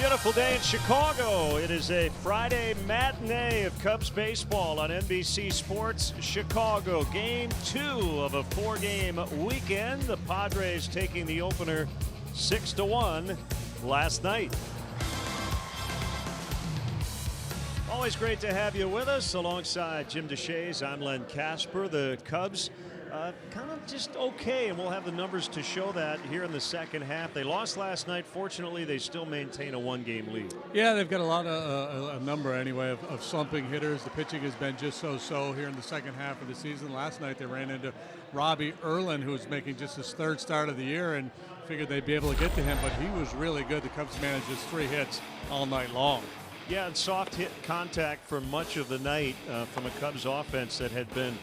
Beautiful day in Chicago. It is a Friday matinee of Cubs baseball on NBC Sports Chicago. Game 2 of a 4-game weekend. The Padres taking the opener 6-1 last night. Always great to have you with us. Alongside Jim DeShays, I'm Len Casper. The Cubs kind of just okay, and we'll have the numbers to show that here in the second half. They lost last night. Fortunately, they still maintain a 1-game lead. Yeah, they've got a lot of a number anyway of slumping hitters. The pitching has been just so-so here in the second half of the season. Last night they ran into Robbie Erlin, who's making just his 3rd start of the year, and figured they'd be able to get to him, but he was really good. The Cubs managed just 3 hits all night long. Yeah, and soft hit contact for much of the night from a Cubs offense that had been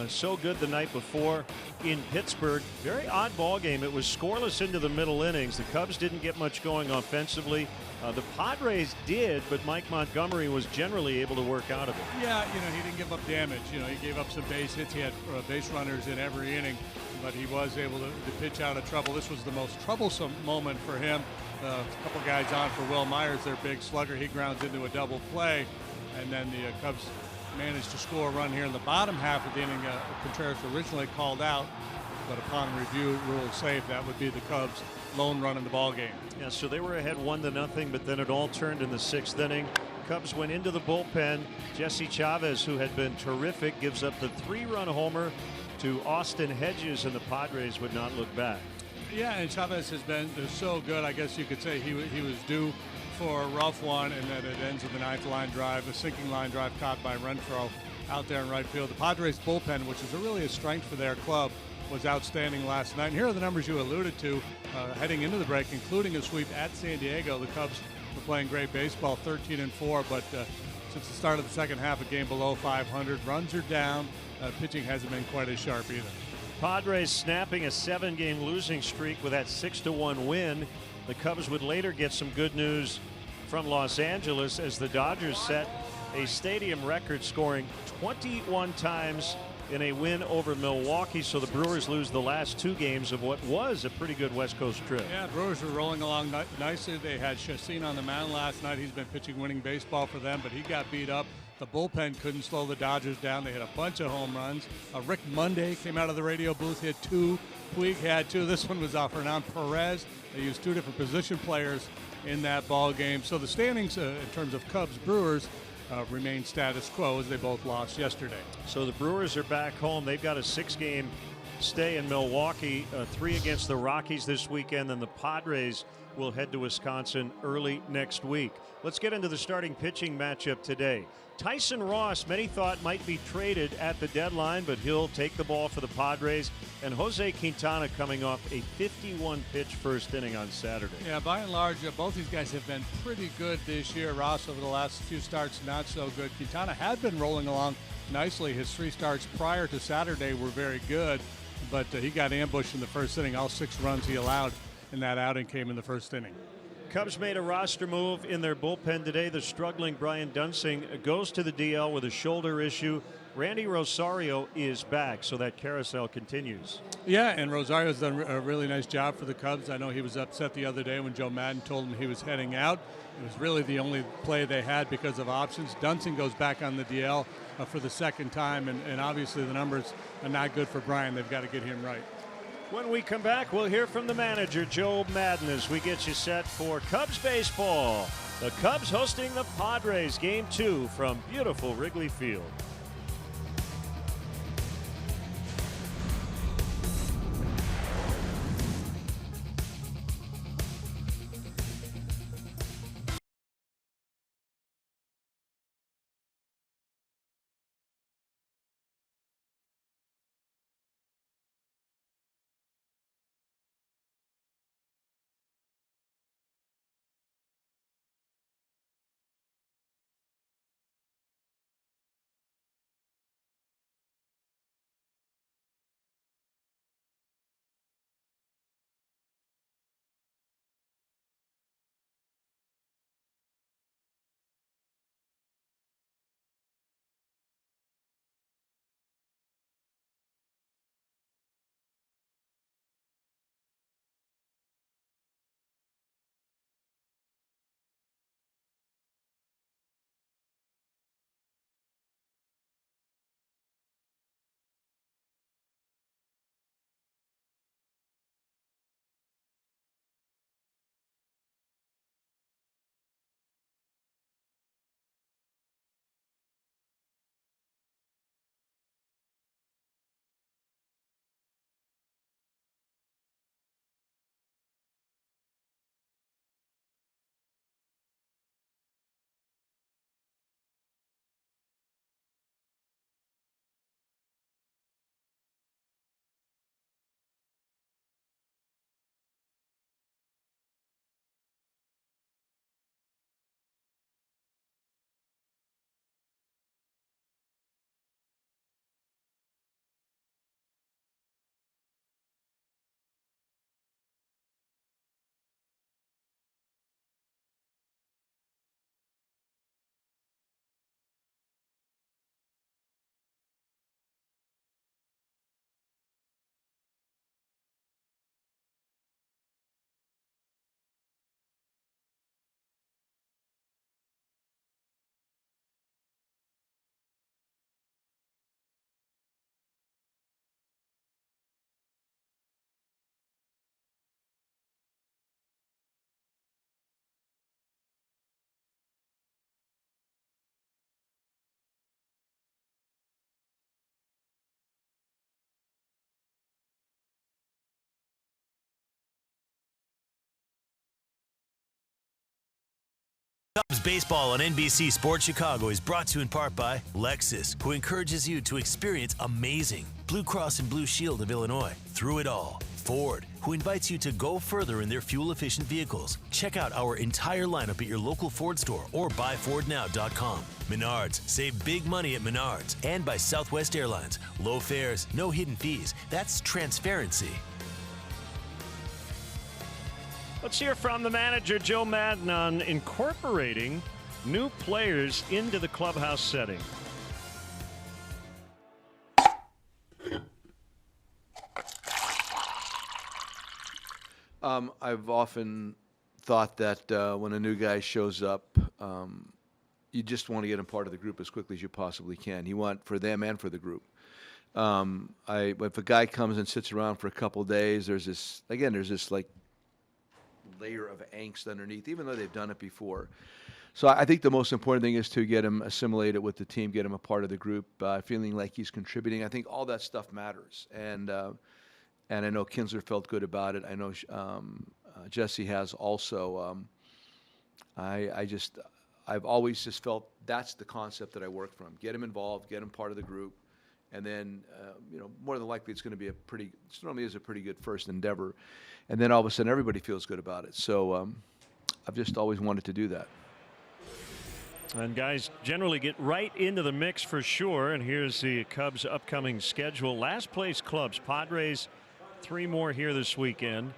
so good the night before in Pittsburgh. Very odd ball game. It was scoreless into the middle innings. The Cubs didn't get much going offensively. The Padres did, but Mike Montgomery was generally able to work out of it. Yeah, he didn't give up damage. He gave up some base hits. He had base runners in every inning, but he was able to pitch out of trouble. This was the most troublesome moment for him. A couple guys on for Will Myers, their big slugger. He grounds into a double play, and then the Cubs managed to score a run here in the bottom half of the inning. Contreras originally called out, but upon review ruled safe. That would be the Cubs' lone run in the ball game. Yeah, so they were ahead 1-0, but then it all turned in the 6th inning. Cubs went into the bullpen. Jesse Chavez, who had been terrific, gives up the 3-run homer to Austin Hedges, and the Padres would not look back. Yeah, and Chavez has been so good. I guess you could say he was due for a rough one, and then it ends with a 9th line drive, a sinking line drive caught by Renfroe out there in right field. The Padres bullpen, which is really a strength for their club, was outstanding last night. And here are the numbers you alluded to heading into the break, including a sweep at San Diego. The Cubs were playing great baseball, 13-4, but since the start of the second half, a game below 500. Runs are down. Pitching hasn't been quite as sharp either. Padres snapping a 7-game losing streak with that 6-1 win. The Cubs would later get some good news from Los Angeles as the Dodgers set a stadium record, scoring 21 times in a win over Milwaukee. So the Brewers lose the last 2 games of what was a pretty good West Coast trip. Yeah, Brewers were rolling along nicely. They had Chacin on the mound last night. He's been pitching winning baseball for them, but he got beat up. The bullpen couldn't slow the Dodgers down. They hit a bunch of home runs. Rick Monday came out of the radio booth, hit 2. Puig had 2. This one was off Hernan Perez. They used 2 different position players in that ball game. So the standings in terms of Cubs Brewers remain status quo as they both lost yesterday. So the Brewers are back home. They've got a 6-game stay in Milwaukee, 3 against the Rockies this weekend, and the Padres will head to Wisconsin early next week. Let's get into the starting pitching matchup today. Tyson Ross, many thought might be traded at the deadline, but he'll take the ball for the Padres. And Jose Quintana coming off a 51-pitch first inning on Saturday. Yeah, by and large, both these guys have been pretty good this year. Ross over the last few starts, not so good. Quintana had been rolling along nicely. His 3 starts prior to Saturday were very good, but he got ambushed in the first inning. All 6 runs he allowed in that outing came in the first inning. Cubs made a roster move in their bullpen today. The struggling Brian Dunsing goes to the DL with a shoulder issue. Randy Rosario is back, so that carousel continues. Yeah, and Rosario's done a really nice job for the Cubs. I know he was upset the other day when Joe Madden told him he was heading out. It was really the only play they had because of options. Dunsing goes back on the DL for the 2nd time, and obviously the numbers are not good for Brian. They've got to get him right. When we come back, we'll hear from the manager, Joe Madden, as we get you set for Cubs baseball. The Cubs hosting the Padres, Game 2 from beautiful Wrigley Field. Cubs baseball on NBC Sports Chicago is brought to you in part by Lexus, who encourages you to experience amazing. Blue Cross and Blue Shield of Illinois, through it all. Ford, who invites you to go further in their fuel-efficient vehicles. Check out our entire lineup at your local Ford store or buyfordnow.com. Menards, save big money at Menards. And by Southwest Airlines, low fares, no hidden fees. That's transparency. Let's hear from the manager, Joe Madden, on incorporating new players into the clubhouse setting. I've often thought that when a new guy shows up, you just want to get him part of the group as quickly as you possibly can. You want for them and for the group. If a guy comes and sits around for a couple days, there's this like layer of angst underneath, even though they've done it before. So I think the most important thing is to get him assimilated with the team, get him a part of the group, feeling like he's contributing. I think all that stuff matters. And I know Kinsler felt good about it. I know Jesse has also. I've always just felt that's the concept that I work from. Get him involved, get him part of the group, and then more than likely it's going to be normally is a pretty good first endeavor, and then all of a sudden everybody feels good about it. So I've just always wanted to do that. And guys generally get right into the mix for sure. And here's the Cubs' upcoming schedule. Last place clubs, Padres, 3 more here this weekend,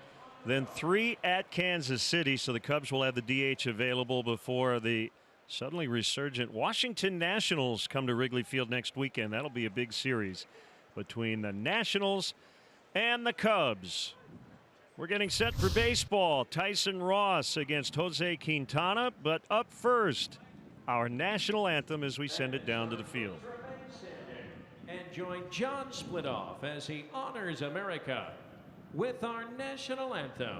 then 3 at Kansas City. So the Cubs will have the DH available before the suddenly resurgent Washington Nationals come to Wrigley Field next weekend. That'll be a big series between the Nationals and the Cubs. We're getting set for baseball. Tyson Ross against Jose Quintana. But up first, our national anthem as we send it down to the field. And join John Splitoff as he honors America with our national anthem.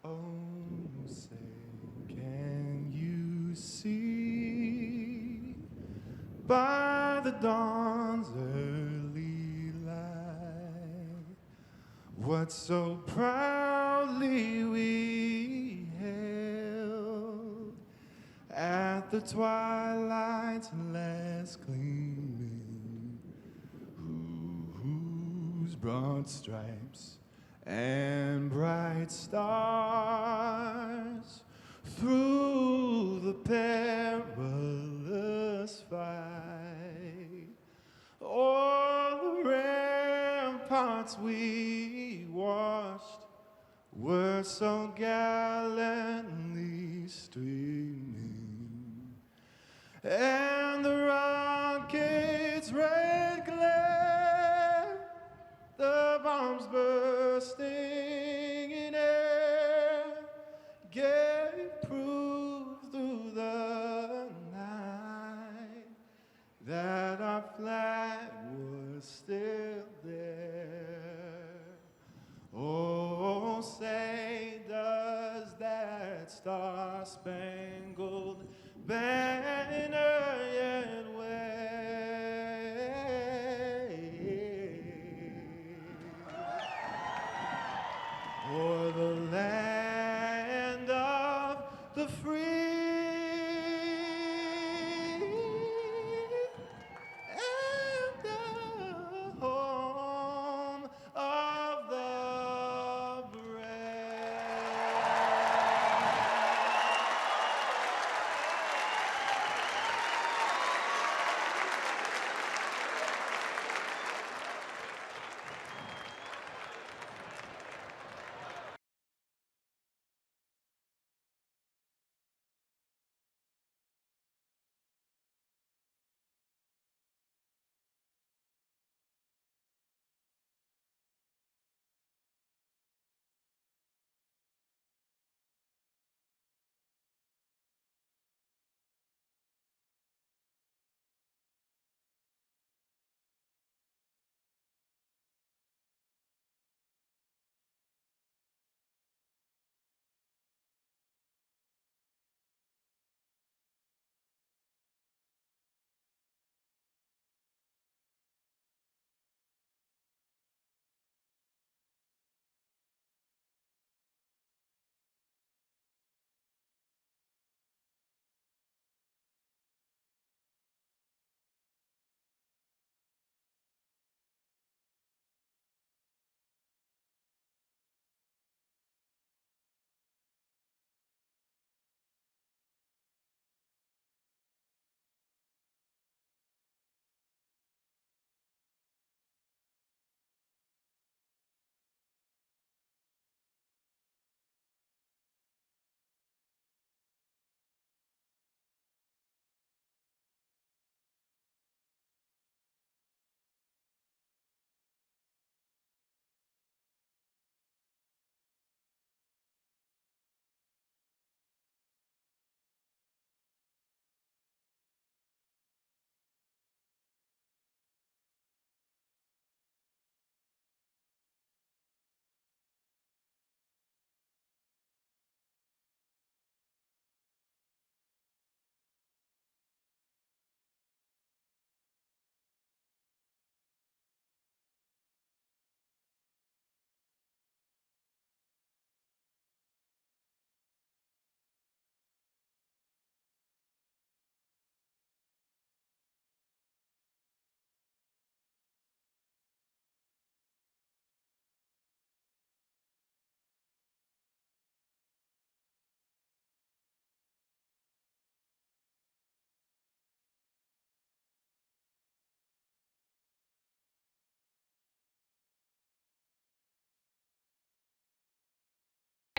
Oh, say, can you see by the dawn's early light what so proudly we held at the twilight's last gleaming, whose broad stripes and bright stars through the perilous fight, o'er the ramparts we watched were so gallantly streaming, and the rocket's red glare, the bombs bursting in air, gave proof through the night that our flag was still there. Oh, say does that star-spangled banner yet wave o'er the land of the free?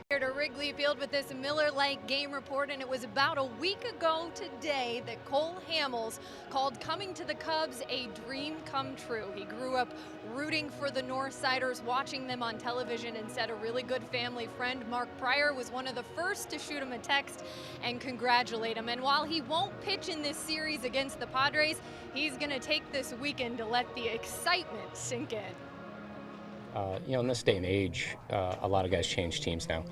Here to Wrigley Field with this Miller Lite game report, and it was about a week ago today that Cole Hamels called coming to the Cubs a dream come true. He grew up rooting for the Northsiders, watching them on television, and said a really good family friend, Mark Pryor, was one of the first to shoot him a text and congratulate him. And while he won't pitch in this series against the Padres, he's going to take this weekend to let the excitement sink in. In this day and age, a lot of guys change teams now.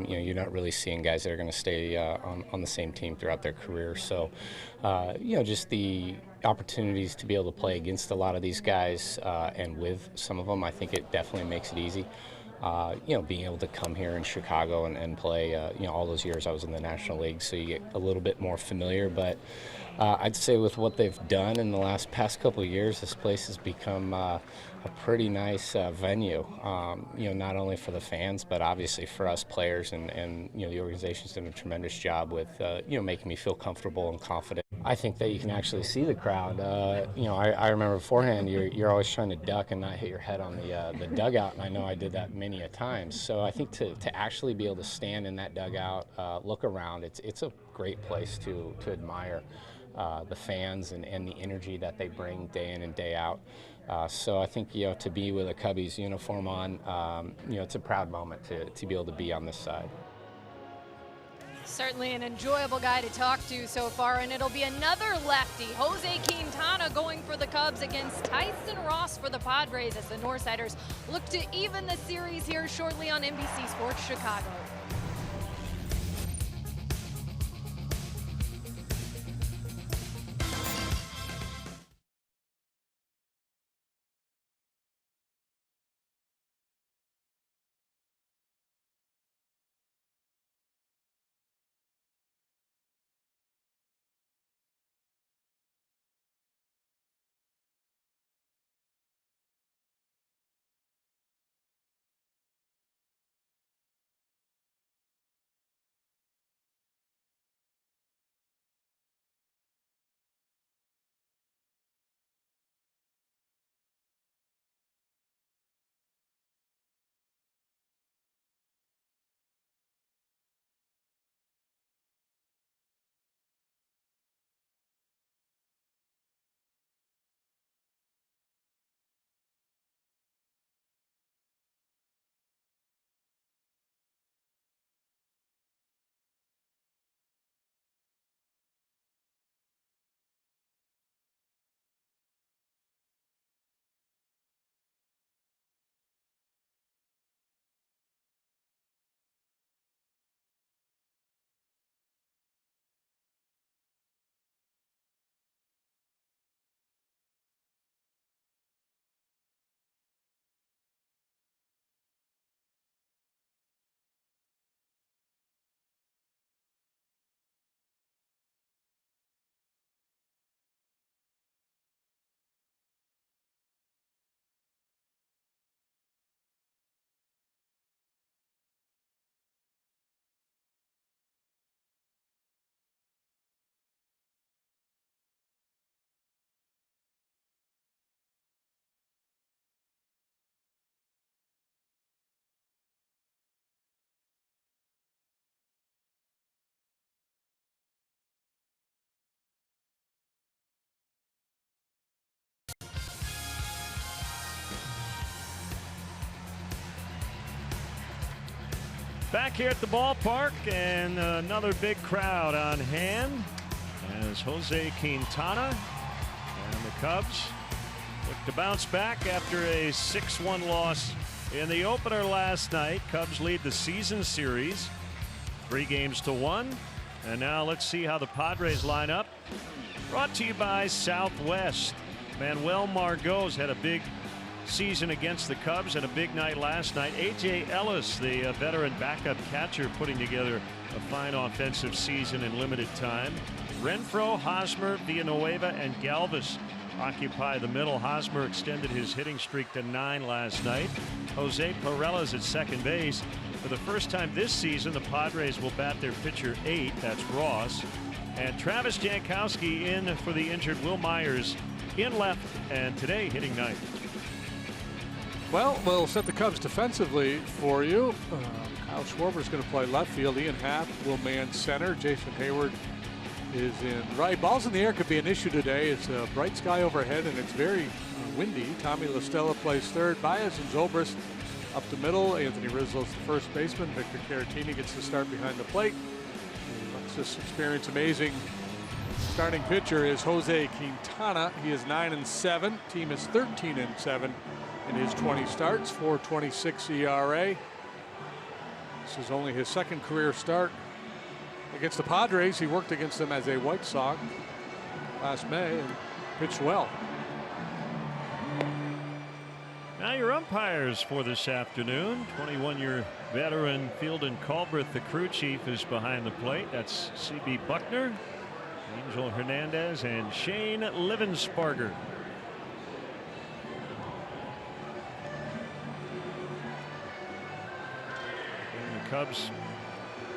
You're not really seeing guys that are going to stay on the same team throughout their career. So, just the opportunities to be able to play against a lot of these guys and with some of them, I think it definitely makes it easy. Being able to come here in Chicago and play, all those years I was in the National League, so you get a little bit more familiar. But I'd say with what they've done in the past couple of years, this place has become a pretty nice venue, not only for the fans, but obviously for us players, and the organization's done a tremendous job with, making me feel comfortable and confident. I think that you can actually see the crowd. I remember beforehand, you're always trying to duck and not hit your head on the dugout, and I know I did that many a time. So I think to actually be able to stand in that dugout, look around, it's a great place to admire the fans and the energy that they bring day in and day out. So I think, to be with a Cubbies uniform on, it's a proud moment to be able to be on this side. Certainly an enjoyable guy to talk to so far, and it'll be another lefty, Jose Quintana, going for the Cubs against Tyson Ross for the Padres as the Northsiders look to even the series here shortly on NBC Sports Chicago. Back here at the ballpark, and another big crowd on hand as Jose Quintana and the Cubs look to bounce back after a 6-1 loss in the opener last night. Cubs lead the season series 3-1, and now let's see how the Padres line up. Brought to you by Southwest. Manuel Margot's had a big season against the Cubs and a big night last night. A.J. Ellis, the veteran backup catcher, putting together a fine offensive season in limited time. Renfroe, Hosmer, Villanueva, and Galvis occupy the middle. Hosmer extended his hitting streak to 9 last night. Jose Perez at second base. For the first time this season, the Padres will bat their pitcher 8. That's Ross. And Travis Jankowski in for the injured Will Myers in left, and today hitting 9th. Well, we'll set the Cubs defensively for you. Al Schwarber's going to play left field. Ian Happ will man center. Jason Hayward is in right. Balls in the air could be an issue today. It's a bright sky overhead and it's very windy. Tommy LaStella plays third. Baez and Zobrist up the middle. Anthony Rizzo's the first baseman. Victor Caratini gets to start behind the plate. Let's just experience amazing. Starting pitcher is Jose Quintana. He is 9-7. Team is 13-7 in his 20 starts. 4.26 ERA. This is only his second career start against the Padres. He worked against them as a White Sox last May and pitched well. Now your umpires for this afternoon. 21-year veteran Fielden Culbreth, the crew chief, is behind the plate. That's C.B. Buckner, Angel Hernandez, and Shane Livensparger. And the Cubs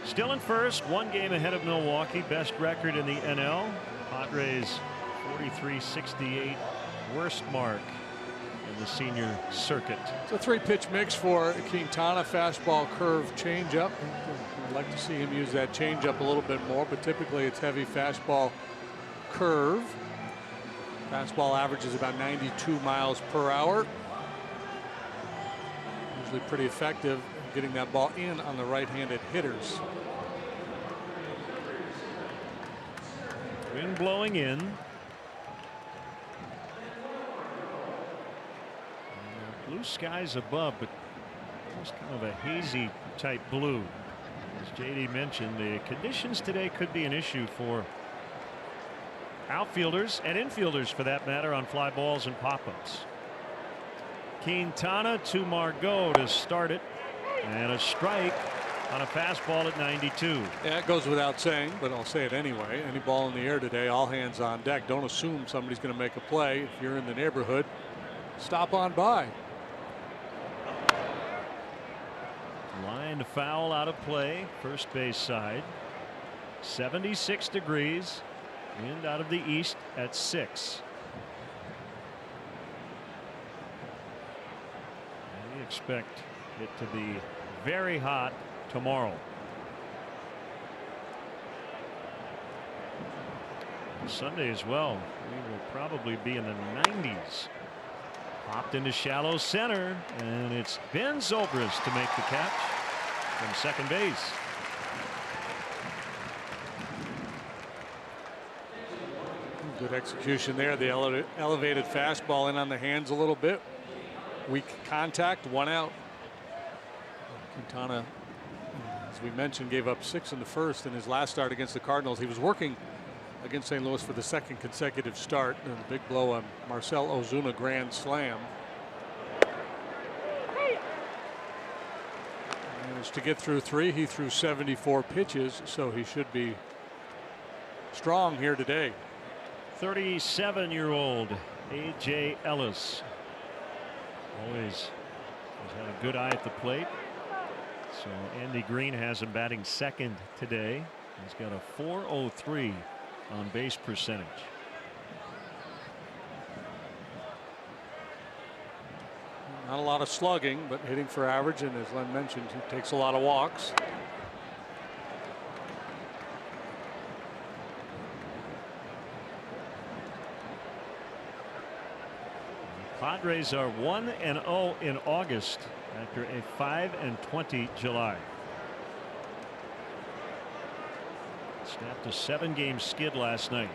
still in first, one game ahead of Milwaukee, best record in the NL. Padres 43-68, worst mark in the senior circuit. It's a three-pitch mix for Quintana. Fastball, curve, changeup. I'd like to see him use that changeup a little bit more, but typically it's heavy fastball, curve. Fastball averages about 92 miles per hour. Usually pretty effective getting that ball in on the right-handed hitters. Wind blowing in. Blue skies above, but almost kind of a hazy type blue. As JD mentioned, the conditions today could be an issue for outfielders and infielders for that matter on fly balls and pop-ups. Quintana to Margot to start it, and a strike on a fastball at 92. Yeah, it goes without saying, but I'll say it anyway. Any ball in the air today, all hands on deck. Don't assume somebody's going to make a play. If you're in the neighborhood, stop on by. Line foul out of play, first base side. 76 degrees. Wind out of the east at 6. We expect it to be very hot tomorrow. Sunday as well. We will probably be in the 90s. Popped into shallow center, and it's Ben Zobrist to make the catch from second base. Good execution there. The elevated fastball in on the hands a little bit. Weak contact, 1 out. Quintana, as we mentioned, gave up 6 in the first in his last start against the Cardinals. He was working against St. Louis for the second consecutive start, and a big blow on Marcell Ozuna grand slam. Managed to get through 3. He threw 74 pitches, so he should be strong here today. 37-year-old A.J. Ellis always has had a good eye at the plate. So Andy Green has him batting second today. He's got a .403 on base percentage. Not a lot of slugging, but hitting for average, and as Len mentioned, he takes a lot of walks. Padres are 1-0 in August after a 5-20 July. Snapped a 7-game skid last night.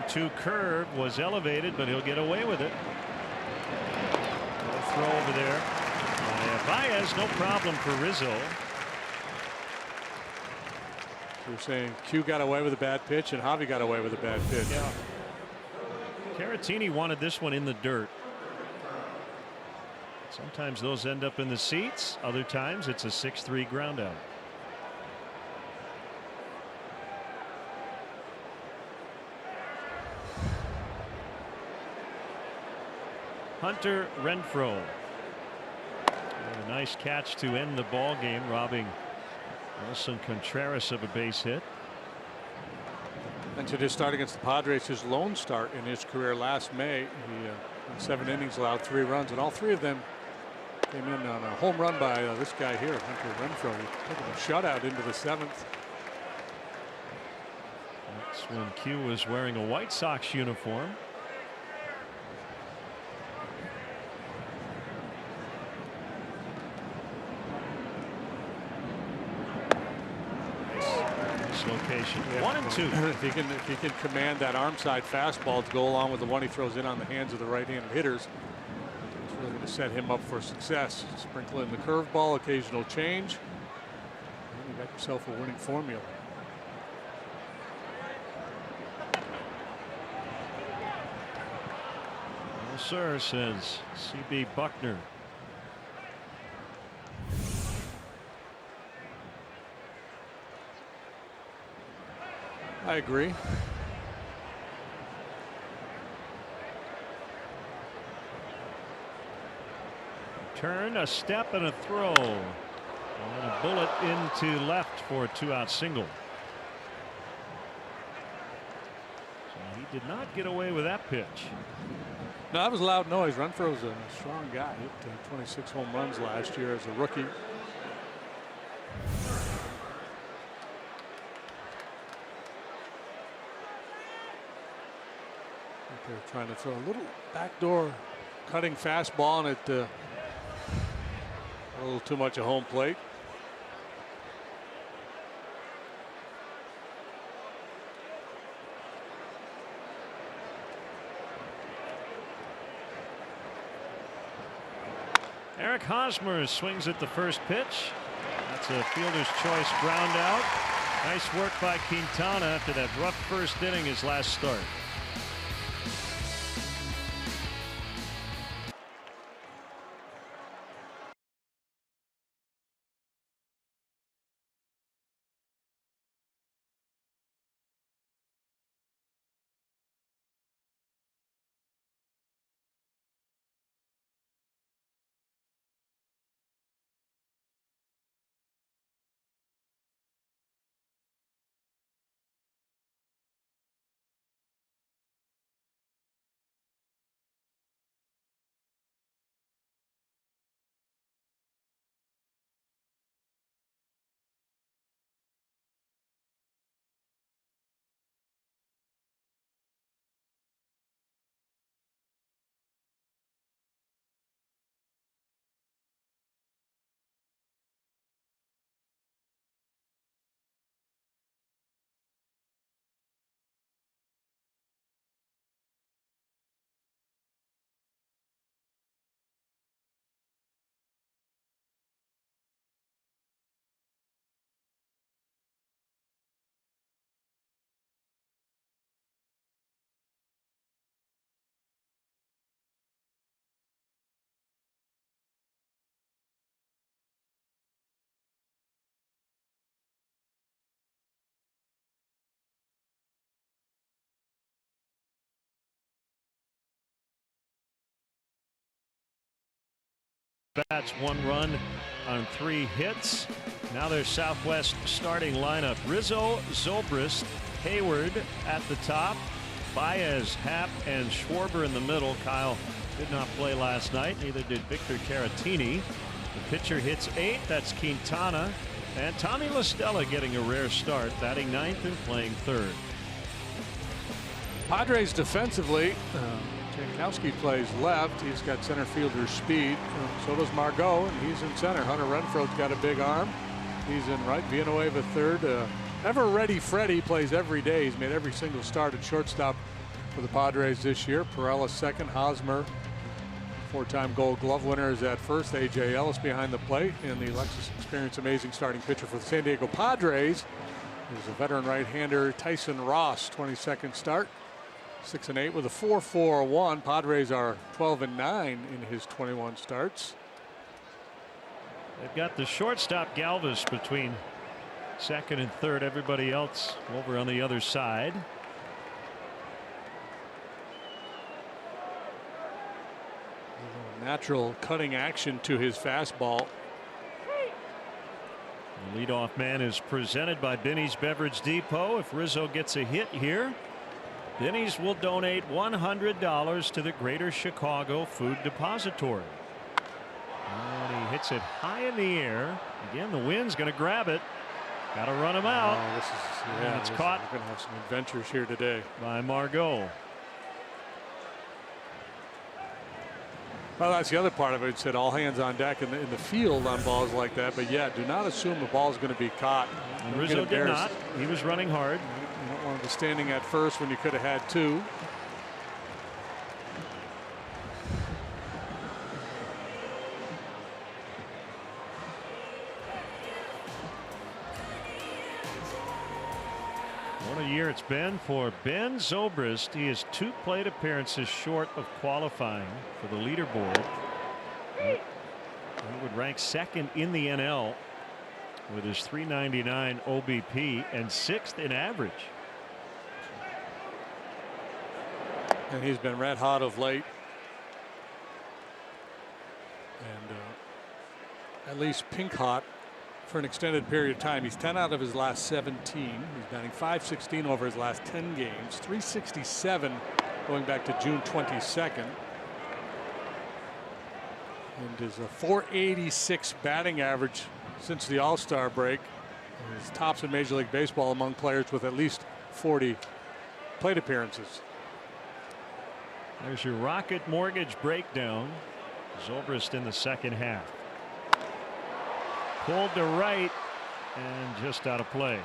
1-2 curve was elevated, but he'll get away with it. Throw over there. Baez, no problem for Rizzo. You're saying Q got away with a bad pitch and Javi got away with a bad pitch. Yeah. Caratini wanted this one in the dirt. Sometimes those end up in the seats. Other times it's a 6-3 ground out. Hunter Renfroe. A nice catch to end the ball game, robbing Wilson Contreras of a base hit. And to just start against the Padres, his lone start in his career last May. He in 7 innings allowed 3 runs, and all 3 of them came in on a home run by this guy here, Hunter Renfroe. He took a shutout into the 7th. That's when Q was wearing a White Sox uniform. Location. Yeah. 1 and 2. If he can command that arm side fastball to go along with the one he throws in on the hands of the right-handed hitters, it's really going to set him up for success. Sprinkle in the curveball, occasional change, and you got yourself a winning formula. Well, sir, says CB Buckner. I agree. Turn, a step, and a throw. And a bullet into left for a 2-out single. So he did not get away with that pitch. No, that was loud noise. Renfroe's a strong guy. Hit 26 home runs last year as a rookie. They're trying to throw a little backdoor cutting fastball, and it a little too much at home plate. Eric Hosmer swings at the first pitch. That's a fielder's choice ground out. Nice work by Quintana after that rough first inning his last start. Bats, 1 run on 3 hits. Now their Southwest starting lineup: Rizzo, Zobrist, Hayward at the top, Baez, Happ, and Schwarber in the middle. Kyle did not play last night, neither did Victor Caratini. The pitcher hits 8. That's Quintana. And Tommy La Stella getting a rare start, batting 9th and playing 3rd. Padres defensively, Jankowski plays left. He's got center fielder speed. So does Margot, and he's in center. Hunter Renfroe's got a big arm. He's in right. Villanueva third. Ever ready Freddie plays every day. He's made every single start at shortstop for the Padres this year. Perella second. Hosmer, 4-time Gold Glove winner, is at first. A.J. Ellis behind the plate. And the Lexus Experience amazing starting pitcher for the San Diego Padres is a veteran right-hander, Tyson Ross, 22nd start. 6-8 with a 4.41. Padres are 12-9 in his 21 starts. They've got the shortstop Galvis between second and third. Everybody else over on the other side. Natural cutting action to his fastball. The leadoff man is presented by Binny's Beverage Depot. If Rizzo gets a hit here, Binny's will donate $100 to the Greater Chicago Food Depository. And he hits it high in the air. Again, the wind's going to grab it. Got to run him out. Oh, this is, And it's caught. We're going to have some adventures here today. By Margot. Well, that's the other part of it. It said all hands on deck in the field on balls like that. But yeah, do not assume the ball's going to be caught. And Rizzo did not. He was running hard. You don't want to be standing at first when you could have had two. What a year it's been for Ben Zobrist. He is 2 plate appearances short of qualifying for the leaderboard. He would rank second in the NL with his .399 OBP and 6th in average. And he's been red hot of late. And at least pink hot for an extended period of time. He's 10 out of his last 17. He's batting .516 over his last 10 games. .367 going back to June 22nd. And his .486 batting average since the All-Star break. His tops in Major League Baseball among players with at least 40 plate appearances. There's your Rocket Mortgage breakdown. Zobrist in the second half. Pulled to right and just out of play.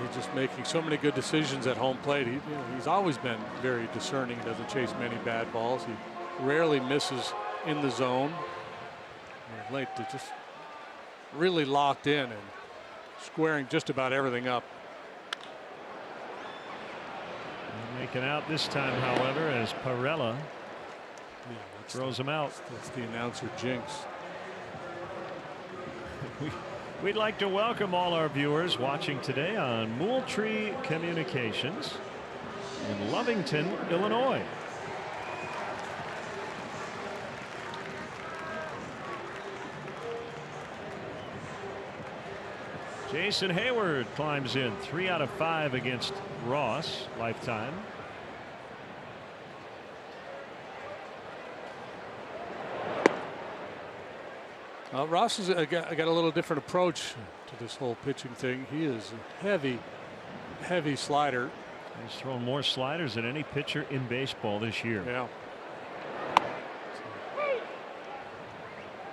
He's just making so many good decisions at home plate. He's always been very discerning. He doesn't chase many bad balls. He rarely misses in the zone. And late, they're just really locked in and squaring just about everything up. Making out this time, however, as Parella throws him out. That's the announcer jinx. We'd like to welcome all our viewers watching today on Moultrie Communications in Lovington, Illinois. Jason Hayward climbs in 3 out of 5 against Ross lifetime. Ross has got a little different approach to this whole pitching thing. He is a heavy slider. He's thrown more sliders than any pitcher in baseball this year. Yeah.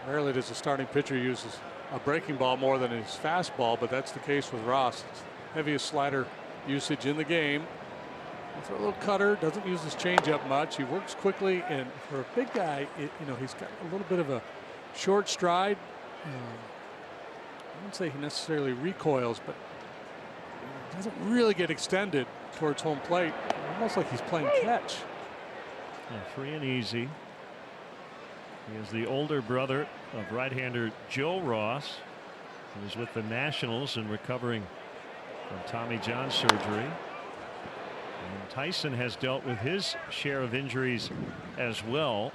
Rarely does a starting pitcher use a breaking ball more than his fastball, but that's the case with Ross. It's heaviest slider usage in the game. For a little cutter, doesn't use his changeup much. He works quickly, and for a big guy, he's got a little bit of a short stride. I wouldn't say he necessarily recoils, but he doesn't really get extended towards home plate. Almost like he's playing catch. Yeah, free and easy. He is the older brother of right-hander Joe Ross, who was with the Nationals and recovering from Tommy John surgery. And Tyson has dealt with his share of injuries as well.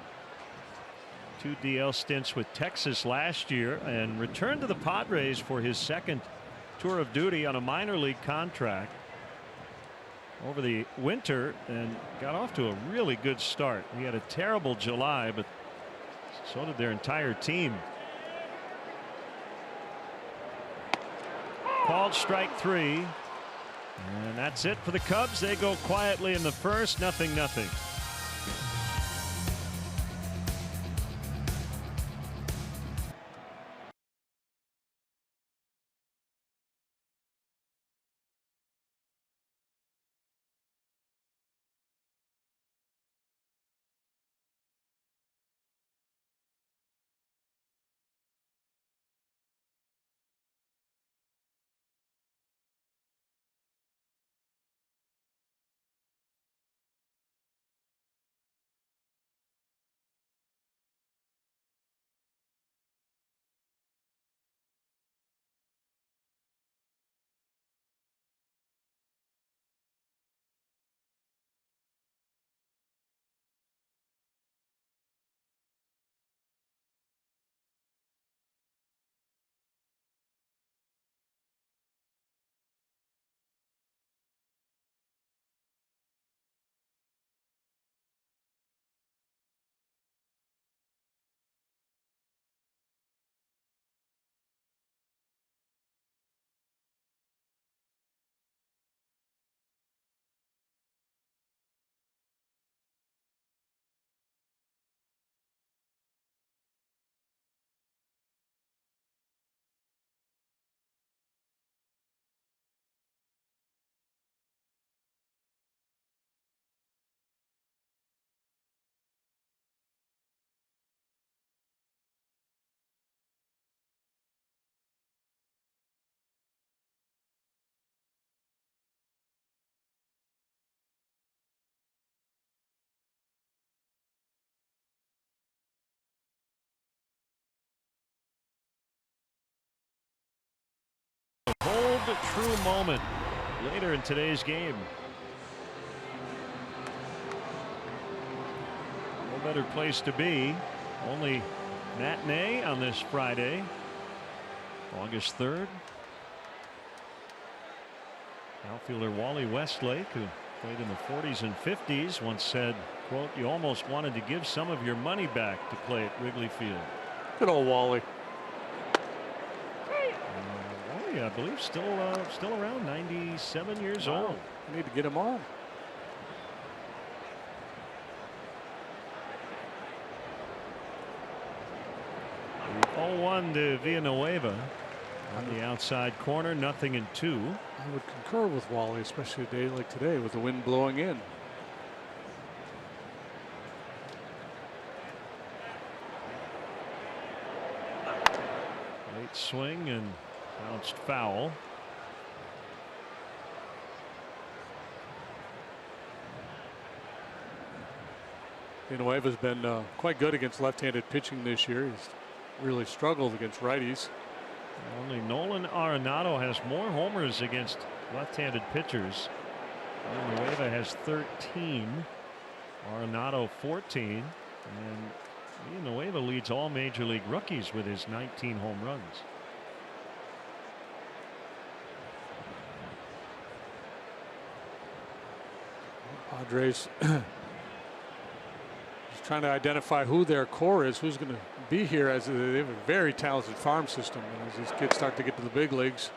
2 DL stints with Texas last year and returned to the Padres for his second tour of duty on a minor league contract over the winter and got off to a really good start. He had a terrible July, but so did their entire team. Called strike 3. And that's it for the Cubs. They go quietly in the first, 0-0. cold, true moment later in today's game. No better place to be. Only matinee on this Friday, August 3rd. Outfielder Wally Westlake, who played in the 40s and 50s, once said, quote, "You almost wanted to give some of your money back to play at Wrigley Field." Good old Wally. Wally, I believe, still around 97 years old. I need to get him on. The 0-1 to Villanueva on the outside corner, 0-2. I would concur with Wally, especially a day like today with the wind blowing in. Late swing and bounced foul. Villanueva's been quite good against left-handed pitching this year. He's really struggled against righties. Only Nolan Arenado has more homers against left-handed pitchers. Villanueva has 13. Arenado 14. And Villanueva leads all major league rookies with his 19 home runs. Padres trying to identify who their core is, who's going to be here, as they have a very talented farm system. And as these kids start to get to the big leagues,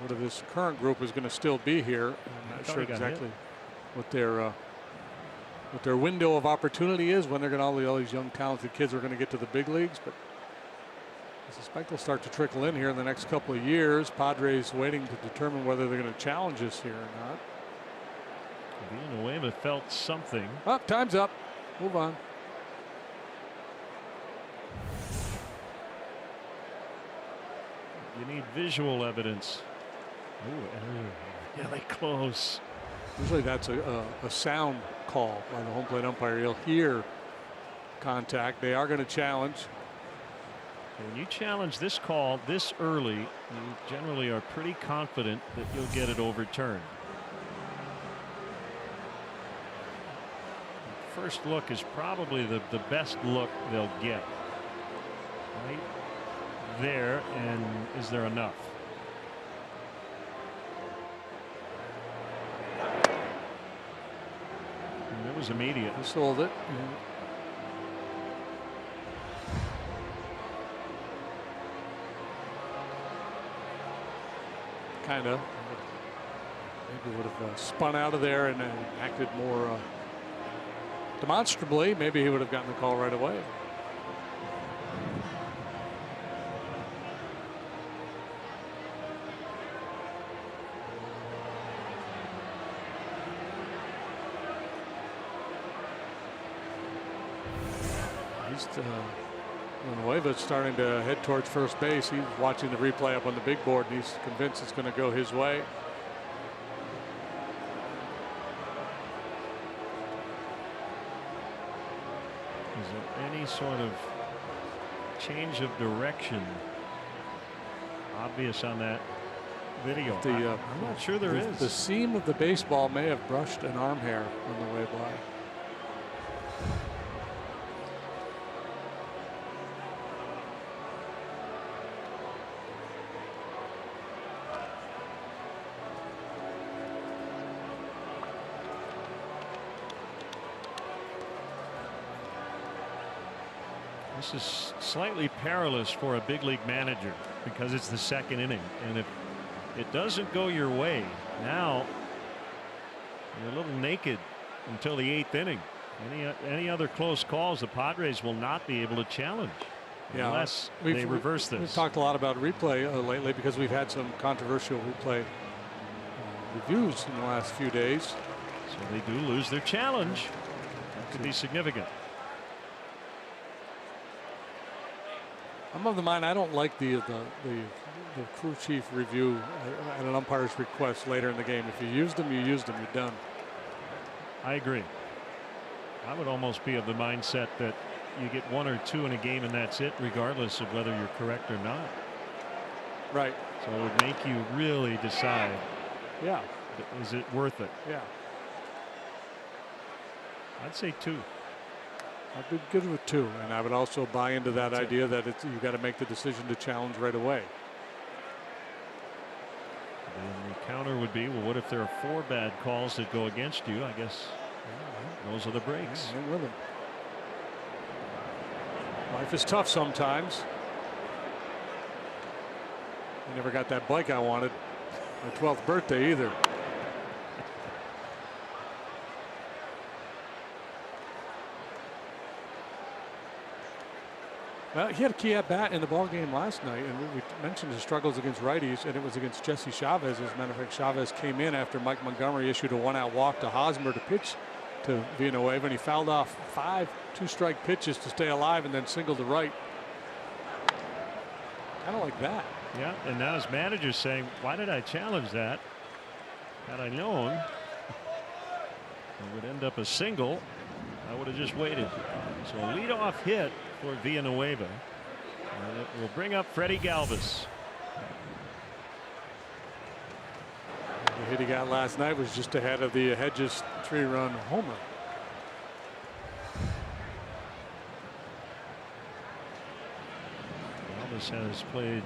whether this current group is going to still be here, I'm not sure exactly what their window of opportunity is, when they're going to all these young talented kids are going to get to the big leagues. But I suspect they'll start to trickle in here in the next couple of years. Padres waiting to determine whether they're going to challenge us here or not. Villanueva felt something. Oh, time's up. Move on. You need visual evidence. Ooh, really close. Usually that's a sound call by the home plate umpire. You'll hear contact. They are going to challenge. When you challenge this call this early, you generally are pretty confident that you'll get it overturned. First look is probably the best look they'll get. Right there, and is there enough? And it was immediate. He sold it. Kind of. Maybe would have spun out of there and acted more demonstrably. Maybe he would have gotten the call right away. Villanueva's starting to head towards first base. He's watching the replay up on the big board, and he's convinced it's going to go his way. Is there any sort of change of direction obvious on that video? I'm not sure there is. The seam of the baseball may have brushed an arm hair on the way by. This is slightly perilous for a big league manager because it's the second inning, and if it doesn't go your way, now you're a little naked until the 8th inning. Any other close calls, the Padres will not be able to challenge unless they reverse this. We've talked a lot about replay lately because we've had some controversial replay reviews in the last few days. So they do lose their challenge. That could be significant. I'm of the mind I don't like the crew chief review at an umpire's request later in the game. If you used them, you used them. You're done. I agree. I would almost be of the mindset that you get 1 or 2 in a game and that's it, regardless of whether you're correct or not. Right. So it would make you really decide, Yeah. is it worth it? Yeah. I'd say 2. I'd be good with 2, and I would also buy into that idea that you got to make the decision to challenge right away. And the counter would be, well, what if there are 4 bad calls that go against you? I guess those are the breaks. Yeah, with him. Life is tough sometimes. I never got that bike I wanted. My 12th birthday either. Well, he had a key at bat in the ball game last night, and we mentioned his struggles against righties, and it was against Jesse Chavez. As a matter of fact, Chavez came in after Mike Montgomery issued a 1-out walk to Hosmer to pitch to Villanueva, and he fouled off 5 2-strike pitches to stay alive, and then singled to right. Kind of like that. Yeah, and now his manager's saying, why did I challenge that? Had I known it would end up a single, I would have just waited. So a leadoff hit for Villanueva. And it will bring up Freddie Galvis. The hit he got last night was just ahead of the Hedges 3-run homer. Galvis has played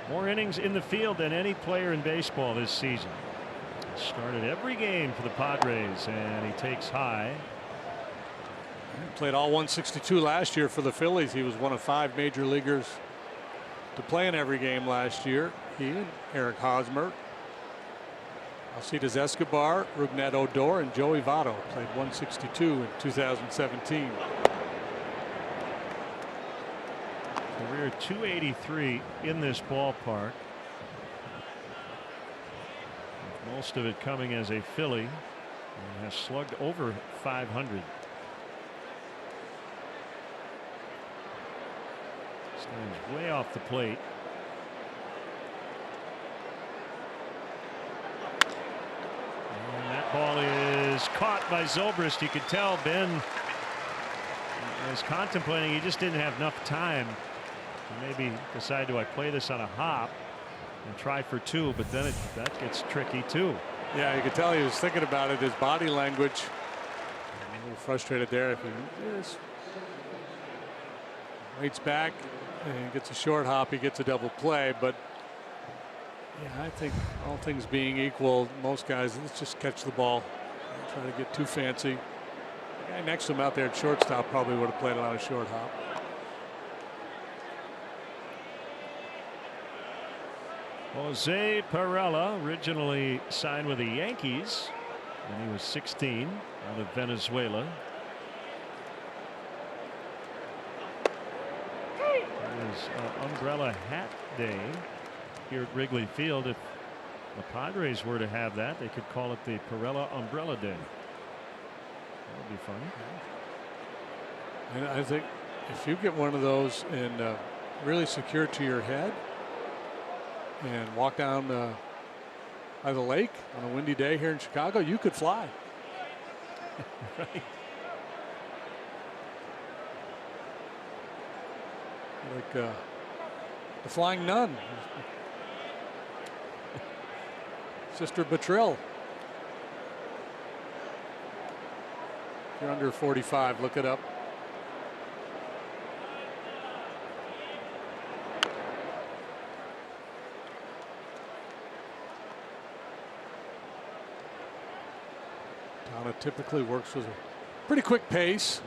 more innings in the field than any player in baseball this season. Started every game for the Padres, and he takes high. He played all 162 last year for the Phillies. He was one of 5 major leaguers to play in every game last year. He and Eric Hosmer, Alcides Escobar, Rougned Odor, and Joey Votto played 162 in 2017. Career .283 in this ballpark. Most of it coming as a Philly, and has slugged over 500. Stands way off the plate. And that ball is caught by Zobrist. You could tell Ben was contemplating. He just didn't have enough time to maybe decide, do I play this on a hop and try for 2, but then that gets tricky too. Yeah, you could tell he was thinking about it. His body language, a little frustrated there. If he waits back and gets a short hop, he gets a double play. But yeah, I think all things being equal, most guys, let's just catch the ball. Don't try to get too fancy. The guy next to him out there at shortstop probably would have played it on a short hop. Jose Perella originally signed with the Yankees when he was 16 out of Venezuela. It was umbrella hat day here at Wrigley Field. If the Padres were to have that, they could call it the Perella Umbrella Day. That would be fun. And I think if you get one of those and really secure to your head and walk down by the lake on a windy day here in Chicago, you could fly. Right. Like the Flying Nun, Sister Betril. If you're under 45, look it up. Donna typically works with a pretty quick pace.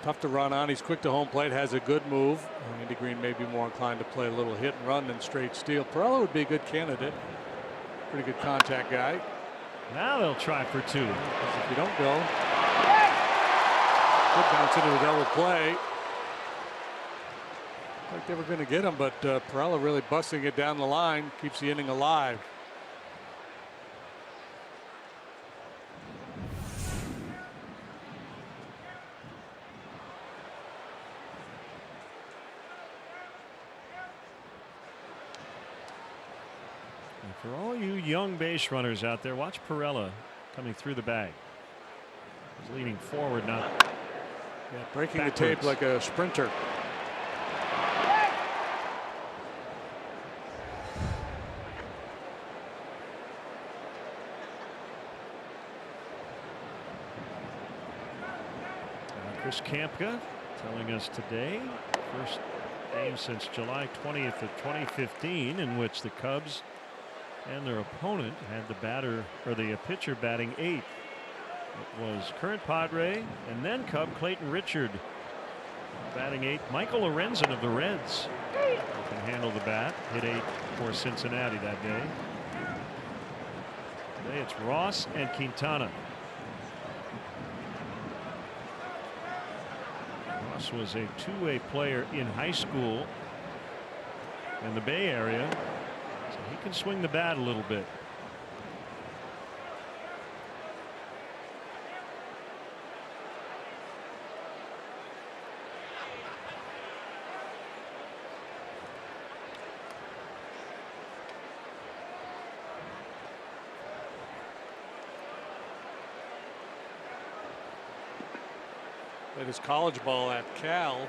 Tough to run on. He's quick to home plate, has a good move. Andy Green may be more inclined to play a little hit and run than straight steal. Perella would be a good candidate. Pretty good contact guy. Now they'll try for 2. If you don't go, could bounce into a double play. Like they were going to get him, but Perella really busting it down the line keeps the inning alive. And for all you young base runners out there, watch Perella coming through the bag. He's leaning forward, not breaking backwards. the tape like a sprinter. Chris Kampka telling us today, first game since July 20th of 2015 in which the Cubs and their opponent had the pitcher batting 8th. It was current Padre and then Cub Clayton Richard batting 8th. Michael Lorenzen of the Reds can handle the bat, hit 8 for Cincinnati that day. Today it's Ross and Quintana. Ross was a two-way player in high school in the Bay Area, so he can swing the bat a little bit. Played his college ball at Cal.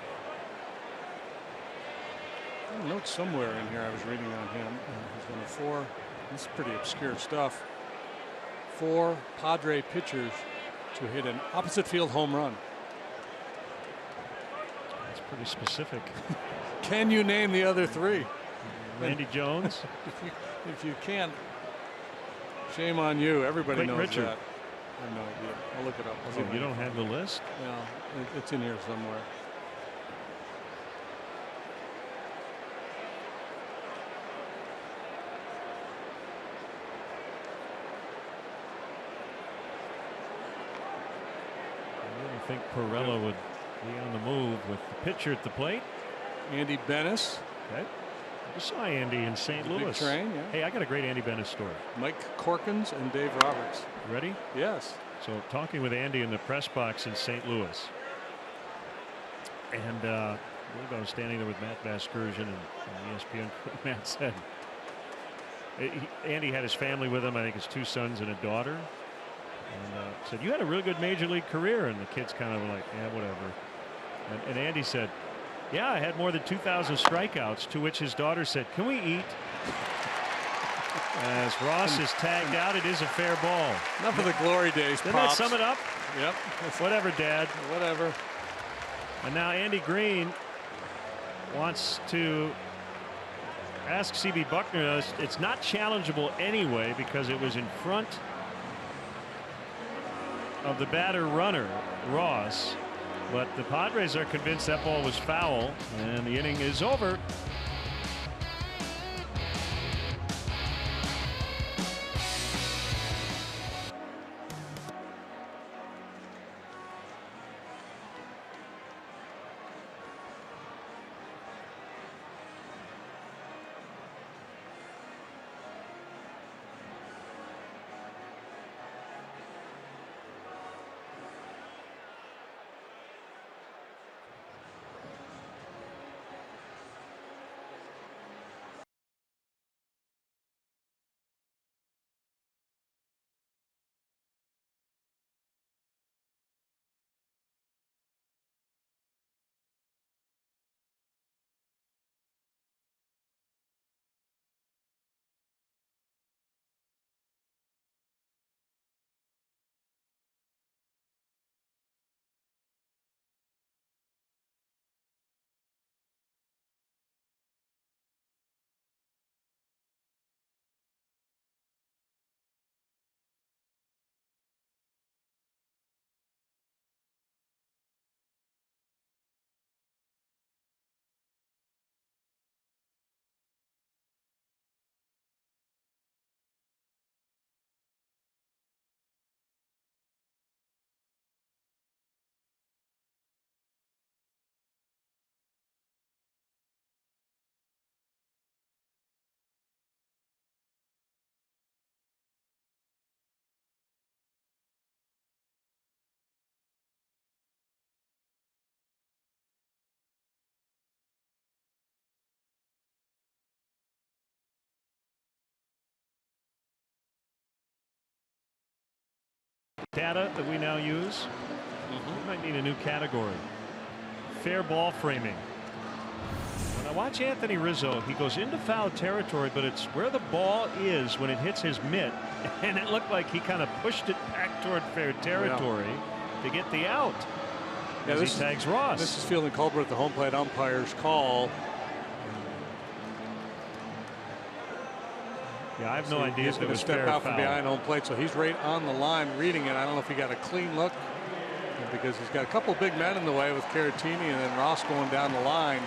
A note somewhere in here I was reading on him. He's one of 4. This is pretty obscure stuff. 4 Padre pitchers to hit an opposite field home run. That's pretty specific. Can you name the other 3? Randy Jones. If you can't, shame on you. Everybody Clayton knows Richard. that. I have no idea. I'll look it up. Oh, you don't have the list? No, it's in here somewhere. I really think Pirella would be on the move with the pitcher at the plate. Andy Bennis. Okay. I saw Andy in St. Louis. Big train, yeah. Hey, I got a great Andy Bennis story. Mike Corkins and Dave Roberts. Ready? Yes. So talking with Andy in the press box in St. Louis, and I believe I was standing there with Matt Vasgersian and ESPN. Matt said Andy had his family with him. I think his 2 sons and a daughter. And said, "You had a really good major league career," and the kids kind of were like, "Yeah, whatever." And Andy said, "Yeah, I had more than 2,000 strikeouts." To which his daughter said, "Can we eat?" As Ross is tagged out, it is a fair ball. Enough of the glory days. Didn't that sum it up? Yep. Whatever, Dad. Whatever. And now Andy Green wants to ask CB Buckner. It's not challengeable anyway because it was in front of the batter runner, Ross. But the Padres are convinced that ball was foul, and the inning is over. Data that we now use. We might need a new category. Fair ball framing. When I watch Anthony Rizzo, he goes into foul territory, but it's where the ball is when it hits his mitt, and it looked like he kind of pushed it back toward fair territory to get the out. Yeah, As he tags Ross. This is Fielding Culbert, the home plate umpire's call. Yeah, I have no idea He's if it going to was step fair out or from foul. behind home plate, so he's right on the line reading it. I don't know if he got a clean look because he's got a couple big men in the way with Caratini and then Ross going down the line.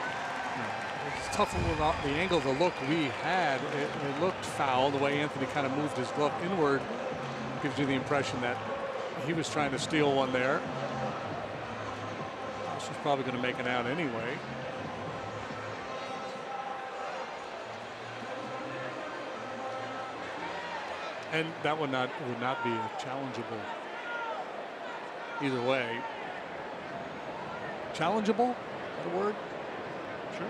It's tough with the angle of the look we had. It looked foul the way Anthony kind of moved his glove inward. Gives you the impression that he was trying to steal one there. Ross was probably going to make an out anyway. And that would not be challengeable either way. Challengeable? Is that a word? Sure.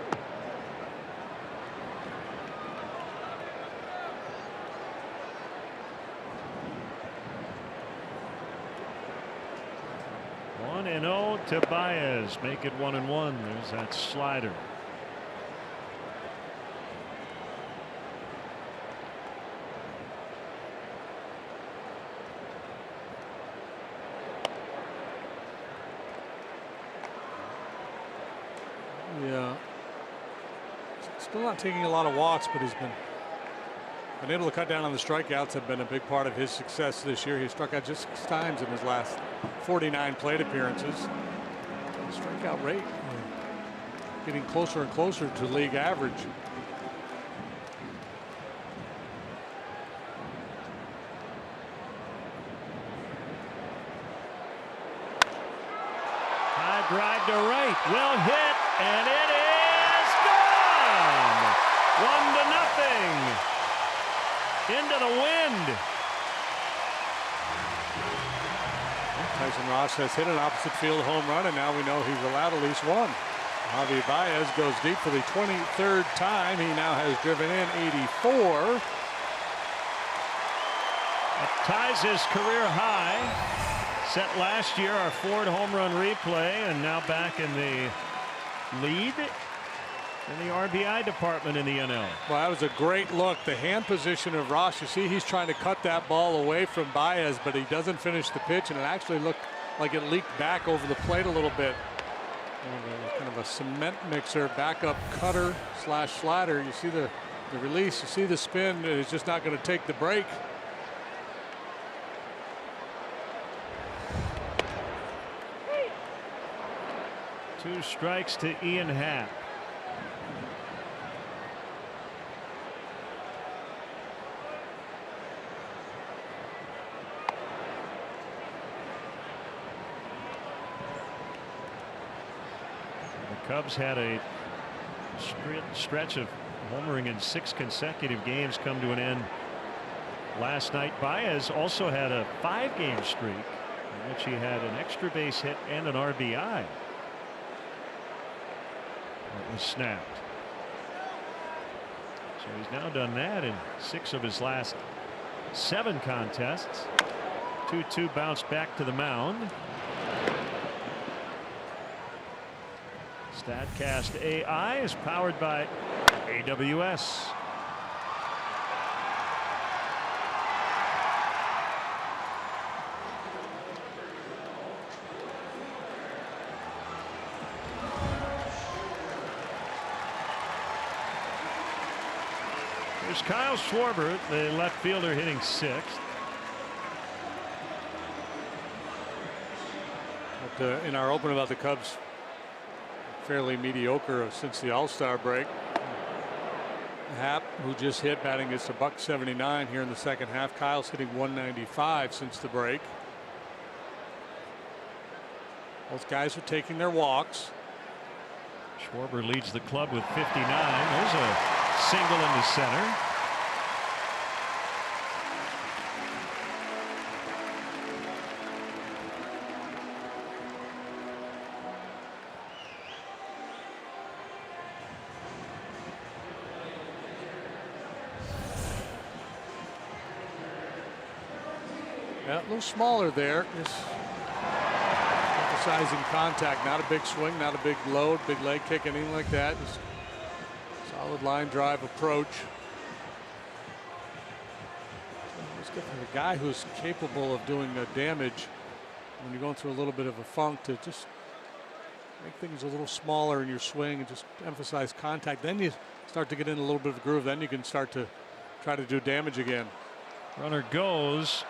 One and 0 to Baez. Make it 1-1. There's that slider. Yeah. Still not taking a lot of walks, but he's been able to cut down on the strikeouts. Have been a big part of his success this year. He struck out just 6 times in his last 49 plate appearances. The strikeout rate getting closer and closer to league average. High drive to right. Well hit, and it is gone. 1-0. Into the wind. Tyson Ross has hit an opposite field home run, and now we know he's allowed at least one. Javi Baez goes deep for the 23rd time. He now has driven in 84. That ties his career high. Set last year, our Ford home run replay, and now back in the lead in the RBI department in the NL. Well, that was a great look. The hand position of Ross, you see he's trying to cut that ball away from Baez, but he doesn't finish the pitch, and it actually looked like it leaked back over the plate a little bit. Kind of a cement mixer, backup cutter / slider. You see the release, you see the spin. It's just not going to take the break. Two strikes to Ian Happ. The Cubs had a stretch of homering in 6 consecutive games come to an end last night. Baez also had a 5-game streak in which he had an extra base hit and an RBI. It was snapped. So he's now done that in 6 of his last 7 contests. 2-2 bounced back to the mound. StatCast AI is powered by AWS. There's Kyle Schwarber, the left fielder, hitting 6th. But, in our open about the Cubs, fairly mediocre since the All-Star break. Happ, who just hit, batting gets to .179 here in the second half. Kyle's hitting .195 since the break. Both guys are taking their walks. Schwarber leads the club with 59. There's a single in the center. Yeah, a little smaller there. Just emphasizing contact, not a big swing, not a big load, big leg kick, anything like that. Just solid line drive approach. It's good for the guy who's capable of doing damage when you're going through a little bit of a funk to just make things a little smaller in your swing and just emphasize contact. Then you start to get in a little bit of a groove. Then you can start to try to do damage again. Runner goes.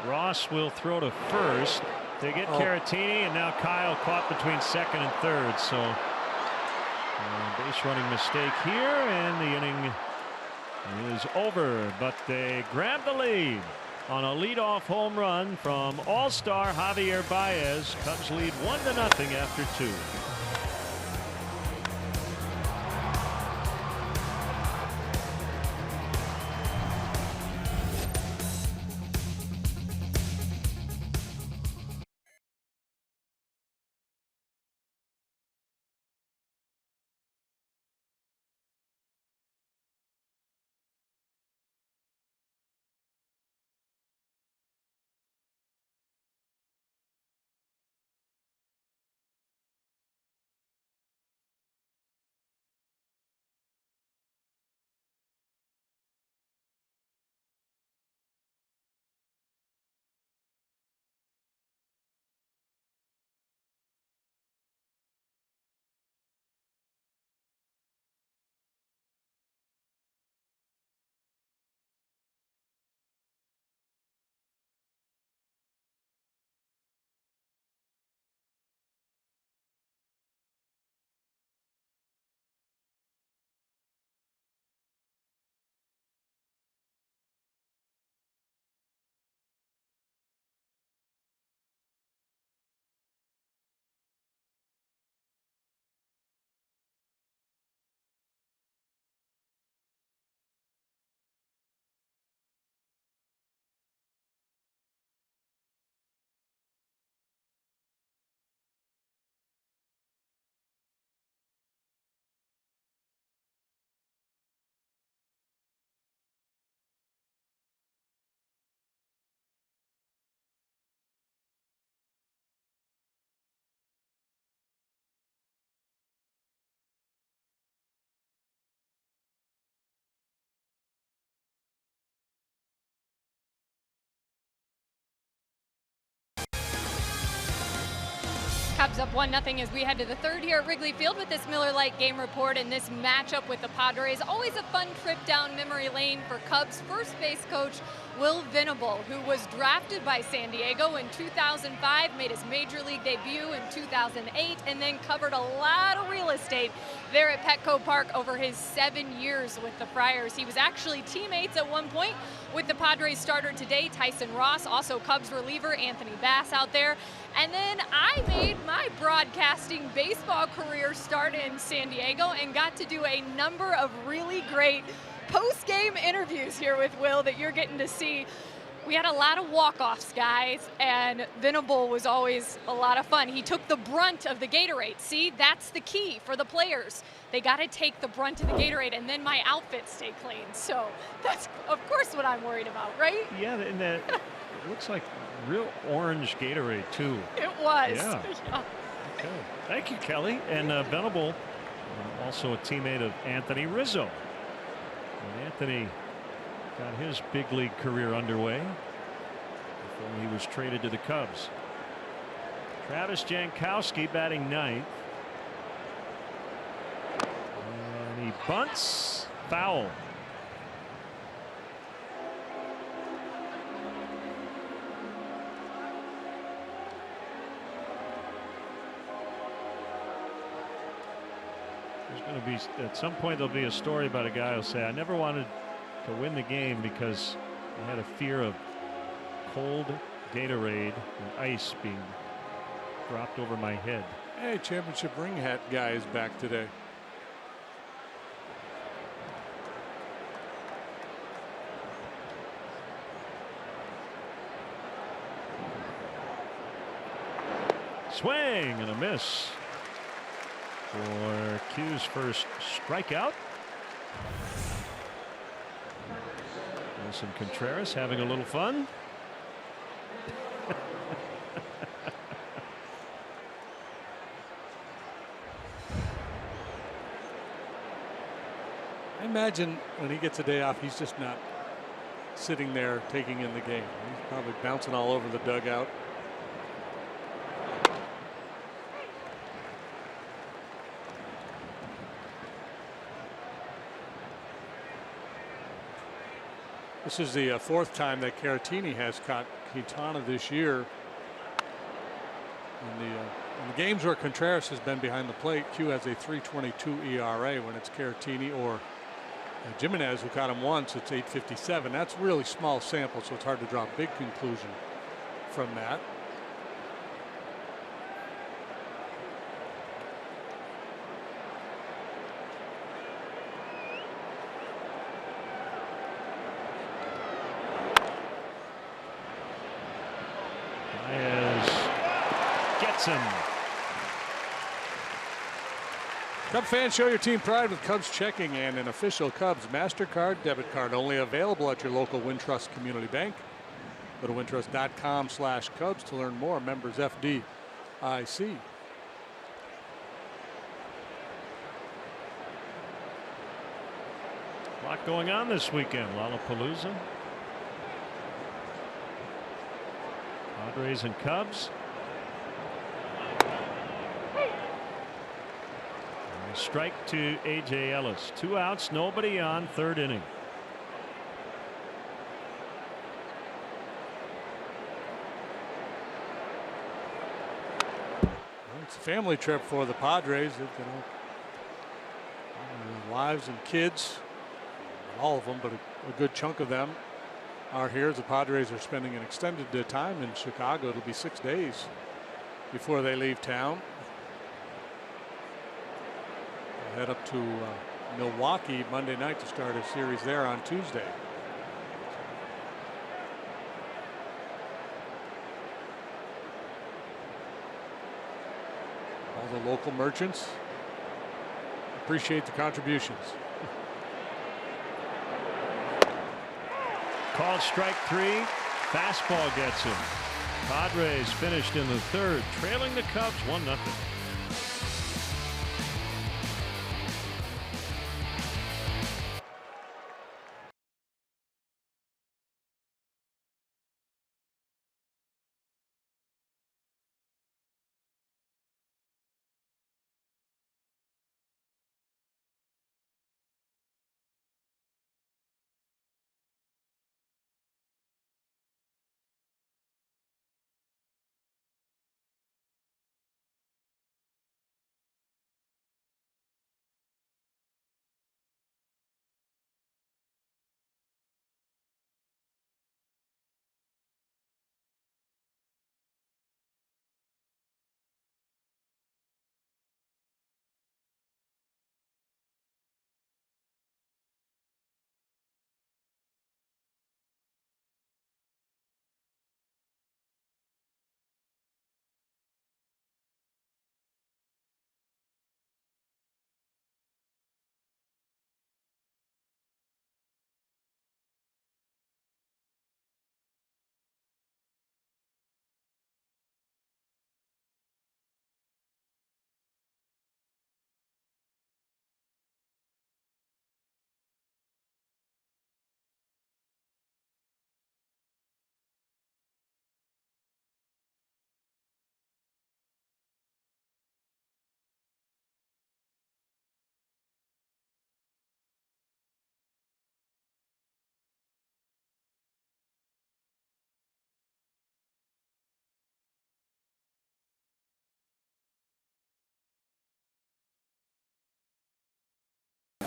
Ross will throw to first. They get Caratini, and now Kyle caught between second and third. So base running mistake here, and the inning is over. But they grab the lead on a leadoff home run from All-Star Javier Baez. Cubs lead 1-0 after 2. Cubs up 1-0 as we head to the third here at Wrigley Field with this Miller Lite game report and this matchup with the Padres. Always a fun trip down memory lane for Cubs first base coach Will Venable, who was drafted by San Diego in 2005, made his major league debut in 2008, and then covered a lot of real estate there at Petco Park over his 7 years with the Friars. He was actually teammates at one point with the Padres starter today, Tyson Ross, also Cubs reliever Anthony Bass out there. And then I made my broadcasting baseball career start in San Diego and got to do a number of really great post-game interviews here with Will that you're getting to see. We had a lot of walk-offs, guys, and Venable was always a lot of fun. He took the brunt of the Gatorade. See, that's the key for the players. They got to take the brunt of the Gatorade, and then my outfits stay clean. So that's, of course, what I'm worried about, right? Yeah, and that it looks like real orange Gatorade, too. It was. Yeah. Yeah. Okay. Thank you, Kelly. And Venable, also a teammate of Anthony Rizzo. And Anthony got his big league career underway before he was traded to the Cubs. Travis Jankowski batting ninth. And he bunts, foul. There's going to be, at some point, there'll be a story about a guy who'll say, I never wanted to win the game because I had a fear of cold Gatorade and ice being dropped over my head. Hey, championship ring hat guy is back today. Swing and a miss for Q's first strikeout. Wilson Contreras having a little fun. imagine when he gets a day off, he's just not sitting there taking in the game. He's probably bouncing all over the dugout. This is the fourth time that Caratini has caught Quintana this year. In the games where Contreras has been behind the plate, Q has a 3.22 ERA. When it's Caratini or Jimenez who caught him once, it's 8.57. That's really small sample, so it's hard to draw a big conclusion from that. Him. Cub fans, show your team pride with Cubs checking and an official Cubs MasterCard debit card, only available at your local Wintrust Community Bank. Go to wintrust.com/Cubs to learn more. Members FDIC. A lot going on this weekend. Lollapalooza, Padres and Cubs. Strike to A.J. Ellis. 2 outs, nobody on, third inning. Well, it's a family trip for the Padres. Their wives and kids, not all of them, but a good chunk of them are here. The Padres are spending an extended time in Chicago. It'll be 6 days before they leave town. Head up to Milwaukee Monday night to start a series there on Tuesday. All the local merchants appreciate the contributions. Called strike 3. Fastball gets him. Padres finished in the third, trailing the Cubs 1-0.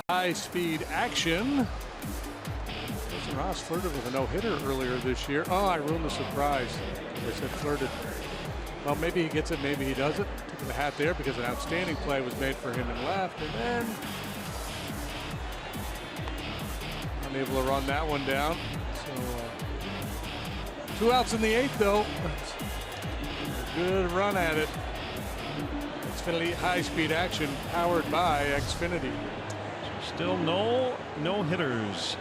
High-speed action. Jason Ross flirted with a no-hitter earlier this year. Oh, I ruined the surprise. I said flirted. Well, maybe he gets it, maybe he doesn't. Took the hat there because an outstanding play was made for him in left, and then unable to run that one down. So 2 outs in the 8th, though. A good run at it. Xfinity high-speed action powered by Xfinity. Still no hitters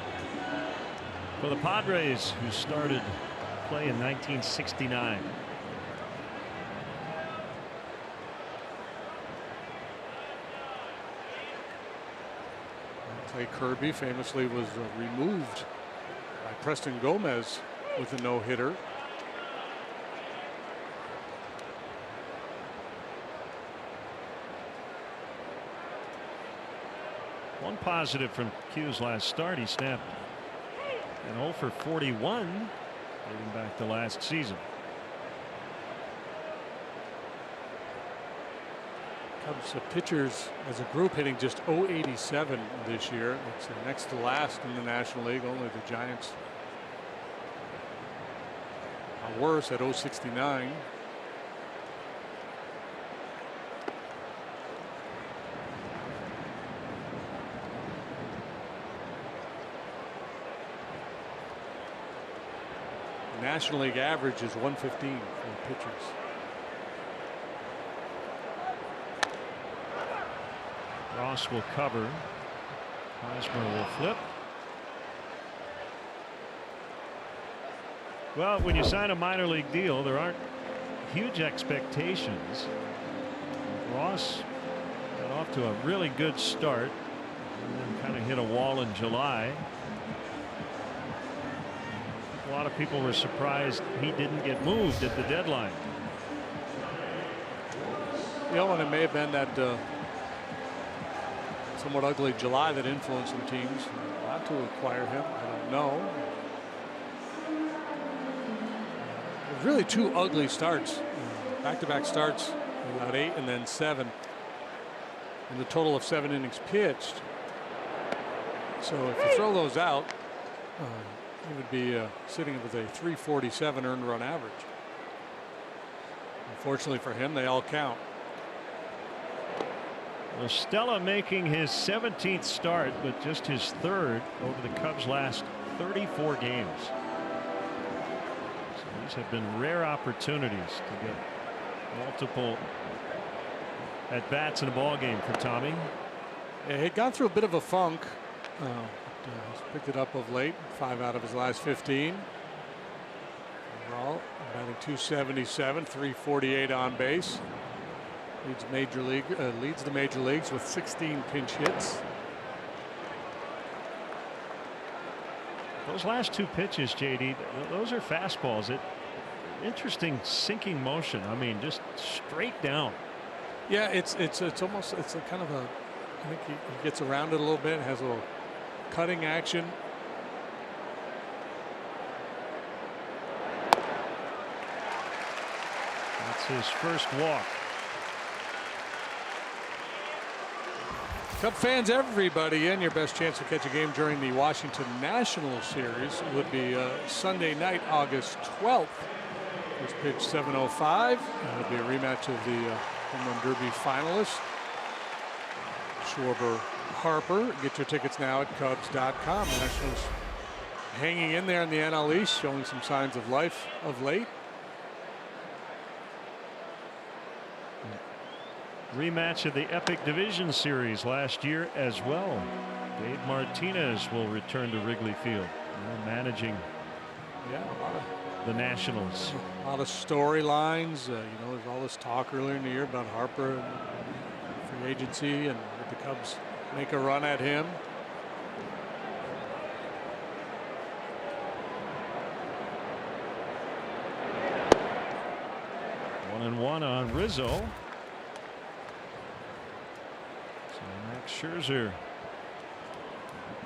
for the Padres, who started play in 1969. I'll Ray Kirby famously was removed by Preston Gomez with a no-hitter. One positive from Q's last start, he snapped an 0 for 41 dating back to last season. Cubs pitchers as a group hitting just .087 this year. It's next to last in the National League. Only the Giants are worse at .069. National League average is 115 for pitchers. Ross will cover. Hosmer will flip. Well, when you sign a minor league deal, there aren't huge expectations. Ross got off to a really good start and then kind of hit a wall in July. A lot of people were surprised he didn't get moved at the deadline. You know, and it may have been that somewhat ugly July that influenced some teams not to acquire him. I don't know. Really two ugly starts, back-to-back starts, about 8 and then 7, and the total of 7 innings pitched. So if you throw those out, he would be sitting with a 347 earned run average. Unfortunately for him, they all count. Well, Stella making his 17th start, but just his 3rd over the Cubs' last 34 games. So these have been rare opportunities to get multiple at bats in a ball game for Tommy. Yeah, he'd gone through a bit of a funk. He's picked it up of late. 5 out of his last 15. Overall, batting .277, 348 on base. Leads the major leagues with 16 pinch hits. Those last 2 pitches, JD, those are fastballs. Interesting sinking motion. I mean, just straight down. Yeah, it's almost a kind of a. I think he gets around it a little bit. Has a little cutting action. That's his first walk. Cub fans, everybody in. Your best chance to catch a game during the Washington Nationals series would be Sunday night, August 12th. First pitch 7:05. It'll be a rematch of the Home Run Derby finalists. Schwarber, Harper. Get your tickets now at Cubs.com. The Nationals hanging in there in the NL East, showing some signs of life of late. Rematch of the Epic Division Series last year as well. Dave Martinez will return to Wrigley Field, managing the Nationals. A lot of storylines. You know, there's all this talk earlier in the year about Harper and free agency, and would the Cubs make a run at him? One and one on Rizzo. Max Scherzer,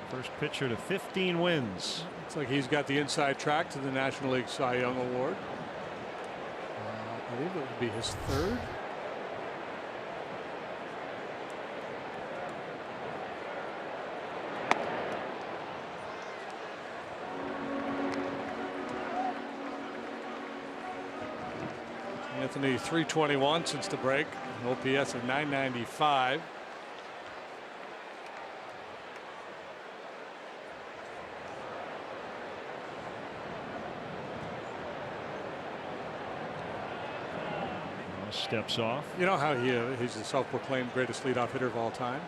first pitcher to 15 wins. Looks like he's got the inside track to the National League Cy Young Award. I believe it would be his 3rd. Anthony, 321 since the break, an OPS of 995. Steps off. You know how he's the self-proclaimed greatest leadoff hitter of all time.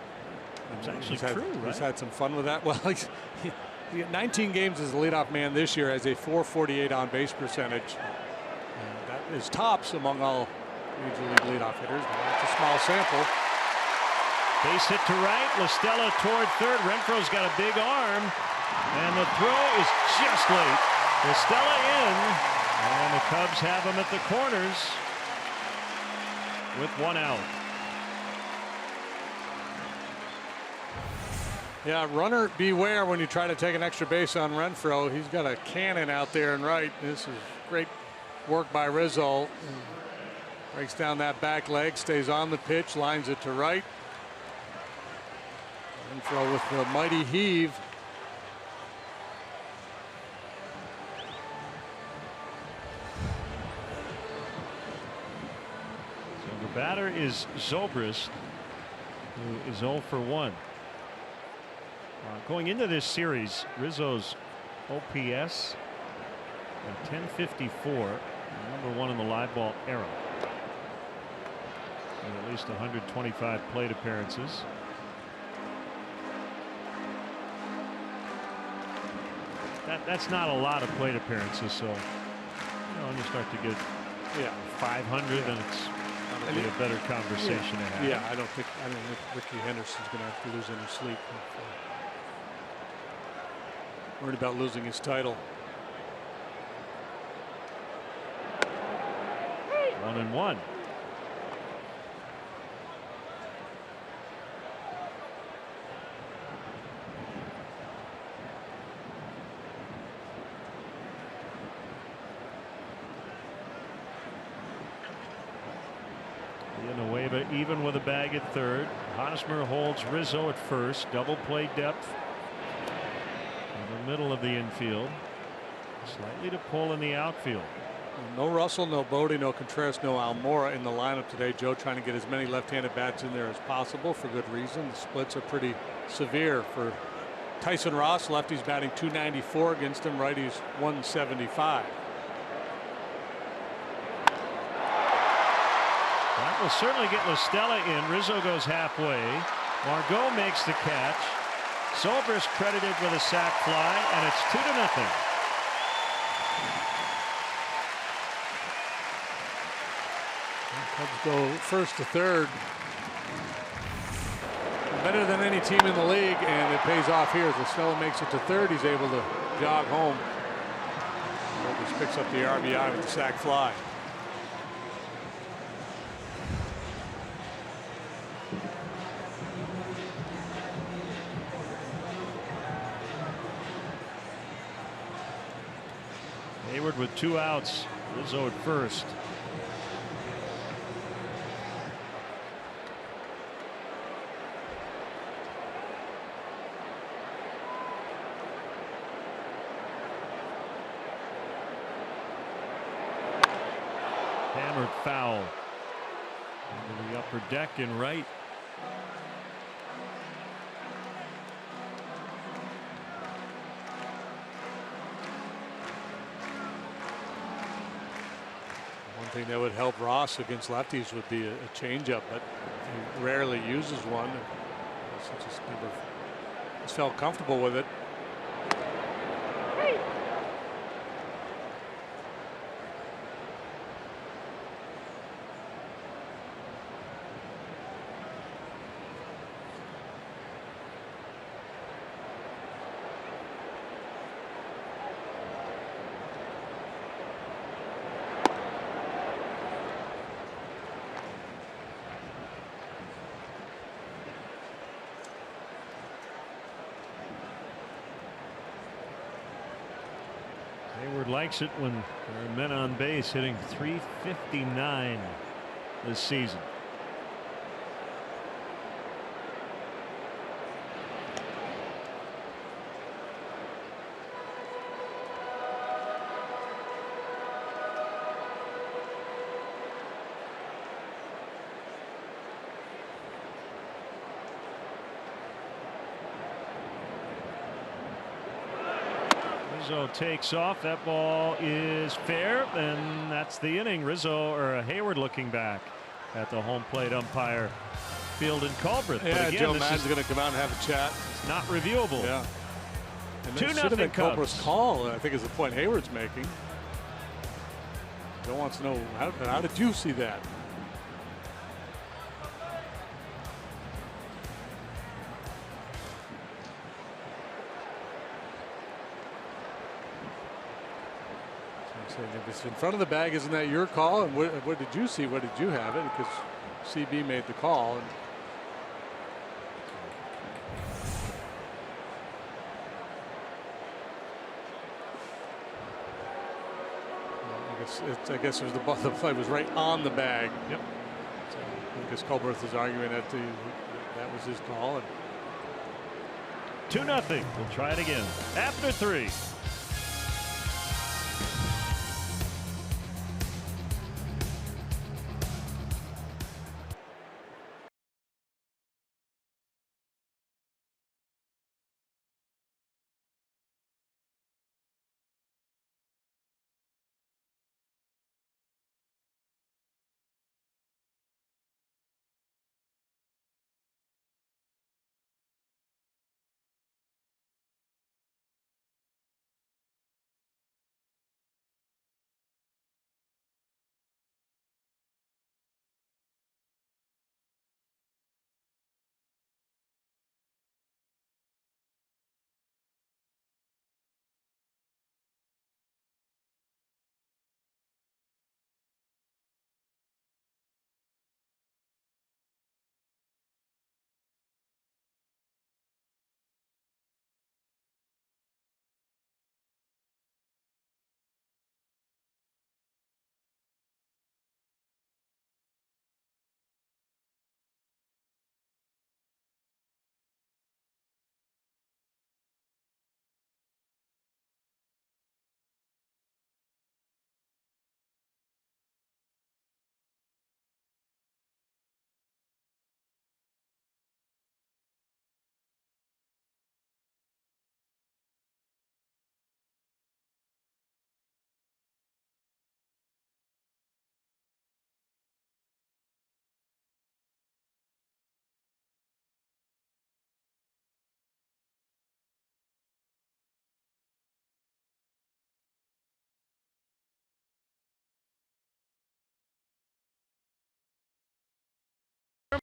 It's actually true, right? He's had some fun with that. Well, he 19 games as a leadoff man this year, has a .448 on base percentage. That is tops among all major league leadoff hitters. But that's a small sample. Base hit to right. LaStella toward third. Renfro's got a big arm. And the throw is just late. LaStella in. And the Cubs have him at the corners with 1 out. Yeah, runner beware when you try to take an extra base on Renfro. He's got a cannon out there and right. This is great work by Rizzo. Breaks down that back leg, stays on the pitch, lines it to right. Renfro with the mighty heave. So the batter is Zobrist, who is 0 for 1. Going into this series, Rizzo's OPS at 1054, #1 in the live ball era. With at least 125 plate appearances. That's not a lot of plate appearances, so when you start to get 500, then it's probably a better conversation to have. Yeah, I don't think Ricky Henderson's going to have to lose any sleep. Worried about losing his title. 1-1. Villanueva even with a bag at third. Hosmer holds Rizzo at first. Double play depth in the middle of the infield. Slightly to pull in the outfield. No Russell, no Bodie, no Contreras, no Almora in the lineup today. Joe trying to get as many left-handed bats in there as possible for good reason. The splits are pretty severe for Tyson Ross. Lefty's batting .294 against him. Righty's .175. That will certainly get LaStella in. Rizzo goes halfway. Margot makes the catch. Zobrist credited with a sac fly, and it's 2-0. Cubs go first to third. Better than any team in the league, and it pays off here. As LaStella makes it to third, he's able to jog home. Zobrist picks up the RBI with the sac fly. Hayward with 2 outs. Rizzo at first. Hammered foul into the upper deck in right. One thing that would help Ross against lefties would be a changeup, but he rarely uses one. Just never felt comfortable with it. Hayward likes it when there are men on base, hitting .359 this season. Rizzo takes off. That ball is fair, and that's the inning. Rizzo or Hayward looking back at the home plate umpire, Field and Culbreth. Yeah, but again, Joe Maddon's going to come out and have a chat. It's not reviewable. Yeah. 2-0 Cubs. Culbreth's call, I think, is the point Hayward's making. Joe wants to know how did you see that? So if it's in front of the bag, isn't that your call? And what did you see? What did you have it? Because CB made the call. And I guess it was the play was right on the bag. Yep. So I guess Colberth is arguing that that was his call. And 2-0. We'll try it again after 3.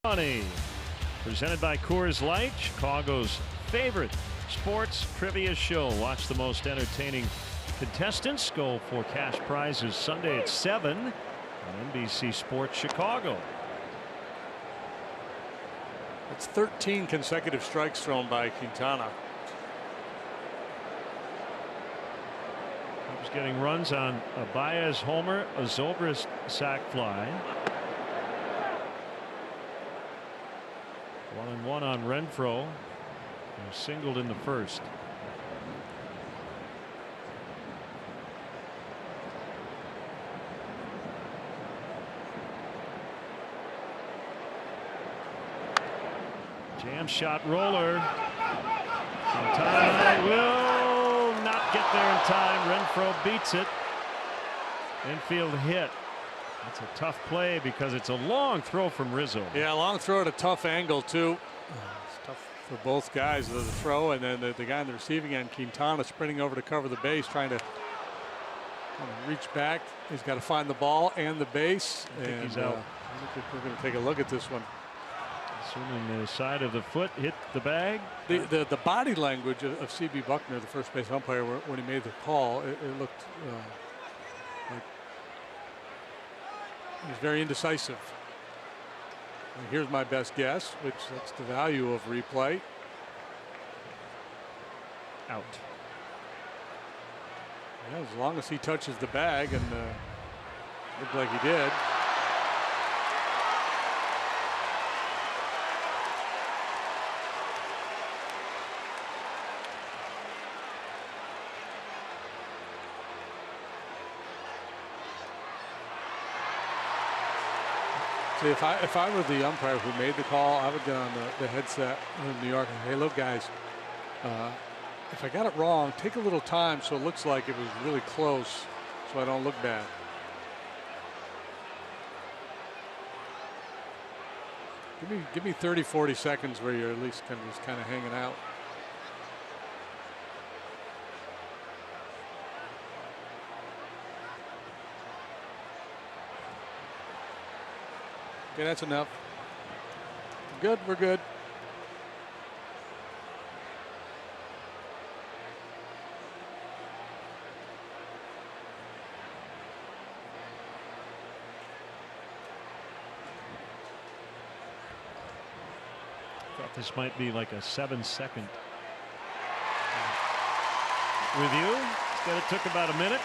Money presented by Coors Light, Chicago's favorite sports trivia show. Watch the most entertaining contestants go for cash prizes Sunday at 7 on NBC Sports Chicago. it's 13 consecutive strikes thrown by Quintana. He was getting runs on a Baez homer, a Zobrist sac fly. 1-1 on Renfroe, who singled in the first. Jam shot roller. Quintana will not get there in time. Renfroe beats it. Infield hit. That's a tough play because it's a long throw from Rizzo. Yeah, long throw at a tough angle too. It's tough for both guys, the throw, and then the guy on the receiving end, Quintana, sprinting over to cover the base, trying to reach back. He's got to find the ball and the base. I think and he's out. I think we're going to take a look at this one. Assuming the side of the foot hit the bag. The body language of CB Buckner, the first base umpire, when he made the call, it looked like he was very indecisive. And here's my best guess, which that's the value of replay. Out. Yeah, as long as he touches the bag, and looked like he did. See, if I were the umpire who made the call, I would get on the headset in New York and say, hey, look, guys, if I got it wrong, take a little time so it looks like it was really close so I don't look bad. Give me 30, 40 seconds where you're at least kind of hanging out. Okay, that's enough. Good, we're good. This might be like a 7-second review. Instead, it took about a minute.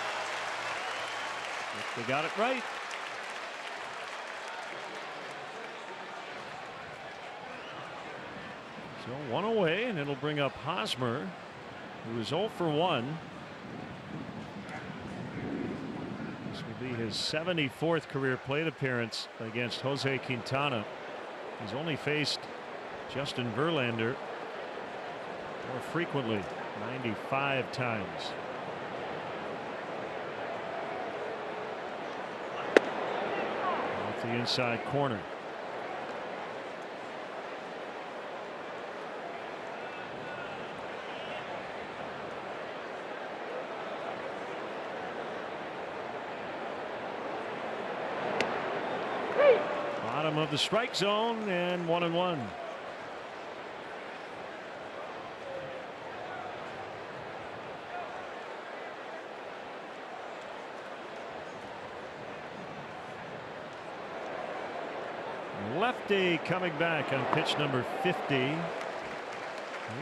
They got it right. So one away, and it'll bring up Hosmer, who is 0 for 1. This will be his 74th career plate appearance against Jose Quintana. He's only faced Justin Verlander more frequently, 95 times. Off the inside corner. Bottom of the strike zone, and 1-1. Lefty coming back on pitch number 50. He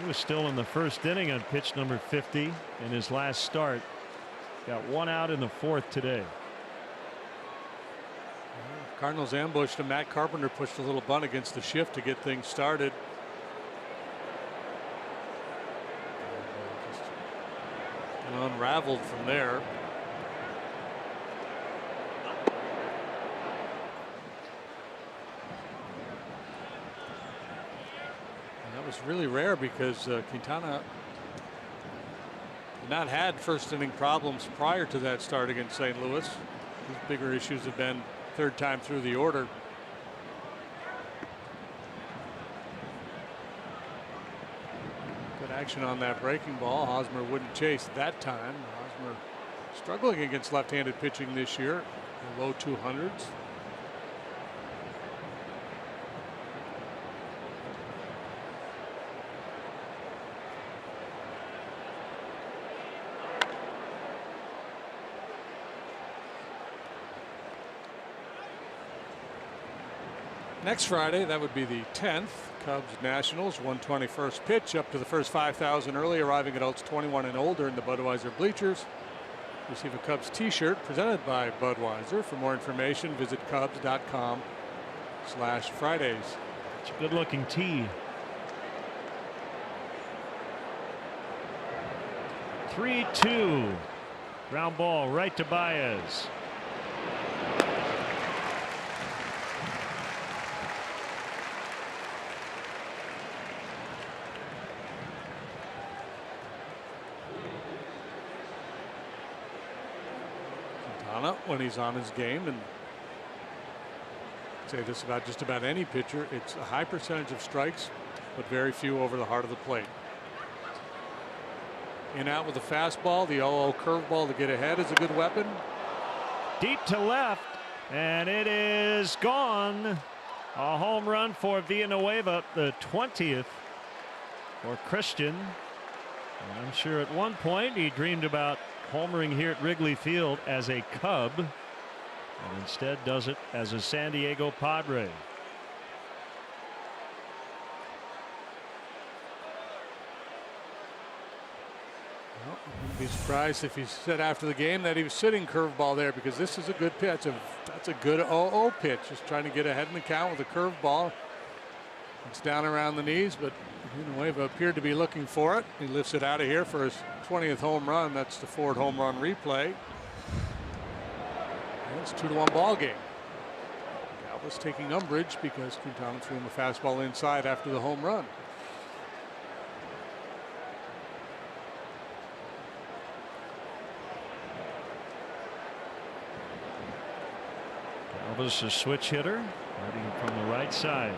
was still in the first inning on pitch number 50 in his last start. Got one out in the fourth today. Cardinals ambushed him. Matt Carpenter pushed a little bunt against the shift to get things started. Just unraveled from there. And that was really rare because Quintana had not had first inning problems prior to that start against St. Louis. His bigger issues have been third time through the order. Good action on that breaking ball. Hosmer wouldn't chase that time. Hosmer struggling against left-handed pitching this year, in low 200s. Next Friday, that would be the 10th. Cubs Nationals, 121st pitch up to the first 5,000 early, arriving adults 21 and older in the Budweiser bleachers. Receive a Cubs t-shirt presented by Budweiser. For more information, visit Cubs.com/Fridays. It's a good looking tee. 3-2. Ground ball right to Baez. When he's on his game, and I'd say this about just about any pitcher, it's a high percentage of strikes but very few over the heart of the plate. In out with the fastball, the 0-0 curveball to get ahead is a good weapon. Deep to left, and it is gone. A home run for Villanueva, the 20th for Christian. And I'm sure at one point he dreamed about homering here at Wrigley Field as a Cub, and instead does it as a San Diego Padre. Well, wouldn't be surprised if he said after the game that he was sitting curveball there, because this is a good pitch. That's a good 0-0 pitch. Just trying to get ahead in the count with a curveball. It's down around the knees, but Villanueva appeared to be looking for it. He lifts it out of here for his 20th home run. That's the Ford home run replay. And it's 2-1 ball game. Galvis taking umbrage because Quintana threw him a fastball inside after the home run. Galvis, a switch hitter, hitting from the right side.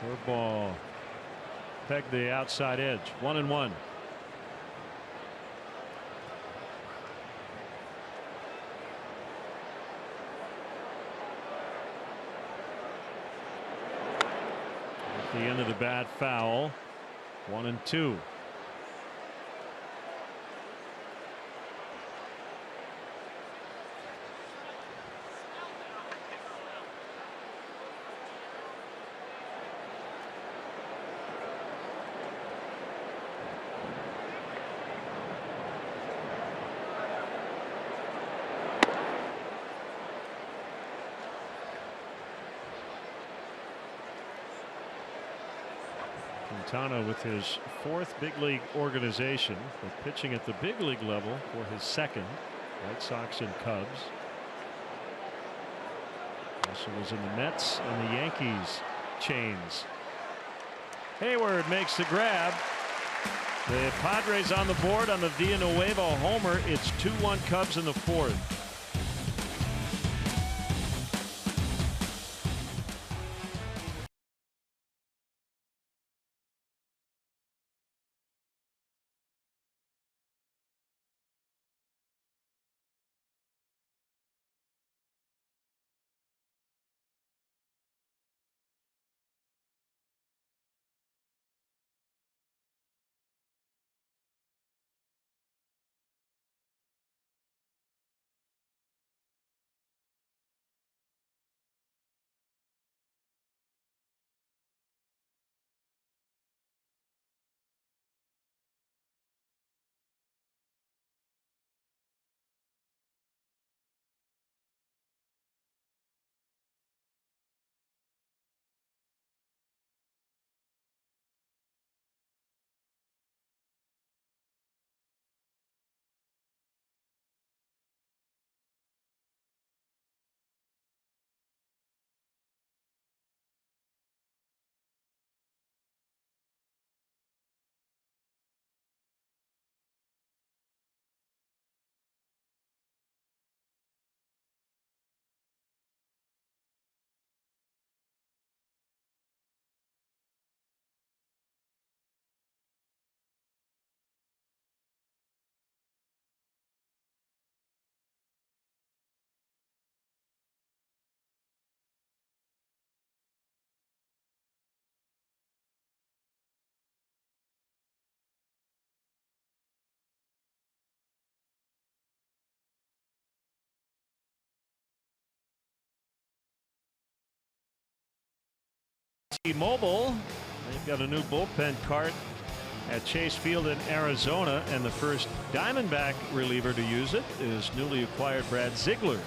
Curveball pegged the outside edge. 1-1. At the end of the bat, foul. 1-2. Quintana with his 4th big league organization, but pitching at the big league level for his 2nd. White Sox and Cubs. Also was in the Mets and the Yankees chains. Hayward makes the grab. The Padres on the board on the Villanueva homer. It's 2-1 Cubs in the 4th. T-Mobile, they've got a new bullpen cart at Chase Field in Arizona, and the first Diamondback reliever to use it is newly acquired Brad Ziegler.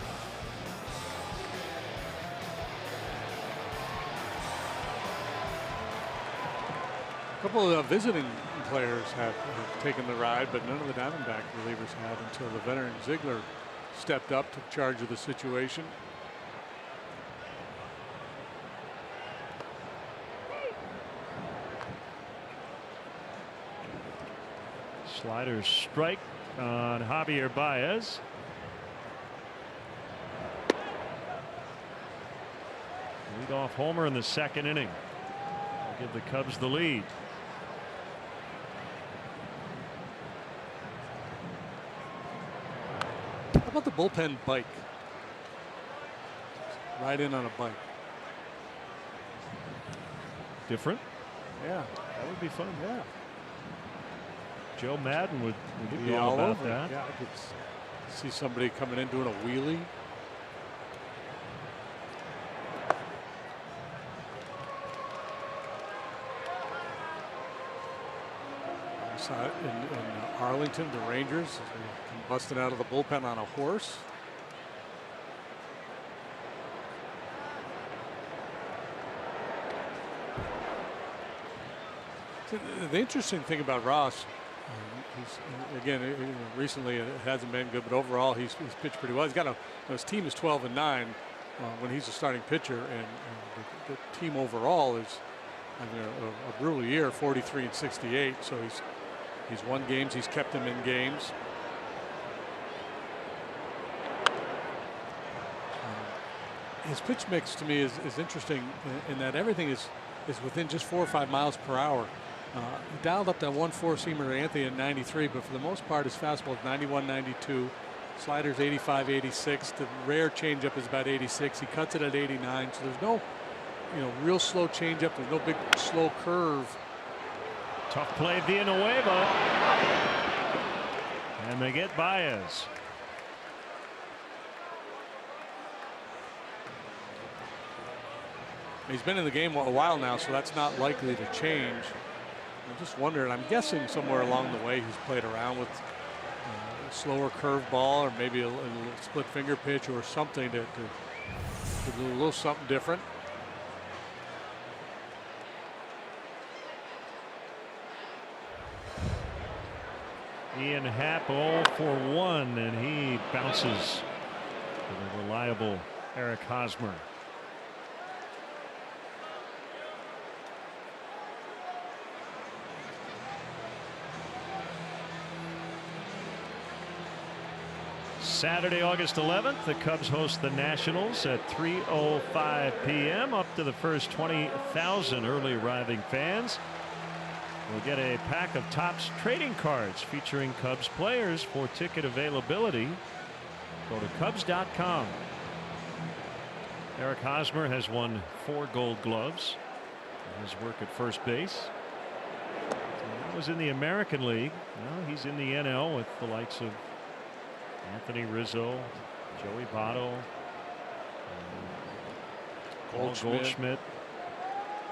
A couple of visiting players have taken the ride, but none of the Diamondback relievers had until the veteran Ziegler stepped up, took charge of the situation. Slider strike on Javier Baez. Leadoff homer in the 2nd inning. Give the Cubs the lead. How about the bullpen bike? Ride in on a bike. Different? Yeah. That would be fun. Yeah. Joe Madden would be all all about over that. Yeah, I could see somebody coming in doing a wheelie. I saw it in Arlington, the Rangers busting out of the bullpen on a horse. The interesting thing about Ross, he's, again, recently it hasn't been good, but overall he's pitched pretty well. He's got his team is 12-9 when he's a starting pitcher, and the team overall is having a brutal year, 43-68. So he's won games, he's kept them in games. His pitch mix to me is interesting in that everything is within just 4 or 5 miles per hour. He dialed up that 1 4-seamer Anthony at 93, but for the most part his fastball is 91, 92. Sliders 85, 86. The rare changeup is about 86. He cuts it at 89. So there's no, real slow changeup. There's no big slow curve. Tough play Villanueva, and they get Baez. He's been in the game a while now, so that's not likely to change. I'm just wondering, I'm guessing somewhere along the way he's played around with a slower curve ball, or maybe a split finger pitch or something to do a little something different. Ian Happ 0 for 1, and he bounces for the reliable Eric Hosmer. Saturday, August 11th, the Cubs host the Nationals at 3:05 p.m. Up to the first 20,000 early arriving fans will get a pack of Topps trading cards featuring Cubs players. For ticket availability, go to Cubs.com. Eric Hosmer has won 4 Gold Gloves in his work at first base. That was in the American League. Now he's in the NL with the likes of Anthony Rizzo, Joey Votto, Goldschmidt,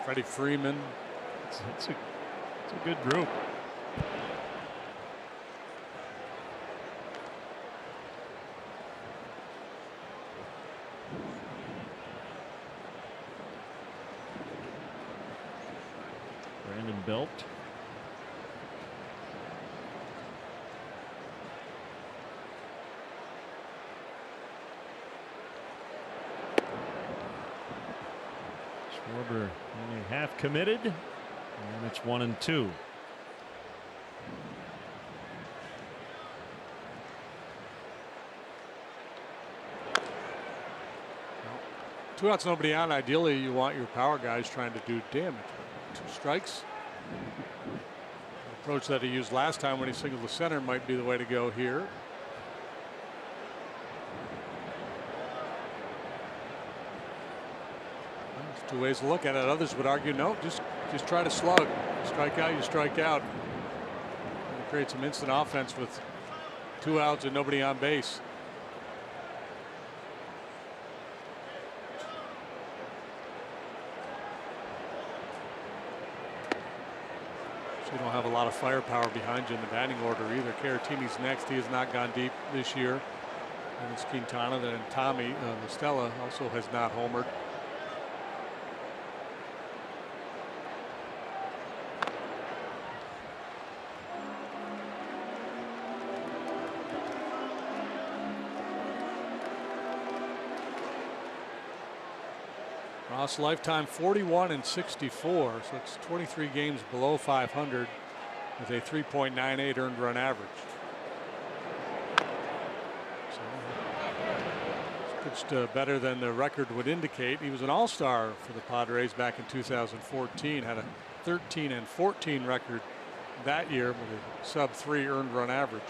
Freddie Freeman. It's a good group. Brandon Belt. Schwarber only half committed, and it's 1-2. Two outs, nobody on. Ideally, you want your power guys trying to do damage. 2 strikes. The approach that he used last time when he singled the center might be the way to go here. There's 2 ways to look at it. Others would argue, no, just try to slug. Strike out, you strike out. And create some instant offense with 2 outs and nobody on base. You don't have a lot of firepower behind you in the batting order either. Caratini's next. He has not gone deep this year. And it's Quintana. Then Tommy Stella also has not homered. Ross lifetime 41 and 64, so it's 23 games below 500 with a 3.98 earned run average. So it's pitched better than the record would indicate. He was an all-star for the Padres back in 2014, had a 13 and 14 record that year with a sub-3 earned run average.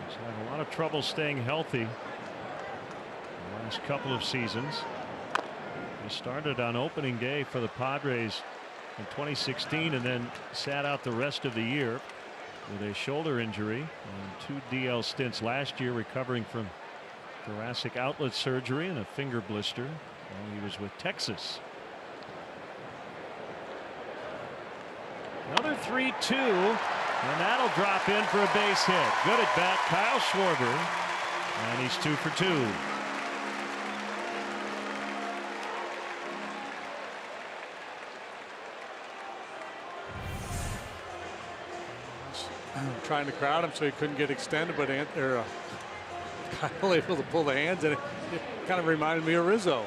He's had a lot of trouble staying healthy last couple of seasons. He started on opening day for the Padres in 2016 and then sat out the rest of the year with a shoulder injury and 2 DL stints last year, recovering from thoracic outlet surgery and a finger blister while he was with Texas. Another 3-2, and that'll drop in for a base hit. Good at bat, Kyle Schwarber, and he's 2 for 2. Trying to crowd him so he couldn't get extended, but Kyle able to pull the hands, and it kind of reminded me of Rizzo.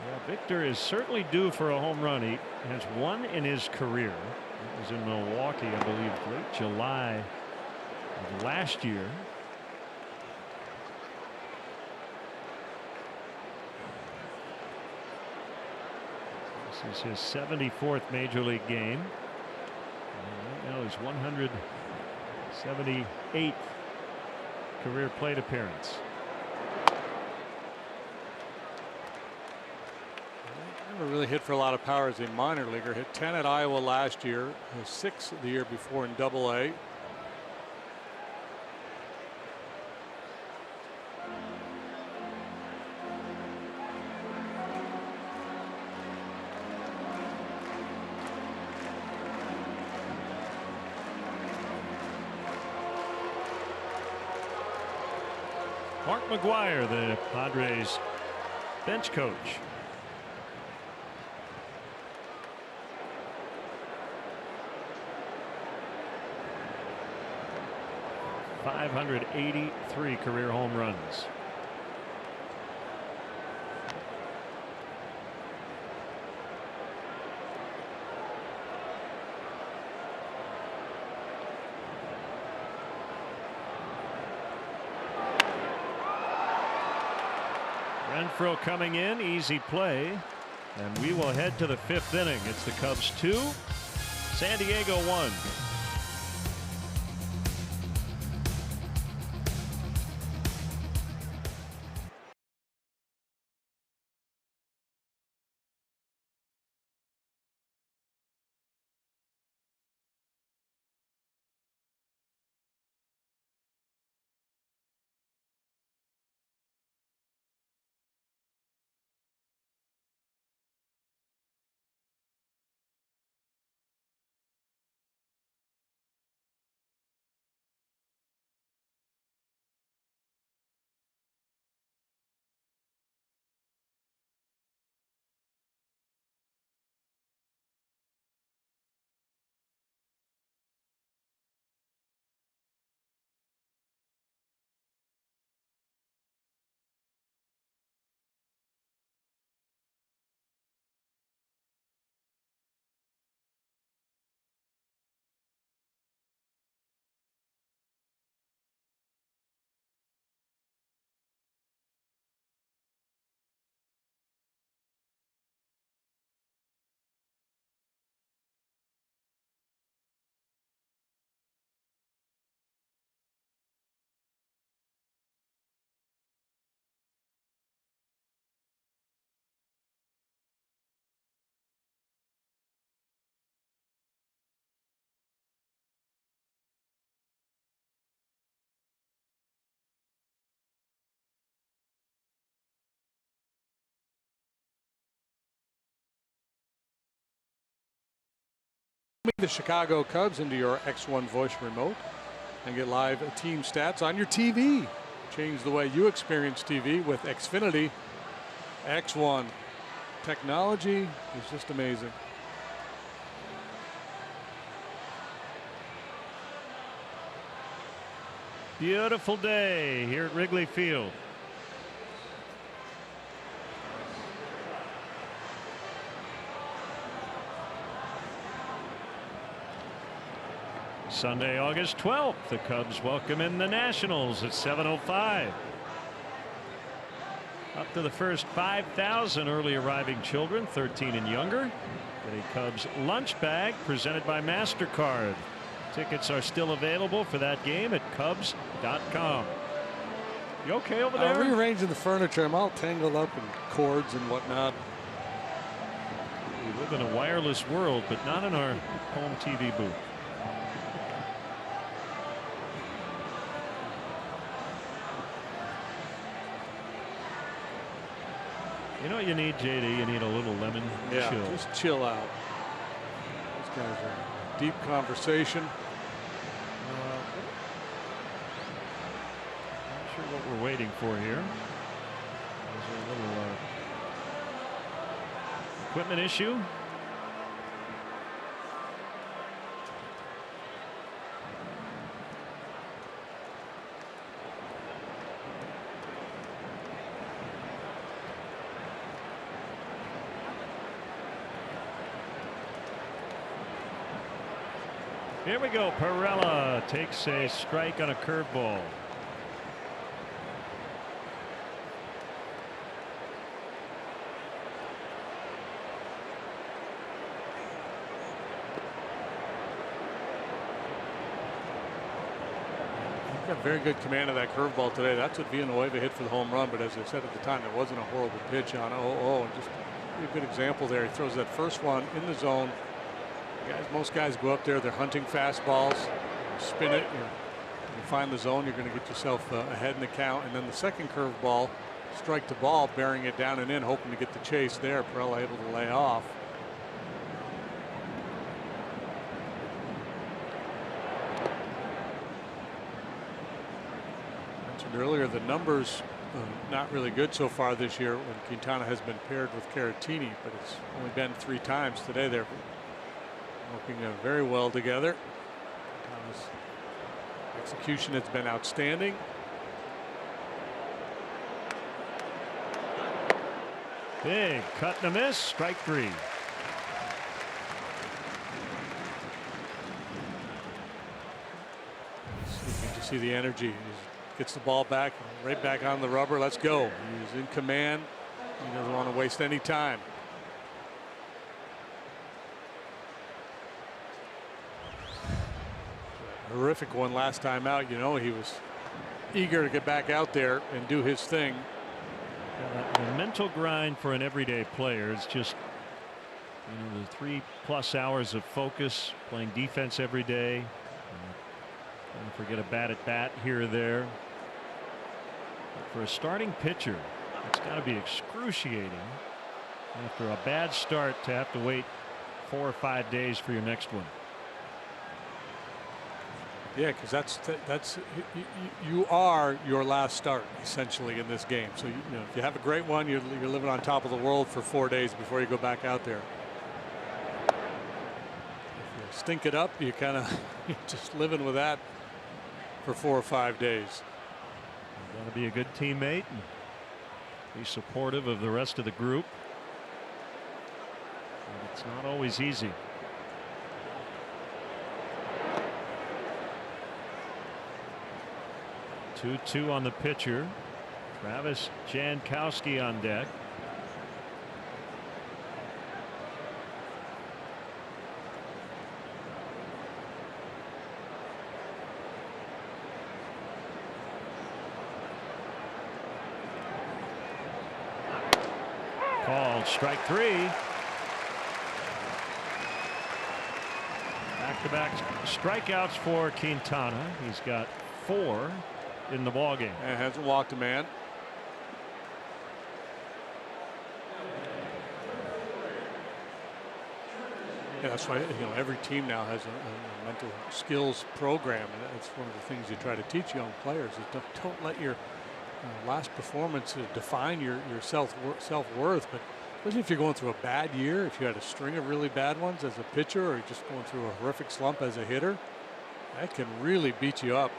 Yeah, Victor is certainly due for a home run. He has 1 in his career. It was in Milwaukee, I believe, late July of last year. This is his 74th major league game. And right now his 178th career plate appearance. Never really hit for a lot of power as a minor leaguer. Hit 10 at Iowa last year, 6 the year before in Double-A. Mark McGuire, the Padres bench coach. .583 career home runs. Renfroe coming in, easy play, and we will head to the 5th inning. It's the Cubs 2, San Diego 1. The Chicago Cubs into your X1 voice remote and get live team stats on your TV. Change the way you experience TV with Xfinity X1. Technology is just amazing. Beautiful day here at Wrigley Field. Sunday, August 12th, the Cubs welcome in the Nationals at 7:05. Up to the first 5,000 early arriving children, 13 and younger. Get a Cubs lunch bag presented by MasterCard. Tickets are still available for that game at Cubs.com. You okay over there? Rearranging the furniture. I'm all tangled up in cords and whatnot. We live in a wireless world, but not in our home TV booth. You know what you need, JD? You need a little lemon chill. Just chill out. These guys are deep conversation. Not sure what we're waiting for here. There's a little equipment issue. Here we go. Perella takes a strike on a curveball. Got very good command of that curveball today. That's what Villanueva hit for the home run, but as I said at the time, it wasn't a horrible pitch on 0-0. And just a good example there. He throws that first one in the zone. Most guys go up there, they're hunting fastballs, spin it, you find the zone, you're going to get yourself ahead in the count. And then the second curveball, strike to ball, bearing it down and in, hoping to get the chase there. Perella able to lay off. mentioned earlier, the numbers not really good so far this year when Quintana has been paired with Caratini, but it's only been 3 times today. They're working very well together. Quintana's execution has been outstanding. Big cut and a miss, strike 3. You can see the energy. He gets the ball back, right back on the rubber. Let's go. He's in command. He doesn't want to waste any time. Horrific one last time out. You know, he was eager to get back out there and do his thing. The mental grind for an everyday player is just, you know, the 3+ hours of focus, playing defense every day. Don't forget a bat at bat here or there. But for a starting pitcher, it's got to be excruciating after a bad start to have to wait 4 or 5 days for your next one. Yeah, because that's you are your last start essentially in this game. So you know, if you have a great one, you're living on top of the world for 4 days before you go back out there. If you stink it up, you kind of just living with that for 4 or 5 days. Got to be a good teammate and be supportive of the rest of the group. But it's not always easy. 2-2 on the pitcher. Travis Jankowski on deck. Called strike 3. Back-to-back strikeouts for Quintana. He's got 4 in the ball game. And hasn't walked a man. Yeah, that's why, you know, every team now has a mental skills program, and that's one of the things you try to teach young players is don't let your last performance define your self-worth. But especially if you're going through a bad year, if you had a string of really bad ones as a pitcher, or you're just going through a horrific slump as a hitter, that can really beat you up.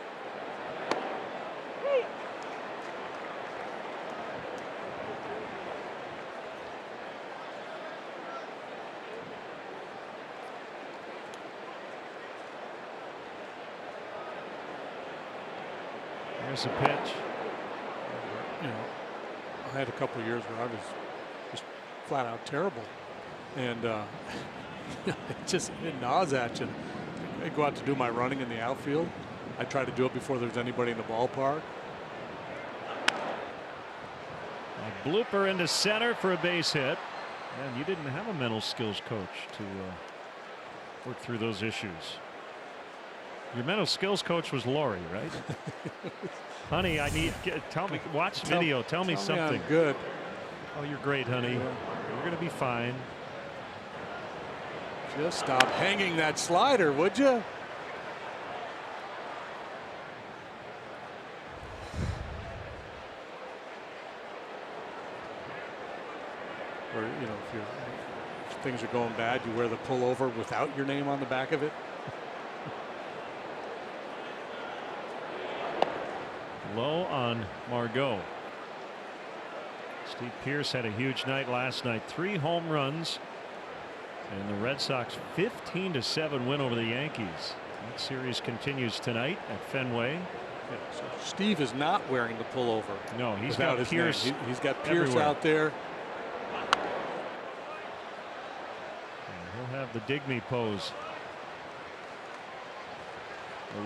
There's a pitch. You know, I had a couple of years where I was just flat out terrible, and it gnaws at you. I go out to do my running in the outfield. I try to do it before there's anybody in the ballpark. A blooper into center for a base hit, and you didn't have a mental skills coach to work through those issues. Your mental skills coach was Lori, right? Honey, I need, tell me, watch video, tell me something. I'm good. Oh, you're great, honey. You're going to be fine. Just stop hanging that slider, would you? Or, you know, if things are going bad, you wear the pullover without your name on the back of it. Low on Margot. Steve Pearce had a huge night last night. 3 home runs. And the Red Sox 15-7 win over the Yankees. That series continues tonight at Fenway. Yeah, so Steve is not wearing the pullover. No, he's got Pearce. He's got Pearce everywhere out there. And he'll have the dig me pose.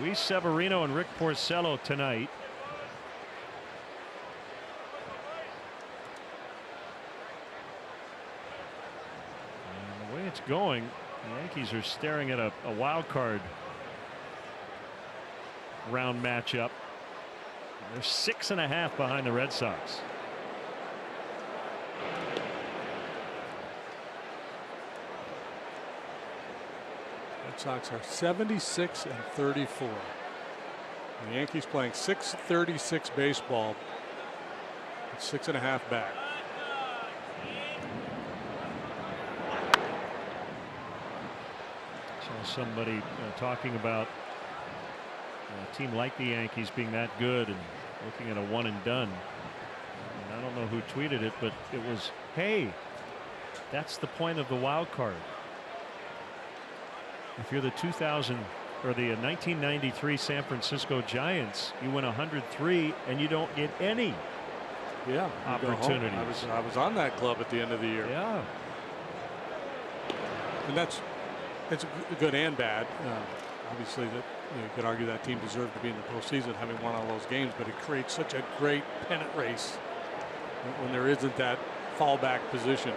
Luis Severino and Rick Porcello tonight. And the way it's going, the Yankees are staring at a wild card round matchup. They're 6.5 behind the Red Sox. Red Sox are 76-34. The Yankees playing 6:36 baseball. 6.5 back. Saw somebody talking about a team like the Yankees being that good and looking at a one and done. And I don't know who tweeted it, but it was, hey, that's the point of the wild card. If you're the 2000 or the 1993 San Francisco Giants, you win 103 and you don't get any opportunities. I was on that club at the end of the year. Yeah. And it's good and bad. Obviously, that you could argue that team deserved to be in the postseason, having won all those games, but it creates such a great pennant race when there isn't that fallback position.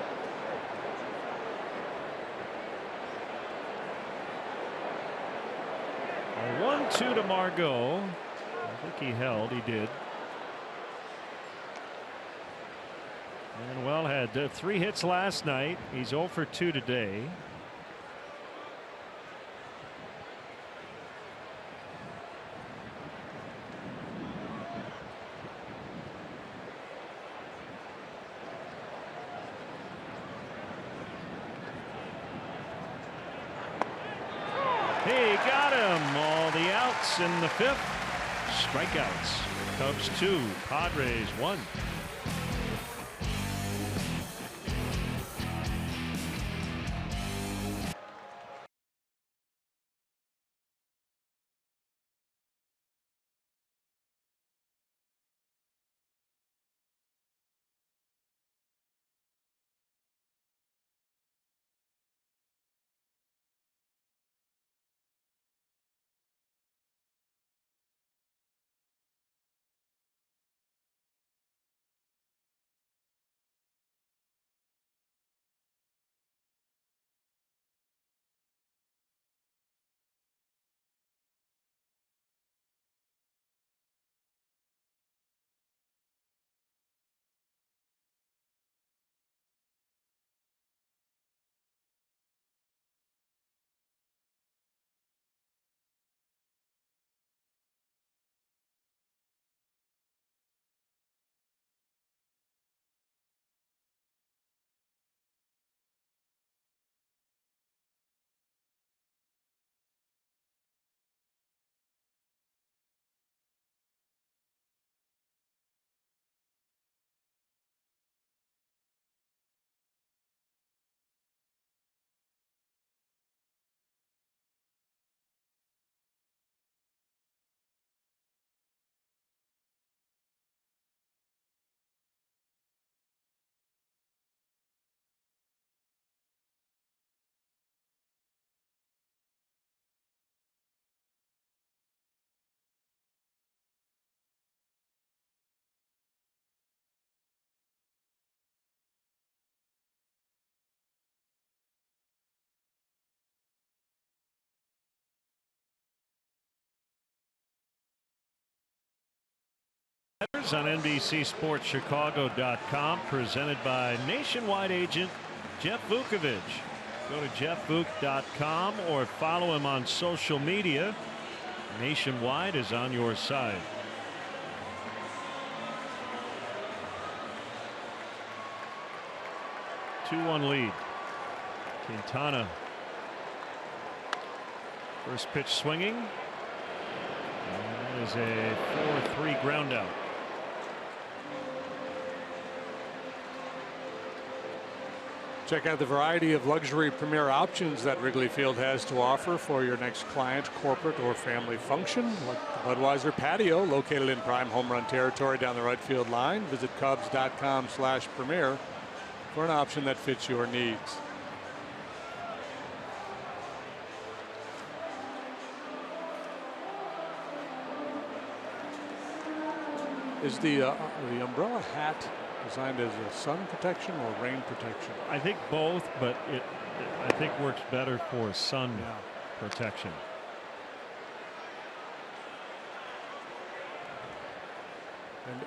A 1-2 to Margot. I think he held. He did. And well, had 3 hits last night. He's 0 for 2 today. He got him. All the outs in the 5th. Strikeouts. Cubs 2, Padres 1. On NBCSportsChicago.com, presented by Nationwide agent Jeff Vukovich. Go to jeffvuk.com or follow him on social media. Nationwide is on your side. Two-one lead. Quintana. First pitch swinging. And that is a 4-3 ground out. Check out the variety of luxury premier options that Wrigley Field has to offer for your next client, corporate, or family function. Like the Budweiser patio, located in prime home run territory down the right field line. Visit Cubs.com/premier for an option that fits your needs. Is the umbrella hat designed as a sun protection or rain protection? I think both, but it I think works better for sun protection.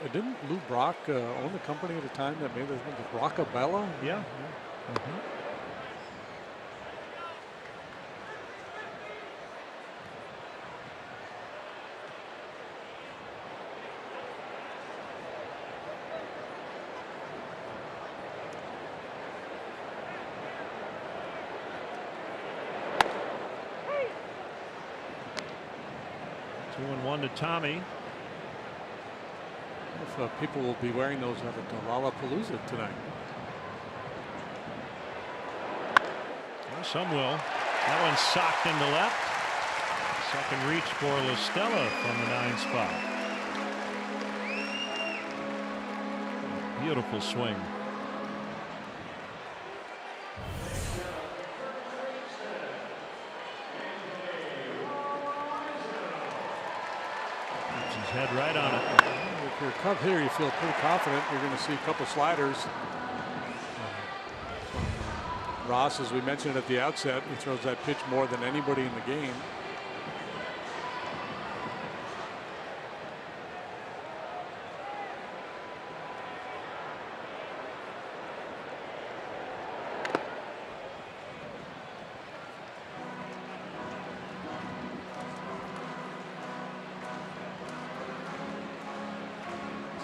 And didn't Lou Brock own the company at a time that made the Brockabella? Yeah. 2-1 to Tommy. If people will be wearing those at Lollapalooza tonight. Well, some will. That one's socked into left. Second reach for LaStella from the 9 spot. Beautiful swing. Keeps his head right on it. If you're a Cub here, you feel pretty confident you're going to see a couple sliders. Ross, as we mentioned at the outset, he throws that pitch more than anybody in the game.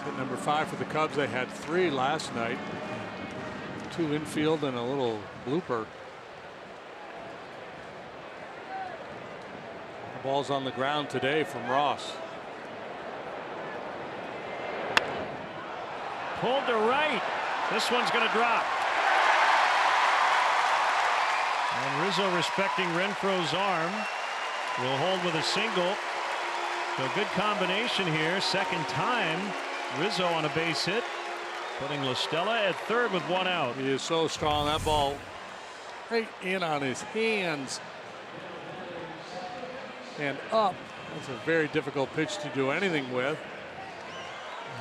Hit number 5 for the Cubs. They had 3 last night. 2 infield and a little blooper. The ball's on the ground today from Ross. Pulled to right. This one's going to drop. And Rizzo, respecting Renfroe's arm, will hold with a single. So good combination here. Second time Rizzo on a base hit, putting LaStella at third with 1 out. He is so strong. That ball right in on his hands and up. That's a very difficult pitch to do anything with.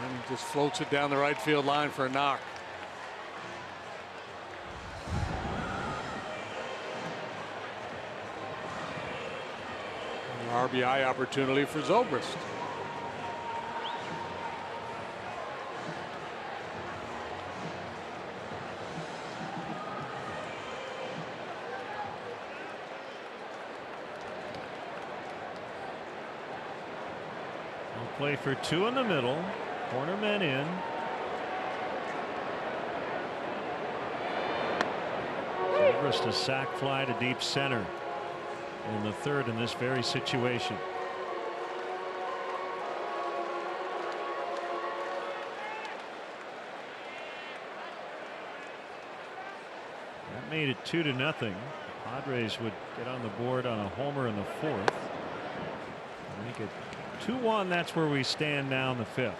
And he just floats it down the right field line for a knock. An RBI opportunity for Zobrist. Play for 2 in the middle. Corner men in. Zobrist a sac fly to deep center in the third in this very situation. That made it 2-0. Padres would get on the board on a homer in the 4th. Make it 2-1. That's where we stand now in the 5th.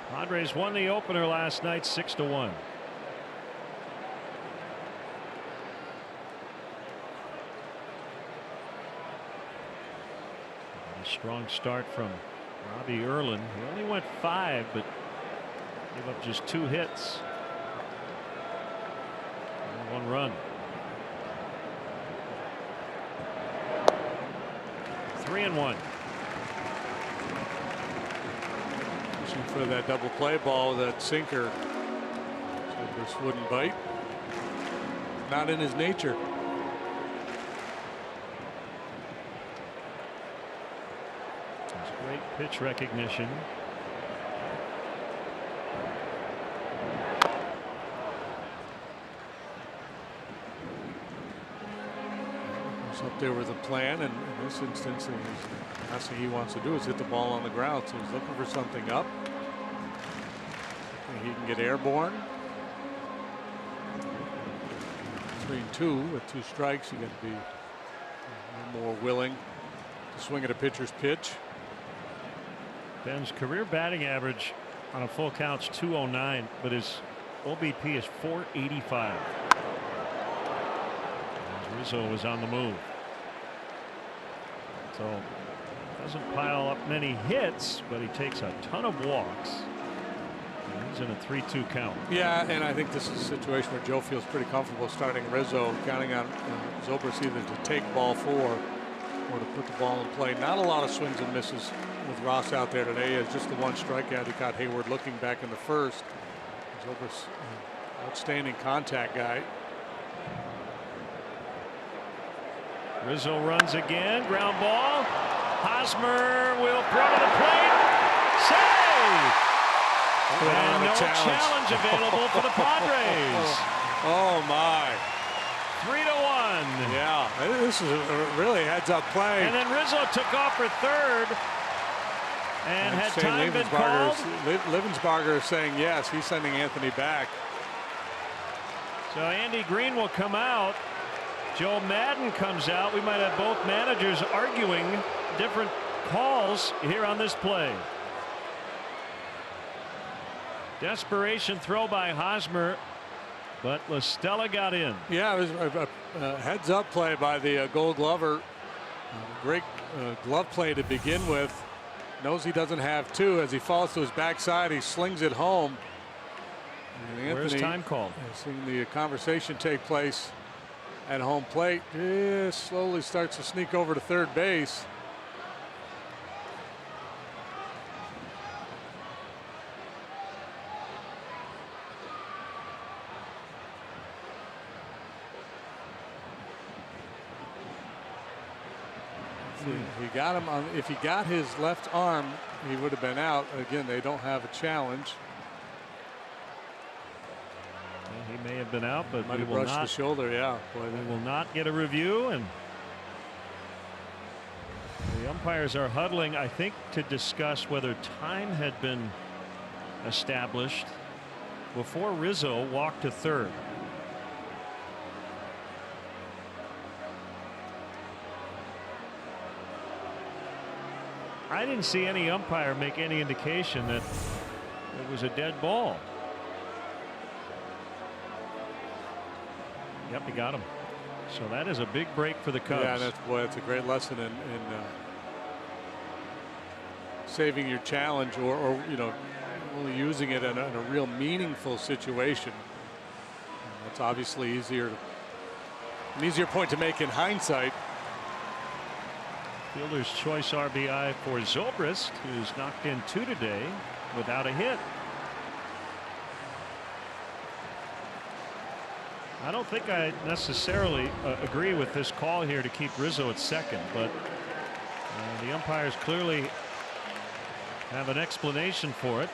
Padres won the opener last night 6-1. A strong start from Robbie Erlin. He only went 5, but gave up just 2 hits. And 1 run. 3-1. For that double play ball, that sinker. So this wouldn't bite. Not in his nature. That's great pitch recognition. It's up there with a plan, and in this instance, the last thing he wants to do is hit the ball on the ground. So he's looking for something up. He can get airborne. 3-2 with 2 strikes. You got to be a little more willing to swing at a pitcher's pitch. Ben's career batting average on a full count's .209, but his OBP is .485. Rizzo was on the move. So doesn't pile up many hits, but he takes a ton of walks. He's in a 3-2 count. Yeah, and I think this is a situation where Joe feels pretty comfortable starting Rizzo, counting on Zobrist either to take ball 4 or to put the ball in play. Not a lot of swings and misses with Ross out there today. It's just the one strikeout. He caught Hayward looking back in the first. Zobrist, outstanding contact guy. Rizzo runs again. Ground ball. Hosmer will throw to the plate. Save! And no challenge available for the Padres. Oh my. 3-1. Yeah, this is a really heads-up play. And then Rizzo took off for third. And had time been called? Livensbarger is saying yes. He's sending Anthony back. So Andy Green will come out. Joe Madden comes out. We might have both managers arguing different calls here on this play. Desperation throw by Hosmer, but La Stella got in. Yeah, it was a heads-up play by the Gold Glover. Great glove play to begin with. Knows he doesn't have two. As he falls to his backside, he slings it home. And Anthony, where's time called? Seeing the conversation take place at home plate. Slowly starts to sneak over to third base. He got him on. If he got his left arm, he would have been out. Again, they don't have a challenge. Well, he may have been out, but might we have will brushed not. the shoulder. Yeah, we will not get a review, and the umpires are huddling, I think, to discuss whether time had been established before Rizzo walked to third. I didn't see any umpire make any indication that it was a dead ball. Yep, he got him. So that is a big break for the Cubs. Yeah, that's a great lesson in saving your challenge, or only using it in a real meaningful situation. And that's obviously an easier point to make in hindsight. Fielder's choice RBI for Zobrist, who's knocked in 2 today without a hit. I don't think I necessarily agree with this call here to keep Rizzo at second, but the umpires clearly have an explanation for it.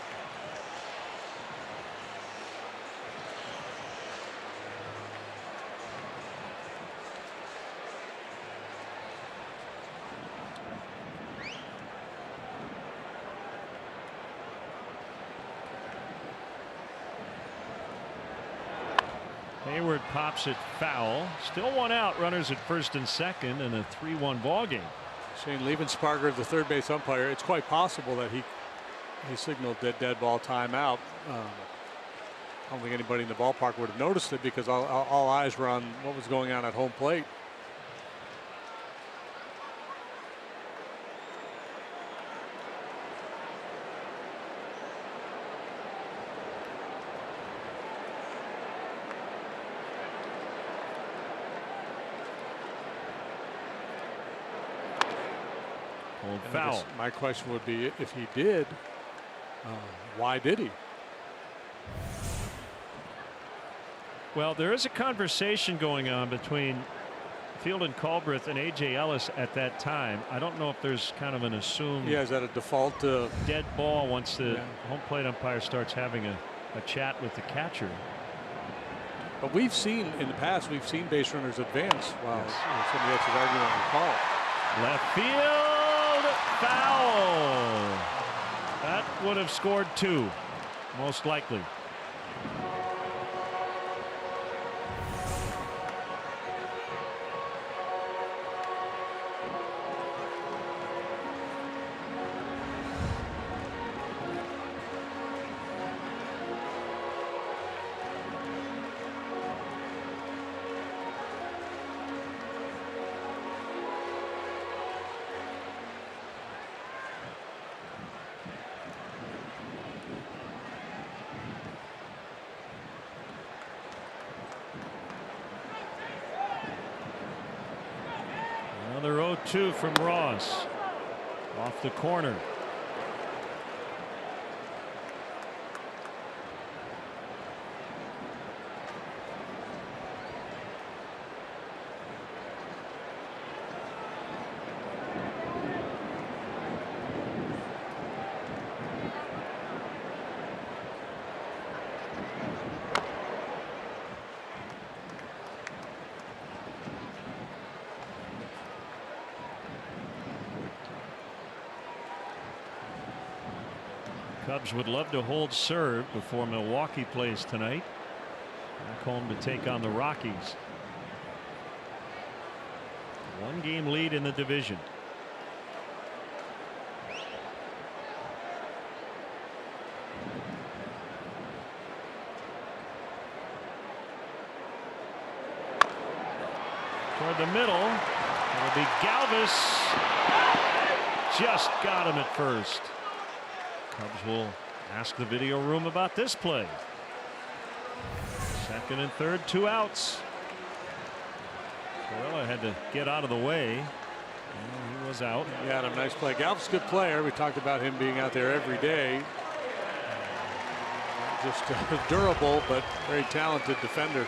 Hayward pops it foul. Still one out. Runners at first and second in a 3-1 ball game. Shane Lievensparger, the third base umpire. It's quite possible that he signaled dead ball timeout. I don't think anybody in the ballpark would have noticed it because all eyes were on what was going on at home plate. Foul. My question would be, if he did, why did he? Well, there is a conversation going on between Field and Culbreth and A.J. Ellis at that time. I don't know if there's kind of an assumed is that a default dead ball once the home plate umpire starts having a chat with the catcher. But we've seen in the past, we've seen base runners advance while somebody else is arguing on the call. Left field. Foul. That would have scored 2, most likely. 0-2 from Ross. Off the corner. Cubs would love to hold serve before Milwaukee plays tonight. Back home to take on the Rockies. 1-game lead in the division. Toward the middle. It'll be Galvis. Just got him at first. Cubs will ask the video room about this play. Second and third, 2 outs. Corella had to get out of the way. And he was out. Yeah, a nice play. Galvis, good player. We talked about him being out there every day. Just durable, but very talented defender.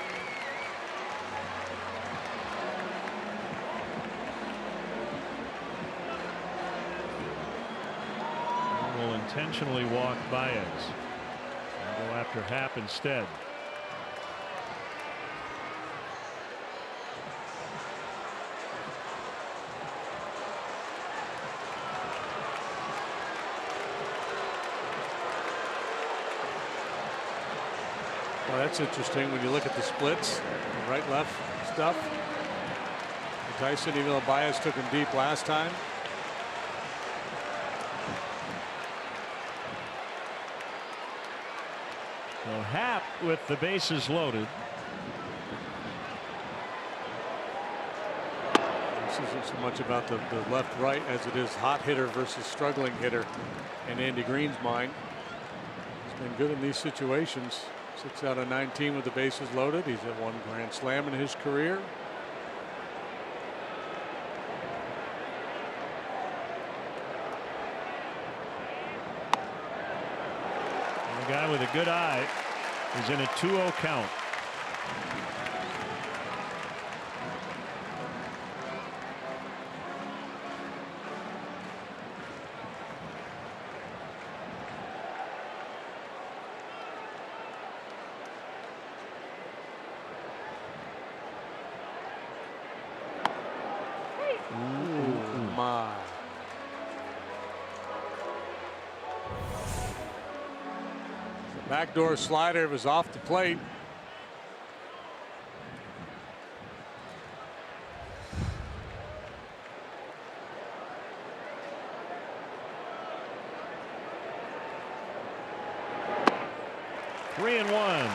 Intentionally walk Baez and go after Happ instead. Well, that's interesting when you look at the splits, the right left stuff. Tyson, even though Baez took him deep last time. So Happ with the bases loaded. This isn't so much about the left right as it is hot hitter versus struggling hitter in Andy Green's mind. He's been good in these situations. 6 out of 19 with the bases loaded. He's at 1 grand slam in his career. The guy with a good eye is in a 2-0 count. Ooh, my. Backdoor slider was off the plate. Three and one.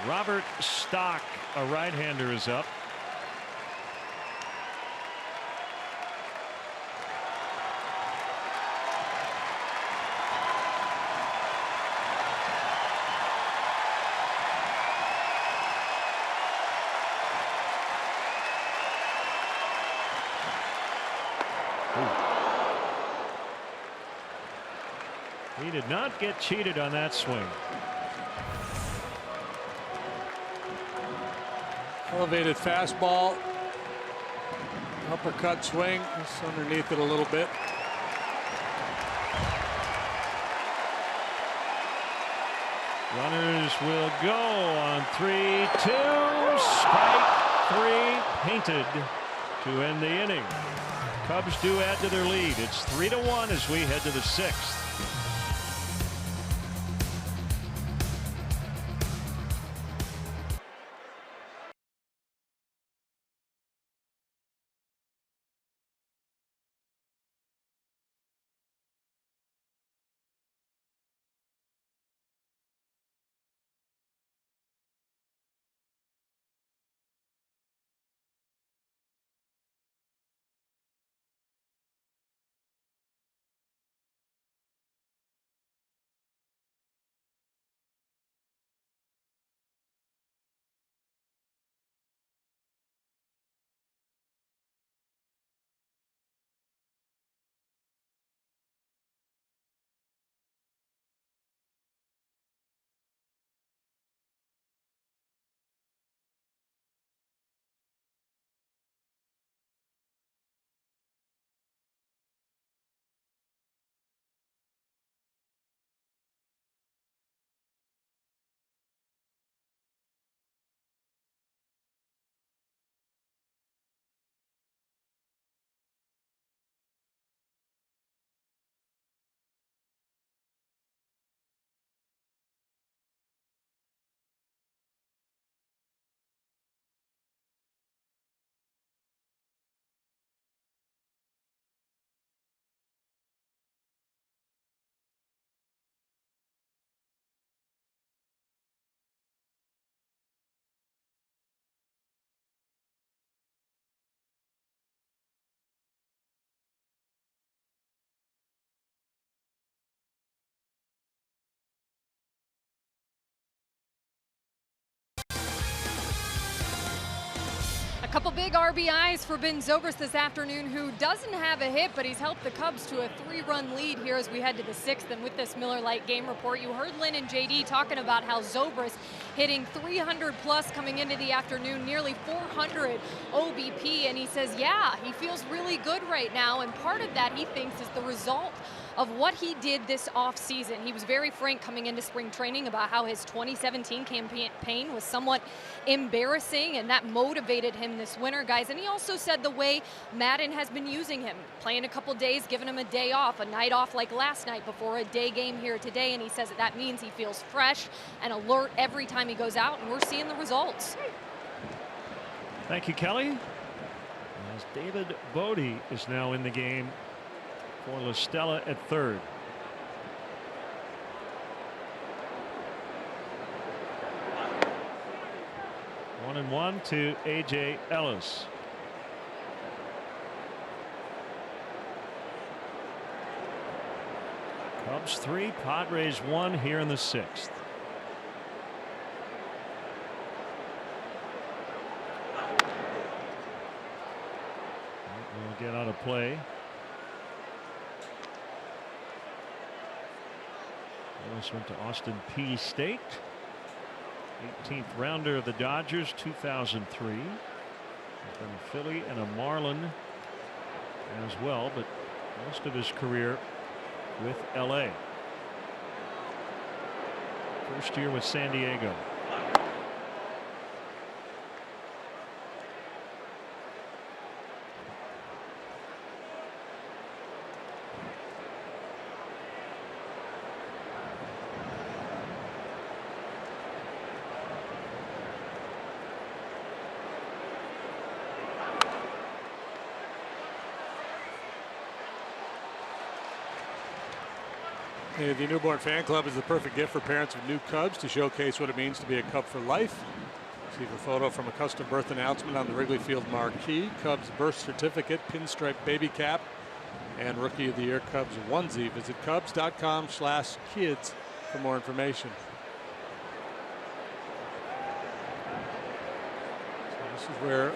Robert Stock, a right-hander, is up. He did not get cheated on that swing. Elevated fastball. Uppercut swing. Just underneath it a little bit. Runners will go on 3-2. Strike 3 painted to end the inning. Cubs do add to their lead. It's 3-1 as we head to the 6th. couple big RBIs for Ben Zobrist this afternoon, who doesn't have a hit, but he's helped the Cubs to a 3-run lead here as we head to the 6th. And with this Miller Lite game report, you heard Lynn and JD talking about how Zobrist hitting 300 plus coming into the afternoon, nearly 400 OBP. And he says, yeah, he feels really good right now. And part of that, he thinks, is the result of what he did this offseason. He was very frank coming into spring training about how his 2017 campaign was somewhat embarrassing, and that motivated him this winter, guys. And he also said the way Madden has been using him, playing a couple days, giving him a day off, a night off like last night before a day game here today, and he says that means he feels fresh and alert every time he goes out, and we're seeing the results. Thank you, Kelly. As David Bodie is now in the game for La Stella at third. One and one to A.J. Ellis. Cubs 3, Padres 1 here in the 6th. We'll get out of play. Ellis went to Austin P State. 18th rounder of the Dodgers, 2003. He's been a Philly and a Marlin as well, but most of his career with LA. First year with San Diego. The Newborn Fan Club is the perfect gift for parents of new Cubs to showcase what it means to be a Cub for life. Receive a photo from a custom birth announcement on the Wrigley Field marquee, Cubs birth certificate, pinstripe baby cap, and Rookie of the Year Cubs onesie. Visit Cubs.com/kids for more information. So this is where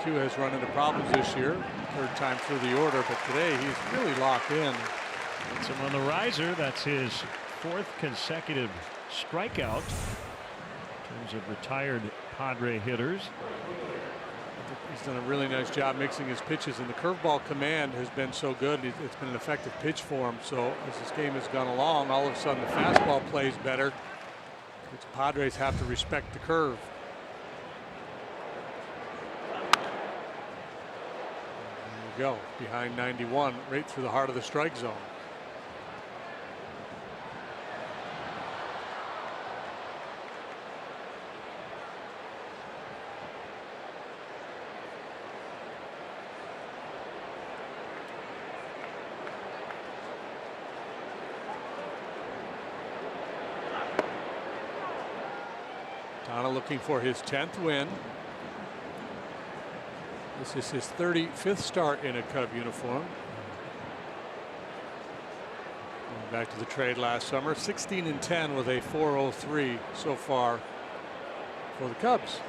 Q has run into problems this year. Third time through the order, but today he's really locked in. Puts him on the riser. That's his 4th consecutive strikeout in terms of retired Padre hitters. He's done a really nice job mixing his pitches, and the curveball command has been so good. It's been an effective pitch for him. So as this game has gone along, all of a sudden the fastball plays better. The Padres have to respect the curve. There we go, behind 91, right through the heart of the strike zone. Looking for his 10th win. This is his 35th start in a Cub uniform. Going back to the trade last summer, 16-10 with a 4.03 so far for the Cubs.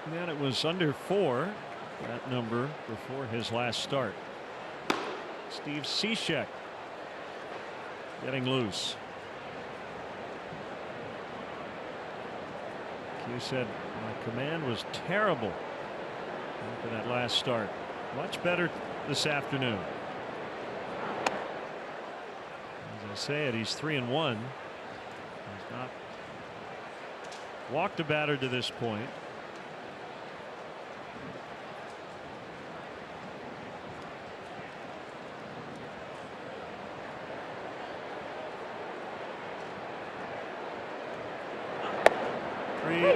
And it was under 4, that number, before his last start. Steve Cishek getting loose. You said my command was terrible after that last start. Much better this afternoon. As I say it, he's 3-1. He's not walked a batter to this point.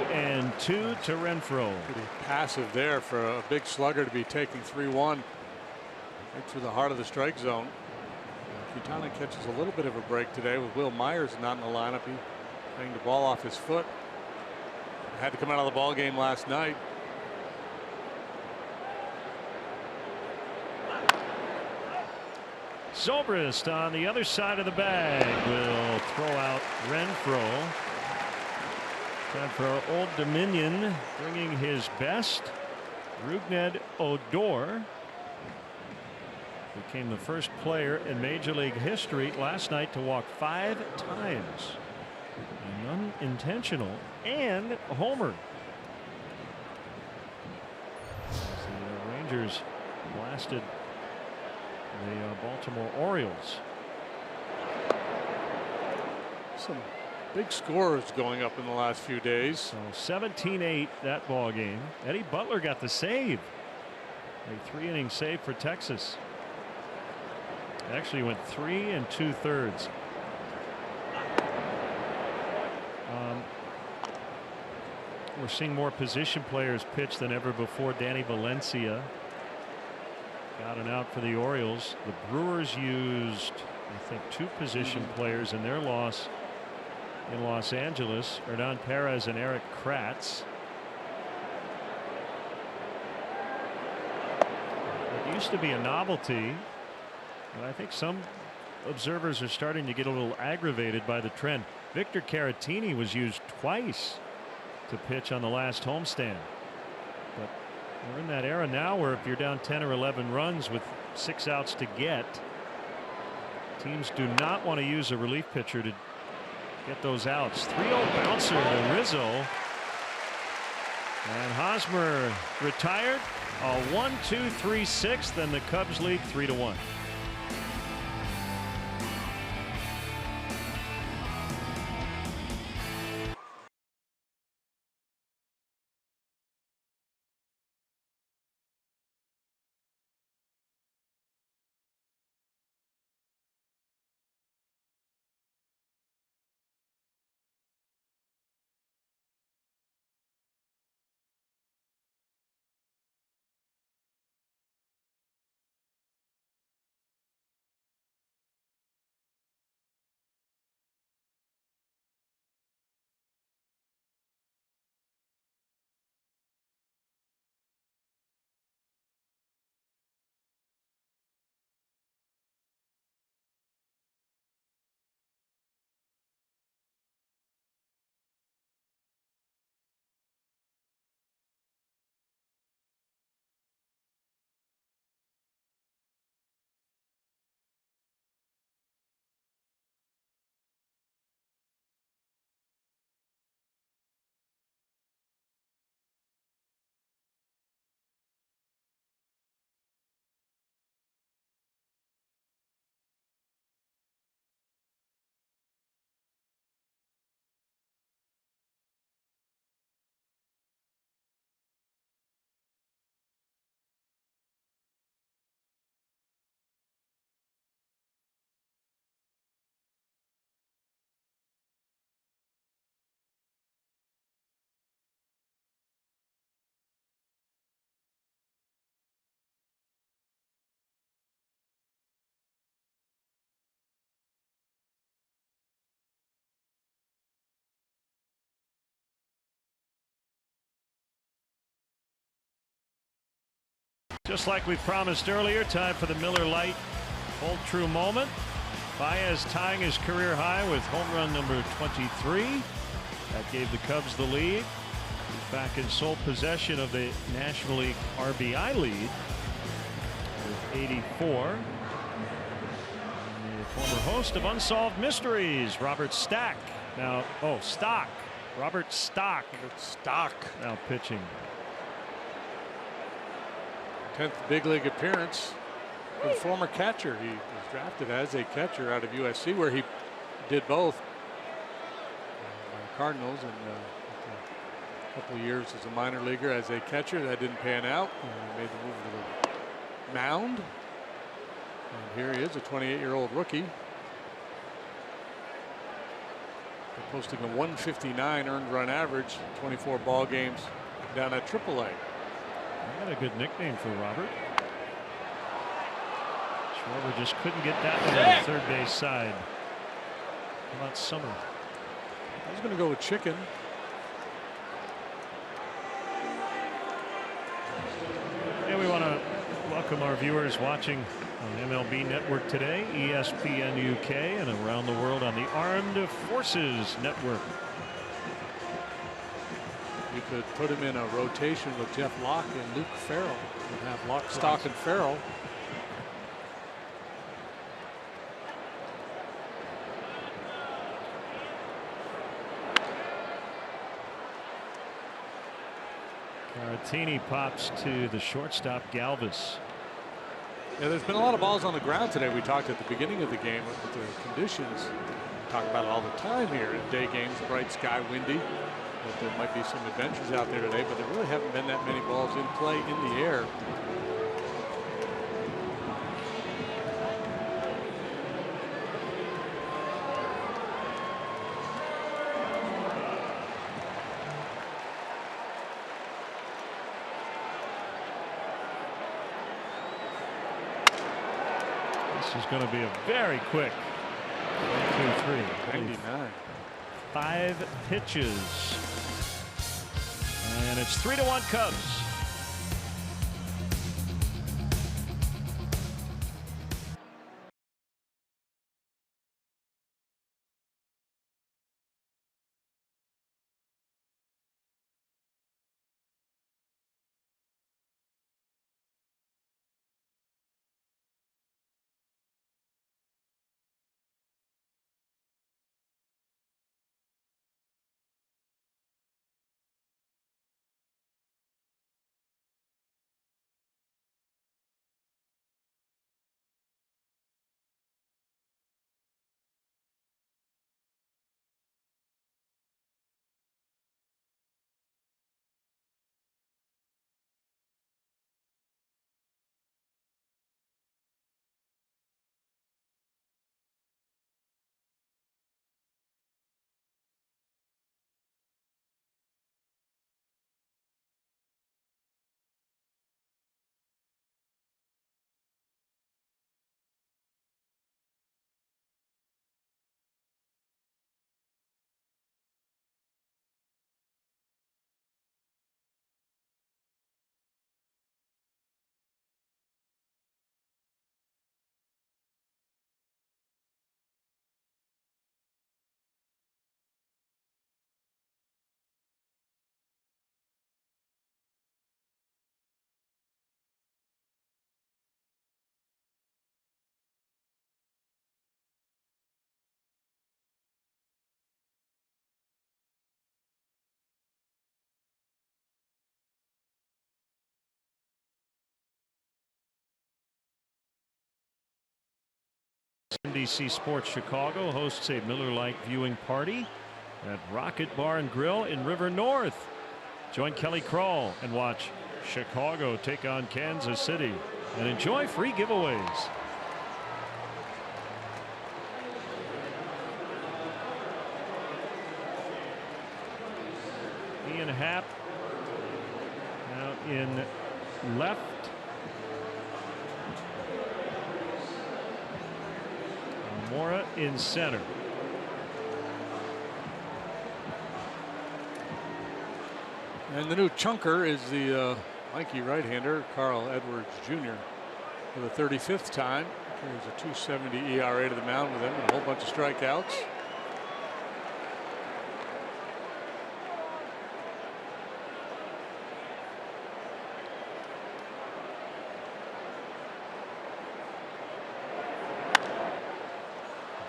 And 2 to Renfroe. Pretty passive there for a big slugger to be taking 3-1 right through the heart of the strike zone. Quintana catches a little bit of a break today with Will Myers not in the lineup. He playing the ball off his foot. Had to come out of the ball game last night. Zobrist on the other side of the bag will throw out Renfroe. Time for Old Dominion bringing his best. Rugned Odor became the first player in Major League history last night to walk 5 times. An unintentional and a homer. The Rangers blasted the Baltimore Orioles. Some big scores going up in the last few days. So 17-8 that ball game. Eddie Butler got the save. A 3-inning save for Texas. Actually went 3 2/3. We're seeing more position players pitch than ever before. Danny Valencia got an out for the Orioles. The Brewers used, I think, 2 position players in their loss in Los Angeles. Hernan Perez and Eric Kratz. It used to be a novelty, but I think some observers are starting to get a little aggravated by the trend. Victor Caratini was used twice to pitch on the last homestand. But we're in that era now where if you're down 10 or 11 runs with 6 outs to get, teams do not want to use a relief pitcher to get those outs. 3-0 bouncer to Rizzo. And Hosmer retired. A 1-2-3 6th, and the Cubs lead 3-1. Just like we promised earlier, time for the Miller Lite Hold True moment. Baez tying his career high with home run number 23. That gave the Cubs the lead. He's back in sole possession of the National League RBI lead with 84. And the former host of Unsolved Mysteries, Robert Stack. Now, Stock. Robert Stock. Now pitching. 10th big league appearance for the former catcher. He was drafted as a catcher out of USC, where he did both by the Cardinals, and a couple of years as a minor leaguer as a catcher. That didn't pan out. He made the move to the mound, and here he is, a 28-year-old rookie, posting a 159 earned run average, 24 ball games down at AAA. I got a good nickname for Robert. Schwarber just couldn't get that one on the third base side. How about Summer? He's going to go with Chicken. And we want to welcome our viewers watching on MLB Network today, ESPN UK, and around the world on the Armed Forces Network. You could put him in a rotation with Jeff Locke and Luke Farrell. And have Locke, Stock, and Farrell. Caratini pops to the shortstop, Galvis. Yeah, there's been a lot of balls on the ground today. We talked at the beginning of the game with the conditions. We talk about it all the time here in day games, bright sky, windy. But there might be some adventures out there today, but there really haven't been that many balls in play in the air. This is going to be a very quick 1, 2, 3. 99. 5 pitches. And it's 3-1 Cubs. NBC Sports Chicago hosts a Miller Lite viewing party at Rocket Bar and Grill in River North. Join Kelly Crawl and watch Chicago take on Kansas City and enjoy free giveaways. Ian Happ now in left. Mora in center. And the new chunker is the lanky right-hander, Carl Edwards Jr. for the 35th time. Carries a 2.70 ERA to the mound with him and a whole bunch of strikeouts.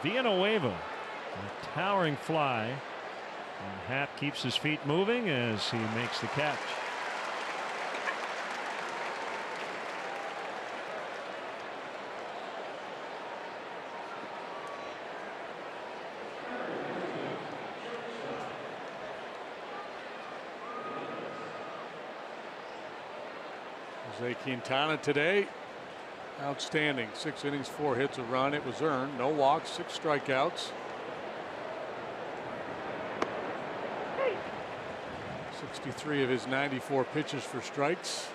Villanueva, a towering fly, and Happ keeps his feet moving as he makes the catch. Jose Quintana today, outstanding. 6 innings, 4 hits, a run. It was earned. No walks, 6 strikeouts. 63 of his 94 pitches for strikes.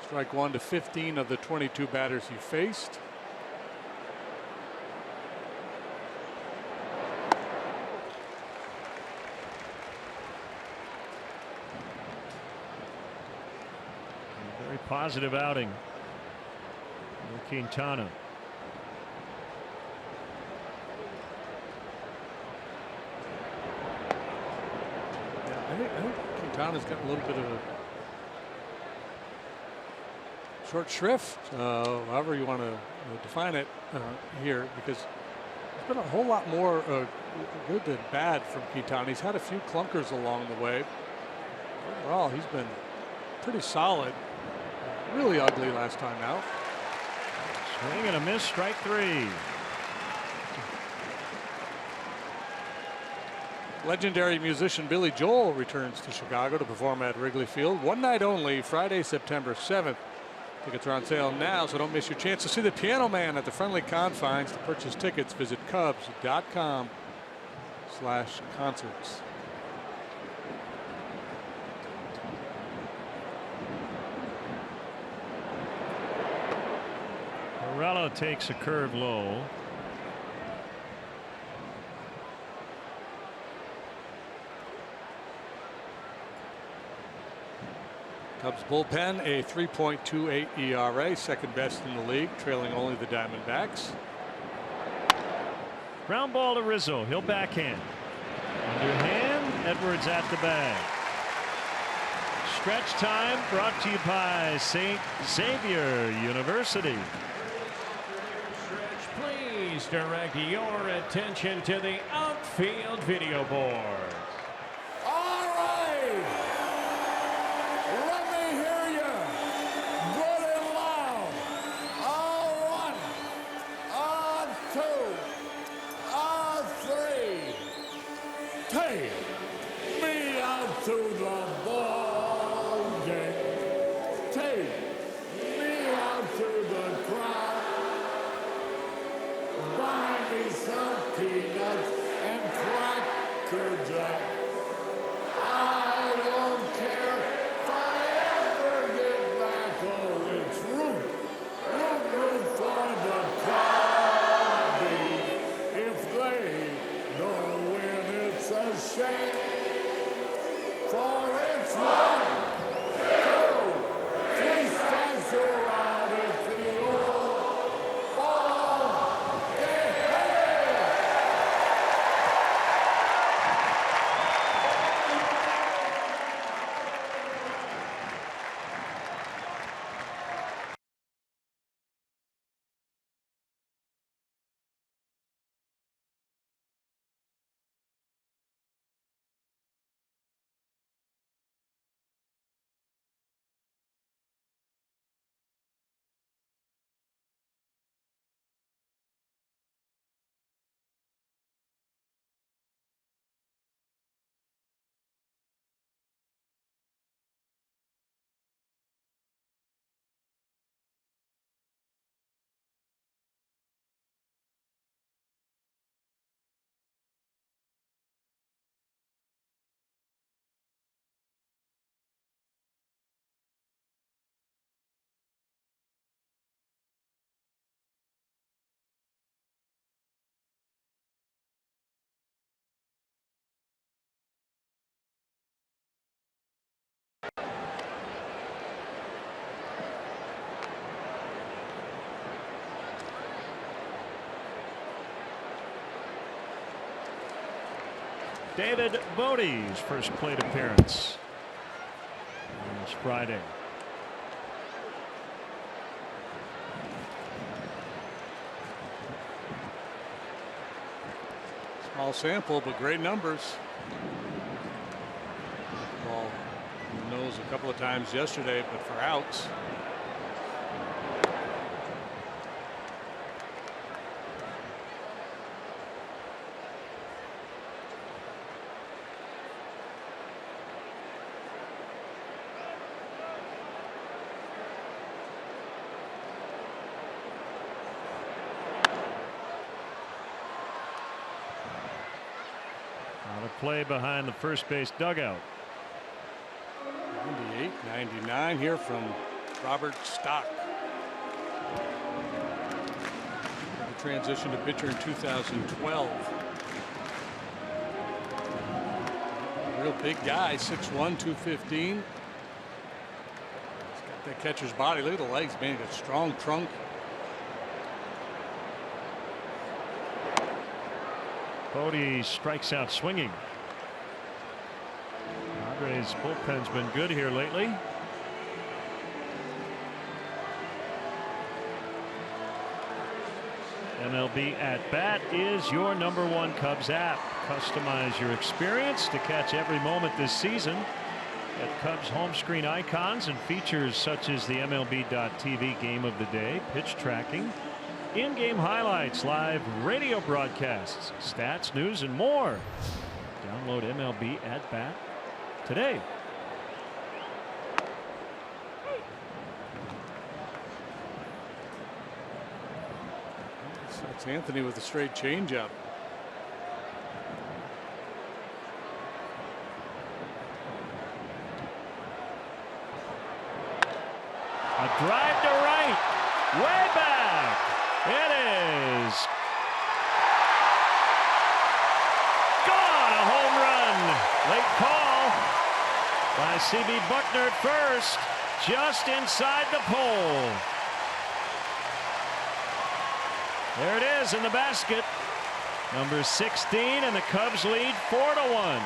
Strike 1 to 15 of the 22 batters he faced. A very positive outing. Quintana. I think town has got a little bit of a short shrift, however you want to define it here, because there's been a whole lot more good than bad from Keaton. He's had a few clunkers along the way. Overall, he's been pretty solid. Really ugly last time out. Swing and a miss, strike 3. Legendary musician Billy Joel returns to Chicago to perform at Wrigley Field. One night only, Friday, September 7th. Tickets are on sale now, so don't miss your chance to see the Piano Man at the friendly confines. To purchase tickets, visit Cubs.com/concerts. Morello takes a curve low. Cubs bullpen, a 3.28 ERA, second best in the league, trailing only the Diamondbacks. Ground ball to Rizzo. He'll backhand. Underhand. Edwards at the bag. Stretch time brought to you by St. Xavier University. Stretch, please direct your attention to the outfield video board. Take me out to the ball game. Take me out to the crowd. Buy me some peanuts and Cracker Jack. I don't care if I ever get back. Oh, it's root for the Cubbies. If they don't win, it's a shame, for it's 1, 2, 3 strikes are out at the old ball game. David Bodie's first plate appearance on this Friday. Small sample, but great numbers. Ball nose a couple of times yesterday, but for outs. Play behind the first base dugout. 98-99 here from Robert Stock. The transition to pitcher in 2012. Real big guy, 6'1", 215. He's got that catcher's body. Look at the legs, man. He's got a strong trunk. Bodie strikes out swinging. Padres bullpen's been good here lately. MLB At Bat is your #1 Cubs app. Customize your experience to catch every moment this season at Cubs home screen icons and features such as the MLB.TV Game of the Day, pitch tracking, in-game highlights, live radio broadcasts, stats, news, and more. Download MLB At Bat today. That's Anthony with a straight changeup. A drive to right, way back. It is gone. A home run. Late call by C.B. Buckner at first, just inside the pole. There it is in the basket. Number 16, and the Cubs lead 4-1.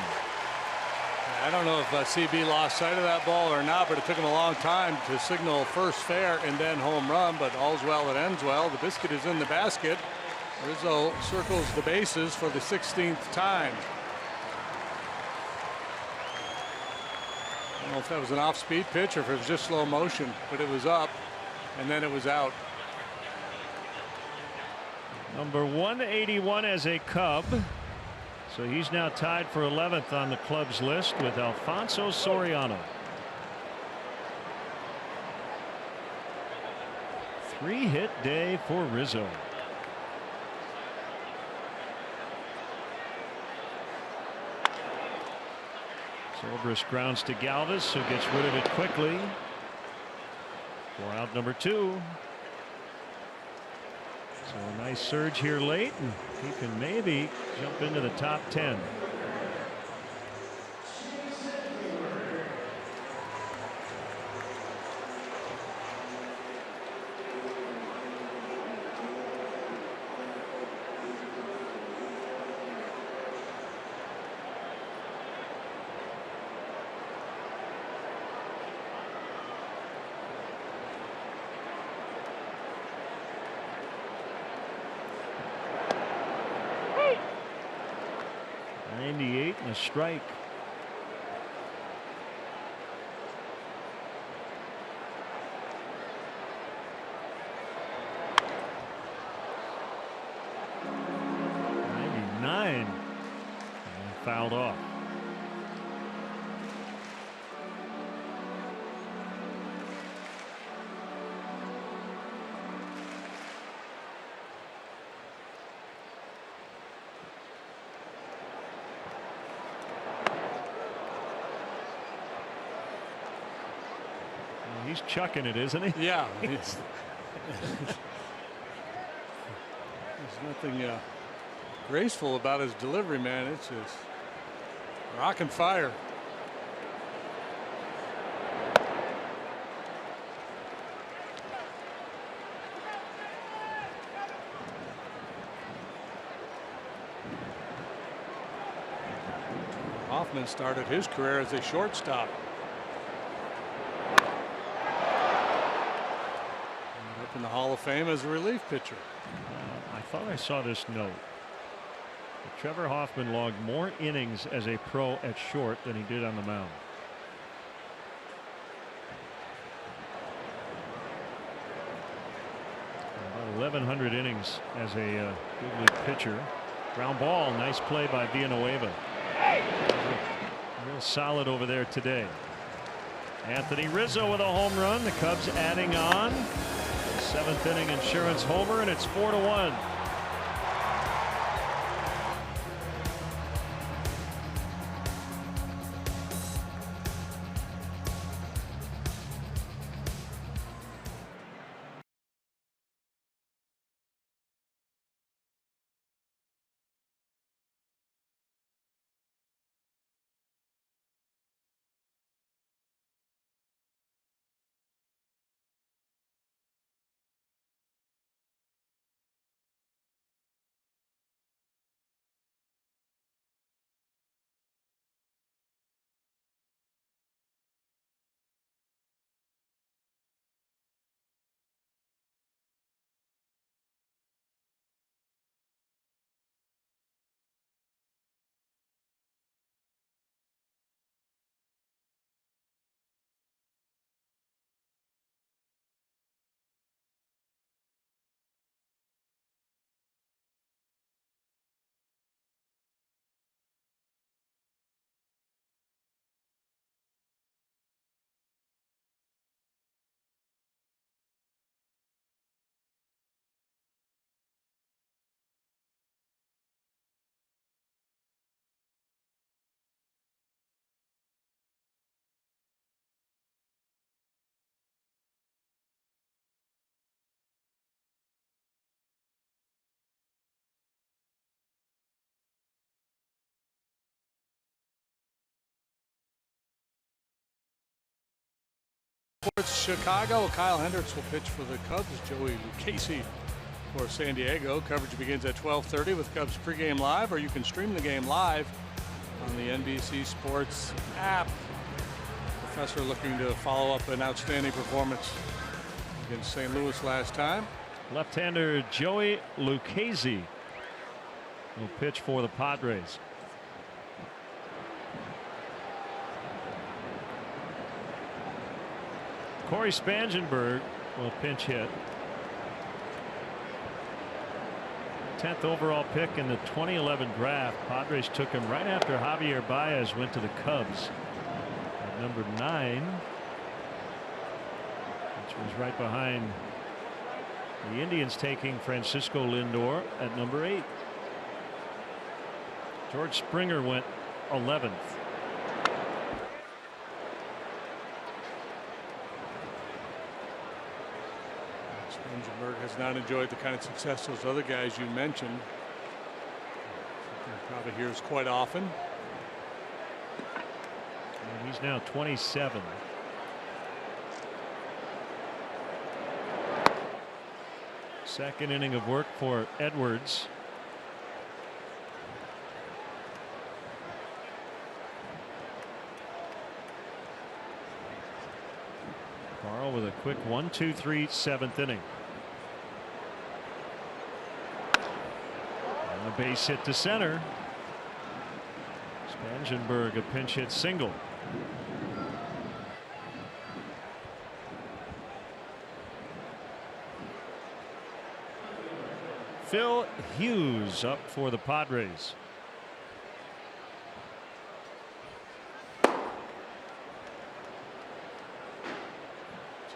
I don't know if CB lost sight of that ball or not, but it took him a long time to signal first fair and then home run, but all's well that ends well. The biscuit is in the basket. Rizzo circles the bases for the 16th time. I don't know if that was an off-speed pitch or if it was just slow motion, but it was up and then it was out. Number 181 as a Cub. So he's now tied for 11th on the club's list with Alfonso Soriano. 3-hit day for Rizzo. Zobrist grounds to Galvis, who gets rid of it quickly. For out number 2. So a nice surge here late, and he can maybe jump into the top 10. A strike. '99 and fouled off. He's chucking it, isn't he? Yeah. There's nothing graceful about his delivery, man. It's just rock and fire. Hoffman started his career as a shortstop. In the Hall of Fame as a relief pitcher. I thought I saw this note. Trevor Hoffman logged more innings as a pro at short than he did on the mound. About 1,100 innings as a big league pitcher. Ground ball, nice play by Villanueva. Real solid over there today. Anthony Rizzo with a home run. The Cubs adding on. 7th inning insurance homer, and it's 4-1. Sports Chicago. Kyle Hendricks will pitch for the Cubs. Joey Lucchese for San Diego. Coverage begins at 12:30 with Cubs pregame live, or you can stream the game live on the NBC Sports app. Professor looking to follow up an outstanding performance against St. Louis last time. Left-hander Joey Lucchese will pitch for the Padres. Corey Spangenberg will pinch hit. 10th overall pick in the 2011 draft. Padres took him right after Javier Baez went to the Cubs at number 9, which was right behind the Indians taking Francisco Lindor at number 8. George Springer went 11th. Spangenberg has not enjoyed the kind of success those other guys you mentioned. Probably hears quite often. And he's now 27. Second inning of work for Edwards. Carl with a quick 1-2-3 7th inning. And a base hit to center. Spangenberg a pinch hit single. Phil Hughes up for the Padres.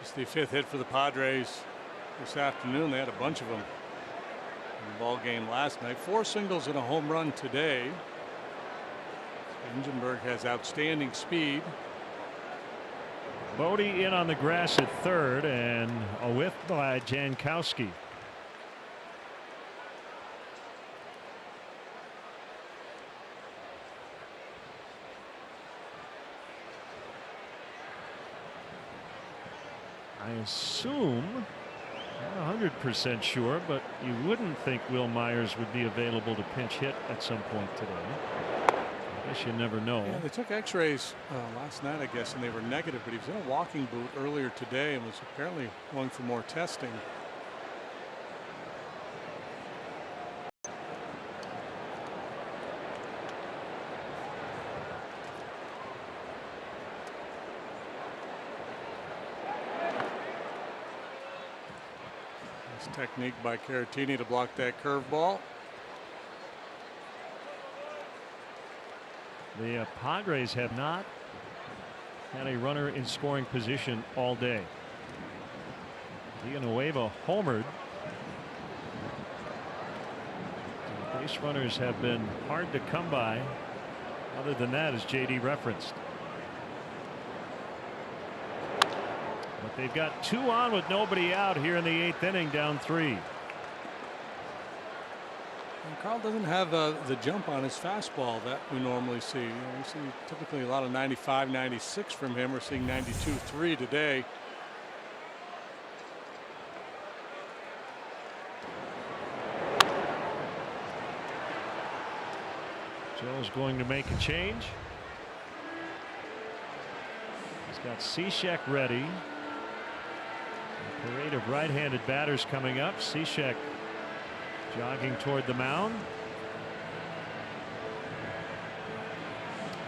Just the 5th hit for the Padres this afternoon. They had a bunch of them in the ball game last night. 4 singles and a home run today. Spangenberg has outstanding speed. Bodie in on the grass at third, and a whiff by Jankowski. I assume, not 100% sure, but you wouldn't think Will Myers would be available to pinch hit at some point today. I guess you never know. Yeah, they took x-rays last night, I guess, and they were negative, but he was in a walking boot earlier today and was apparently going for more testing. Technique by Caratini to block that curveball. The Padres have not had a runner in scoring position all day. Villanueva homered. The base runners have been hard to come by. Other than that, as JD referenced. But they've got 2 on with nobody out here in the 8th inning, down 3. And Carl doesn't have the jump on his fastball that we normally see. You know, we see typically a lot of 95, 96 from him. We're seeing 92.3 today. Joe's going to make a change. He's got Cishek ready. A parade of right-handed batters coming up. Cishek jogging toward the mound.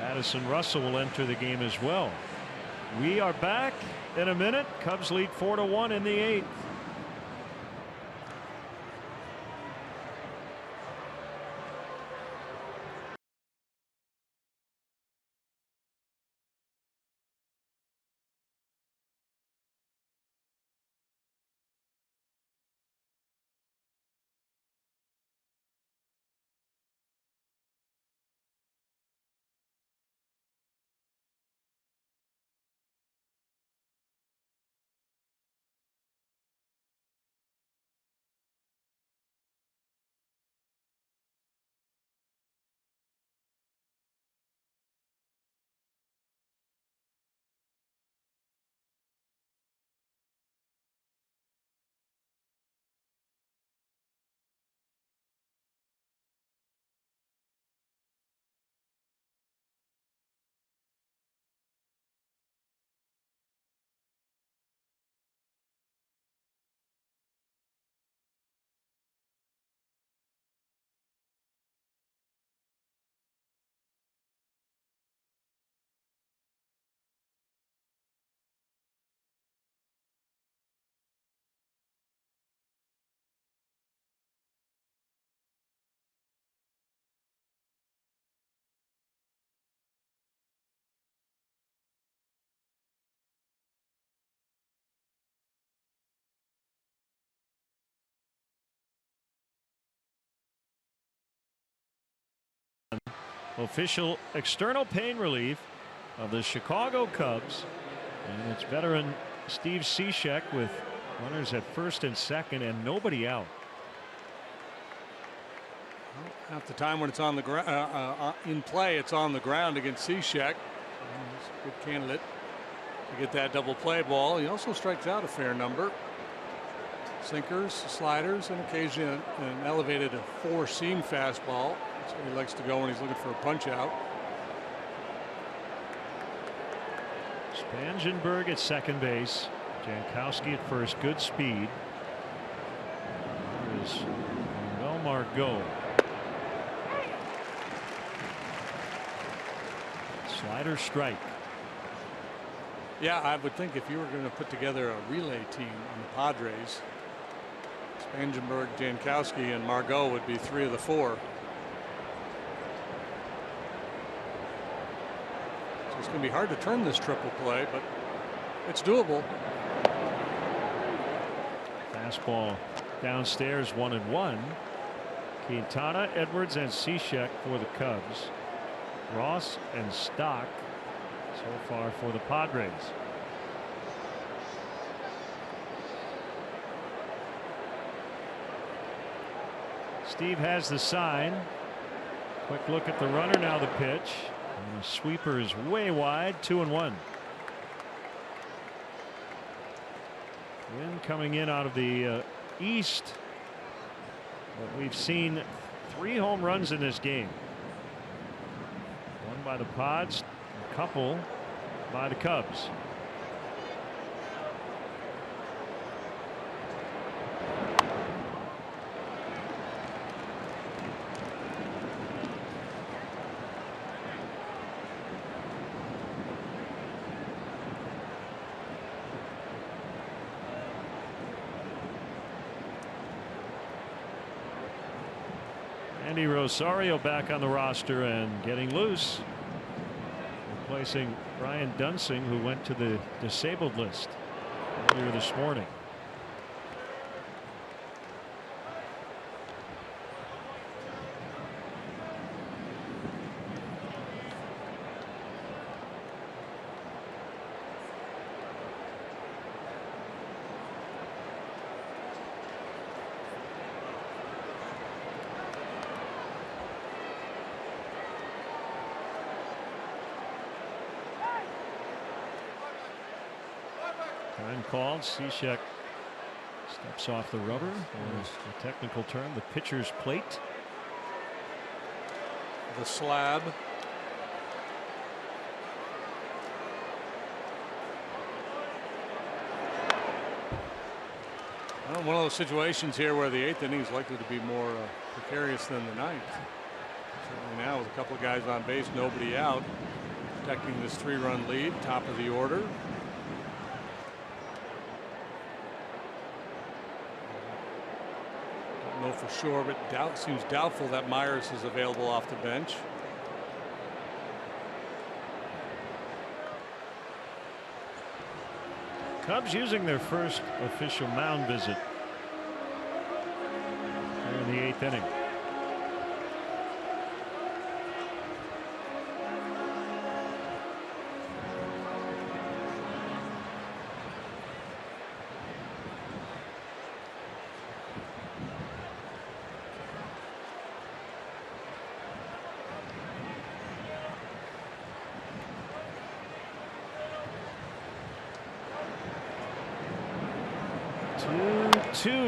Addison Russell will enter the game as well. We are back in a minute. Cubs lead 4-1 in the 8th. official external pain relief of the Chicago Cubs. And it's veteran Steve Cishek with runners at first and second and nobody out. Well, half the time when it's on the ground, in play, it's on the ground against Cishek. He's a good candidate to get that double play ball. He also strikes out a fair number. Sinkers, sliders, and occasionally an elevated four-seam fastball. That's where he likes to go when he's looking for a punch out. Spangenberg at second base. Jankowski at first. Good speed. There is Manuel Margot. Slider strike. Yeah, I would think if you were going to put together a relay team on the Padres, Spangenberg, Jankowski, and Margot would be 3 of the 4. So it's going to be hard to turn this triple play, but it's doable. Fastball downstairs, 1-1. Quintana, Edwards, and Cishek for the Cubs. Ross and Stock so far for the Padres. Steve has the sign. Quick look at the runner, now the pitch. And the sweeper is way wide, 2-1. Wind coming in out of the east. But we've seen 3 home runs in this game. One by the Pods, a couple by the Cubs. Andy Rosario back on the roster and getting loose, replacing Brian Dunsing, who went to the disabled list earlier this morning. Time called. Cishek steps off the rubber, or the technical term, the pitcher's plate. The slab. Well, one of those situations here where the 8th inning is likely to be more precarious than the 9th. Certainly now with a couple of guys on base, nobody out, protecting this 3-run lead, top of the order. Know for sure, but seems doubtful that Myers is available off the bench. Cubs using their first official mound visit here in the 8th inning.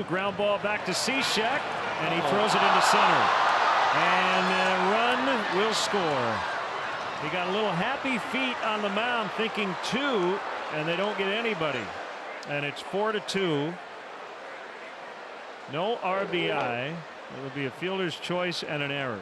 Ground ball back to Cishek, and he throws it into center. And a run will score. He got a little happy feet on the mound, thinking 2, and they don't get anybody. And it's 4-2. No RBI. It will be a fielder's choice and an error.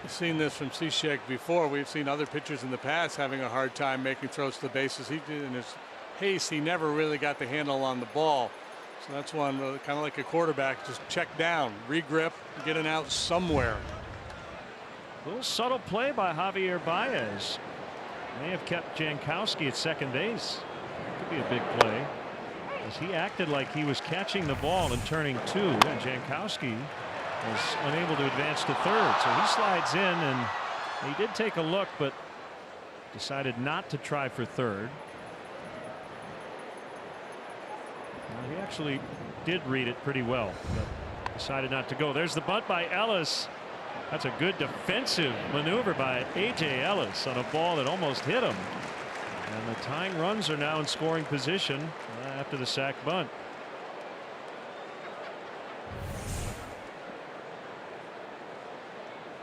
Seen this from Cishek before. We've seen other pitchers in the past having a hard time making throws to the bases. He did in his haste. He never really got the handle on the ball. So that's one kind of like a quarterback. Just check down, regrip, get an out somewhere. A little subtle play by Javier Baez. May have kept Jankowski at second base. Could be a big play. as he acted like he was catching the ball and turning two, and Jankowski was unable to advance to third. So he slides in, and he did take a look, but decided not to try for third. Well, he actually did read it pretty well, but decided not to go. There's the bunt by Ellis. That's a good defensive maneuver by A.J. Ellis on a ball that almost hit him. And the tying runs are now in scoring position after the sac bunt.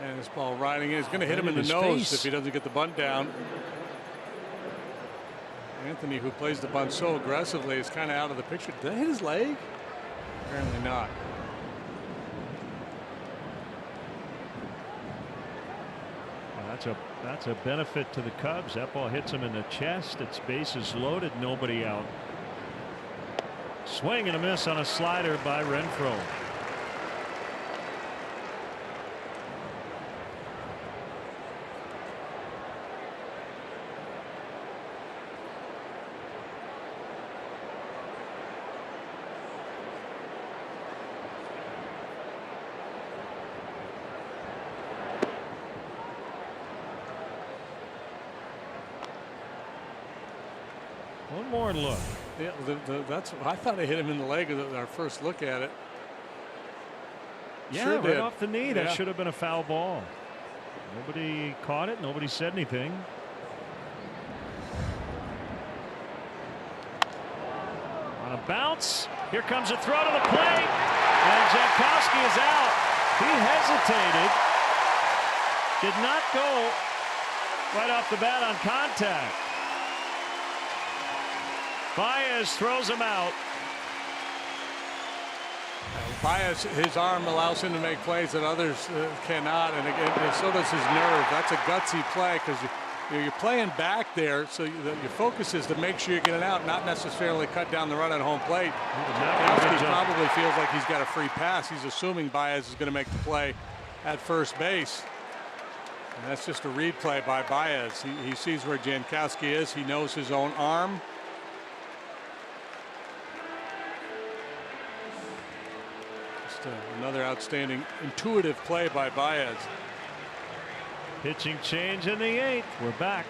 And this ball riding in is going to hit him in the nose face. if he doesn't get the bunt down. Anthony, who plays the bunt so aggressively, is kind of out of the picture. Did that hit his leg? Apparently not. Well, that's a benefit to the Cubs. That ball hits him in the chest. Its bases loaded, nobody out. Swing and a miss on a slider by Renfroe. One more look. Yeah, that's. I thought I hit him in the leg at our first look at it. Yeah, Sure right did. off the knee. That Yeah. should have been a foul ball. Nobody caught it. Nobody said anything. On a bounce. Here comes a throw to the plate. And Jankowski is out. He hesitated. Did not go right off the bat on contact. Baez throws him out. Baez, his arm allows him to make plays that others cannot, and again, so does his nerve. That's a gutsy play because you're playing back there, so your focus is to make sure you get it out, not necessarily cut down the run at home plate. He probably feels like he's got a free pass. He's assuming Baez is going to make the play at first base. And that's just a read play by Baez. He sees where Jankowski is. He knows his own arm. Another outstanding intuitive play by Baez. Pitching change in the 8th. We're back.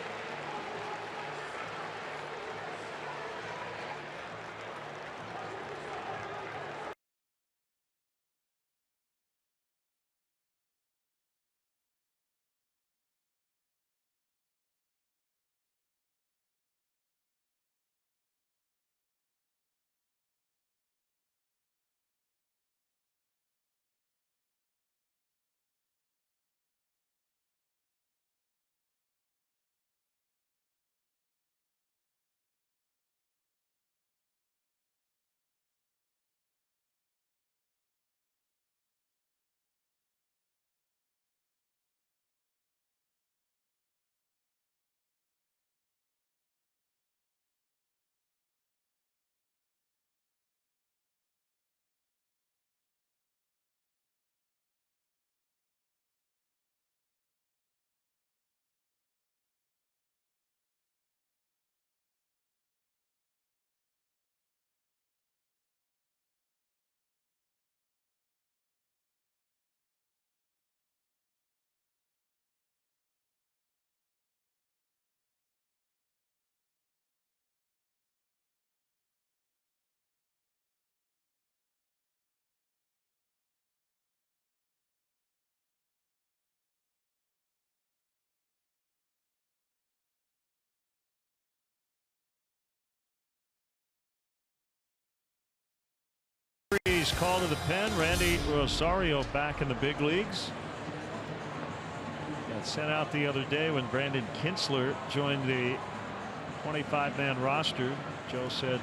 He's called to the pen. Randy Rosario back in the big leagues. Got sent out the other day when Brandon Kinsler joined the 25-man roster. Joe said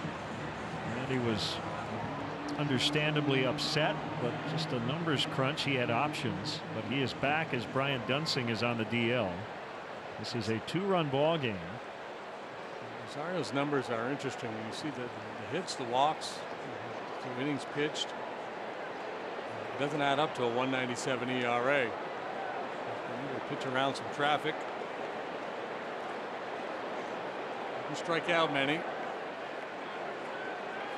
Randy was understandably upset, but just a numbers crunch. He had options, but he is back as Brian Dunsing is on the DL. This is a 2-run ball game. Rosario's numbers are interesting when you see the hits, the walks, the innings pitched. It doesn't add up to a 1.97 ERA. Pitch around some traffic. Didn't strike out many.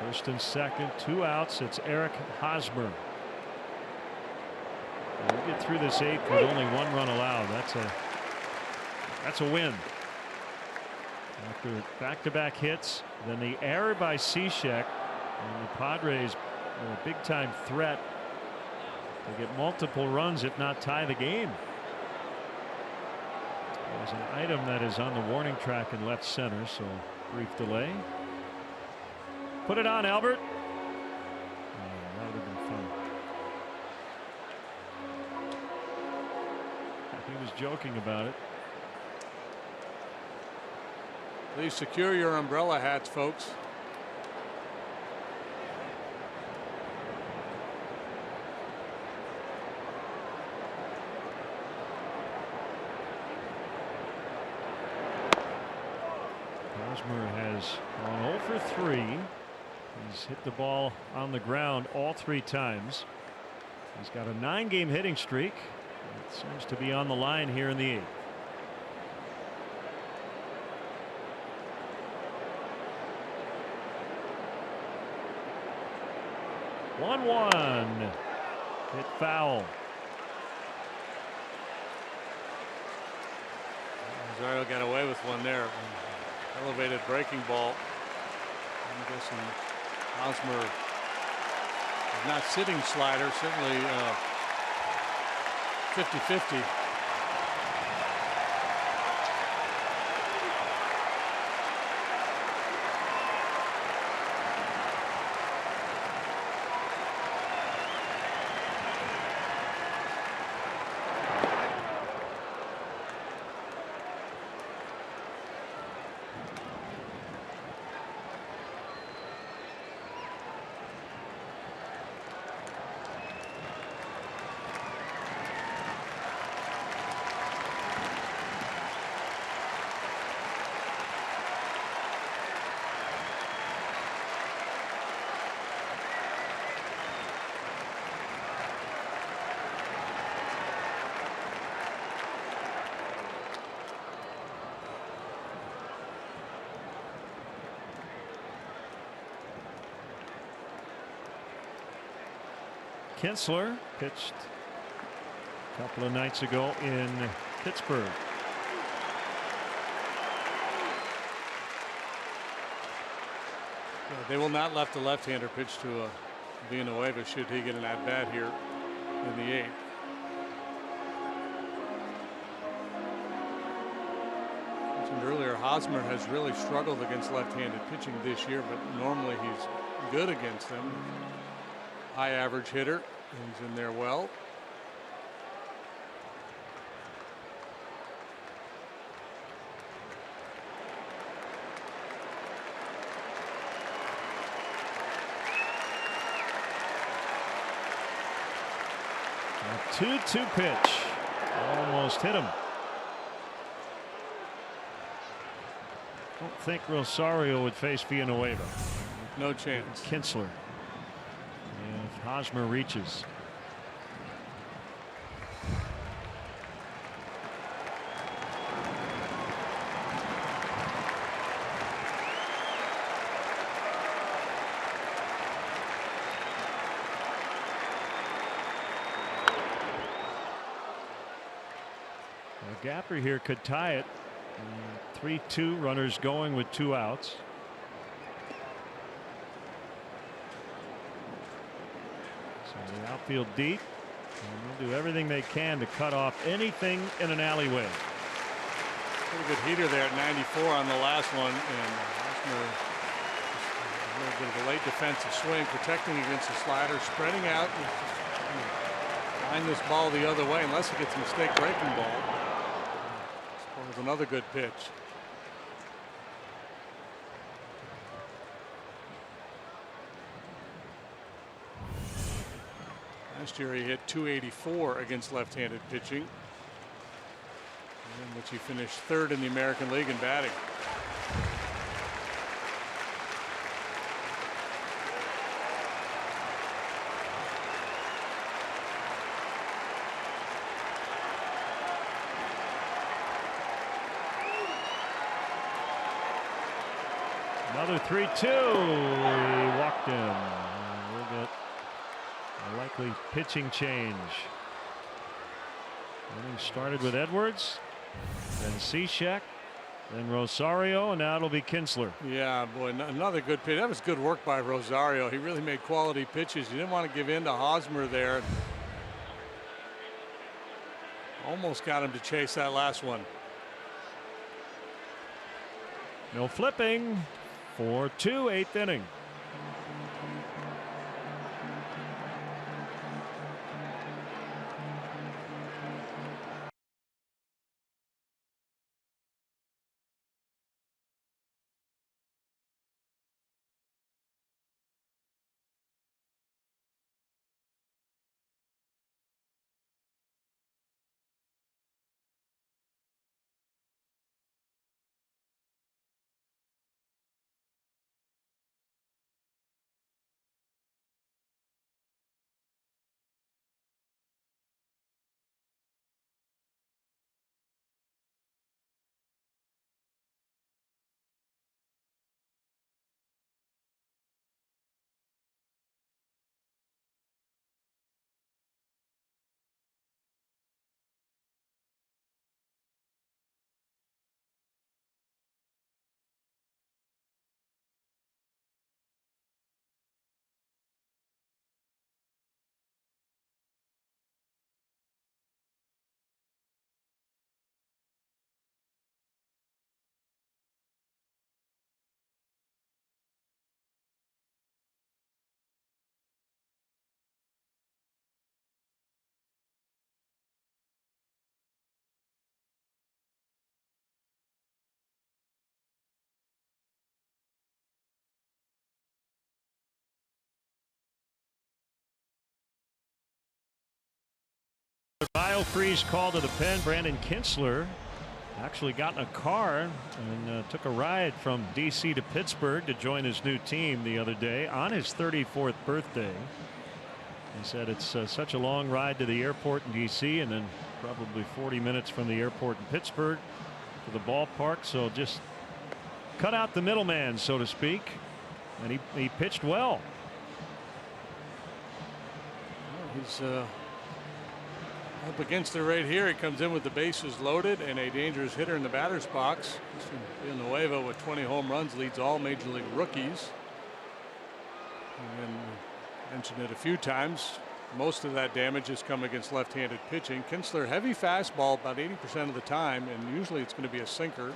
First and second, 2 outs. It's Eric Hosmer. We'll get through this 8th with only 1 run allowed. That's a win. After back-to-back hits, then the error by Cishek, and the Padres are a big-time threat to get multiple runs, if not tie the game. There's an item that is on the warning track in left center, so brief delay. Put it on, Albert. Oh, that would have been fun. He was joking about it. Please secure your umbrella hats, folks. Hosmer has gone 0 for 3. He's hit the ball on the ground all 3 times. He's got a 9-game hitting streak. It seems to be on the line here in the 8th. Hit foul. Rosario got away with one there. Elevated breaking ball. I'm guessing Hosmer is not sitting slider, certainly 50-50. Kinsler pitched a couple of nights ago in Pittsburgh. They will not let the left-hander pitch to Villanueva should he get an at-bat here in the 8th. Mentioned earlier, Hosmer has really struggled against left-handed pitching this year, but normally he's good against them. High average hitter. He's in there well. A 2-2 pitch. Almost hit him. Don't think Rosario would face Villanueva. No chance. Kinsler. If Hosmer reaches. A gapper here could tie it. 3-2, runners going with 2 outs. The outfield deep, and they'll do everything they can to cut off anything in an alleyway. Pretty good heater there at 94 on the last one, and Hosmer, a little bit of a late defensive swing, protecting against the slider, spreading out, line this ball the other way unless he gets a mistake breaking ball. This was another good pitch. Last year he hit .284 against left-handed pitching, in which he finished 3rd in the American League in batting. Another 3-2. He walked pitching change. Inning started with Edwards, then Cishek, then Rosario, and now it'll be Kinsler. Yeah, boy, another good pitch. That was good work by Rosario. He really made quality pitches. He didn't want to give in to Hosmer there. Almost got him to chase that last one. No flipping. 4-2, 8th inning. BioFreeze call to the pen. Brandon Kinsler actually got in a car and took a ride from D.C. to Pittsburgh to join his new team the other day on his 34th birthday. He said it's such a long ride to the airport in D.C. and then probably 40 minutes from the airport in Pittsburgh to the ballpark. So just cut out the middleman, so to speak. And he pitched well. He's up against it right here. He comes in with the bases loaded and a dangerous hitter in the batter's box. Villanueva with 20 home runs leads all major league rookies. And mentioned it a few times. Most of that damage has come against left-handed pitching. Kinsler, heavy fastball about 80% of the time, and usually it's going to be a sinker.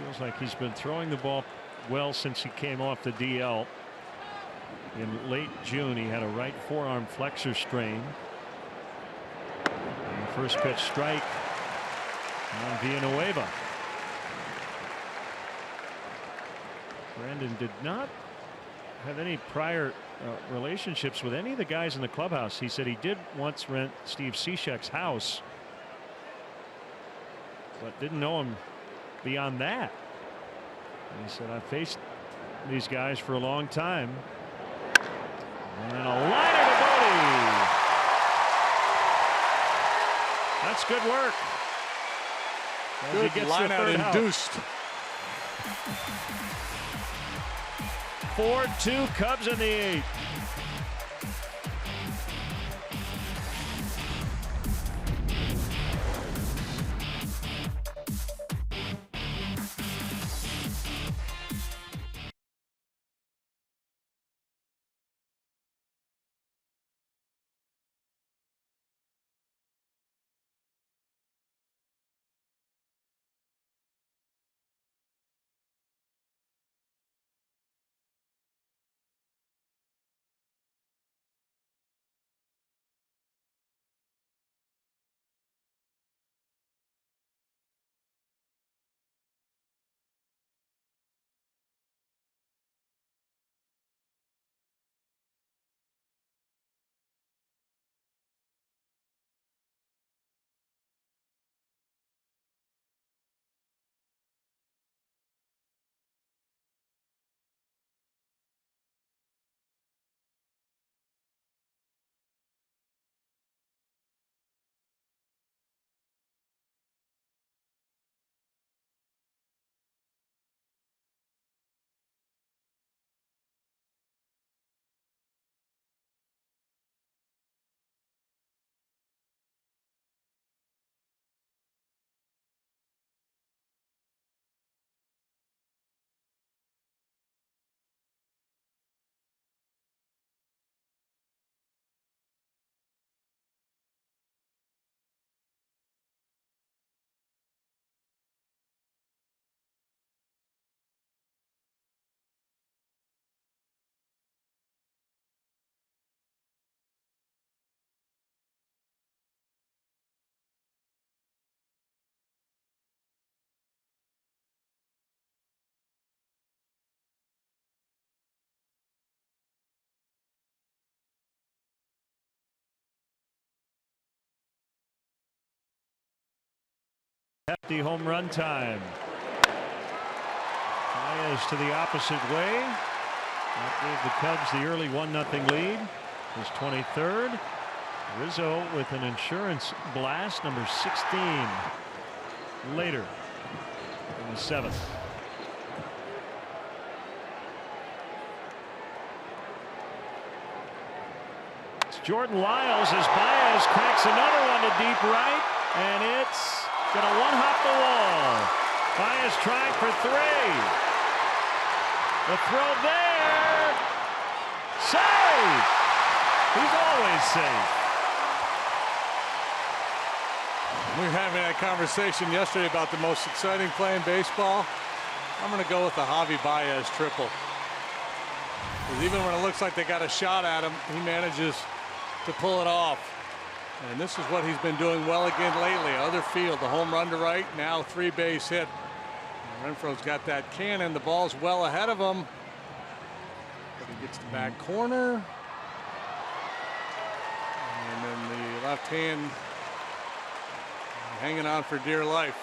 Feels like he's been throwing the ball well since he came off the DL. In late June, he had a right forearm flexor strain. And the first pitch strike on Villanueva. Brandon did not have any prior relationships with any of the guys in the clubhouse. He said he did once rent Steve Cishek's house, but didn't know him beyond that. And he said, I've faced these guys for a long time. And a liner to Bodie. That's good work. Good line out induced. 4-2 Cubs in the 8th. hefty home run time. Baez to the opposite way. That gave the Cubs the early 1-0 lead. His 23rd. Rizzo with an insurance blast, number 16. Later in the 7th. It's Jordan Lyles as Baez cracks another one to deep right, and it's gonna one-hop the wall. Baez trying for 3. The throw there. Save! He's always safe. We were having that conversation yesterday about the most exciting play in baseball. I'm going to go with the Javi Baez triple. Because even when it looks like they got a shot at him, he manages to pull it off. And this is what he's been doing well again lately. Other field, the home run to right, now 3-base hit. And Renfroe's got that cannon. The ball's well ahead of him. But he gets the back corner. And then the left hand hanging on for dear life.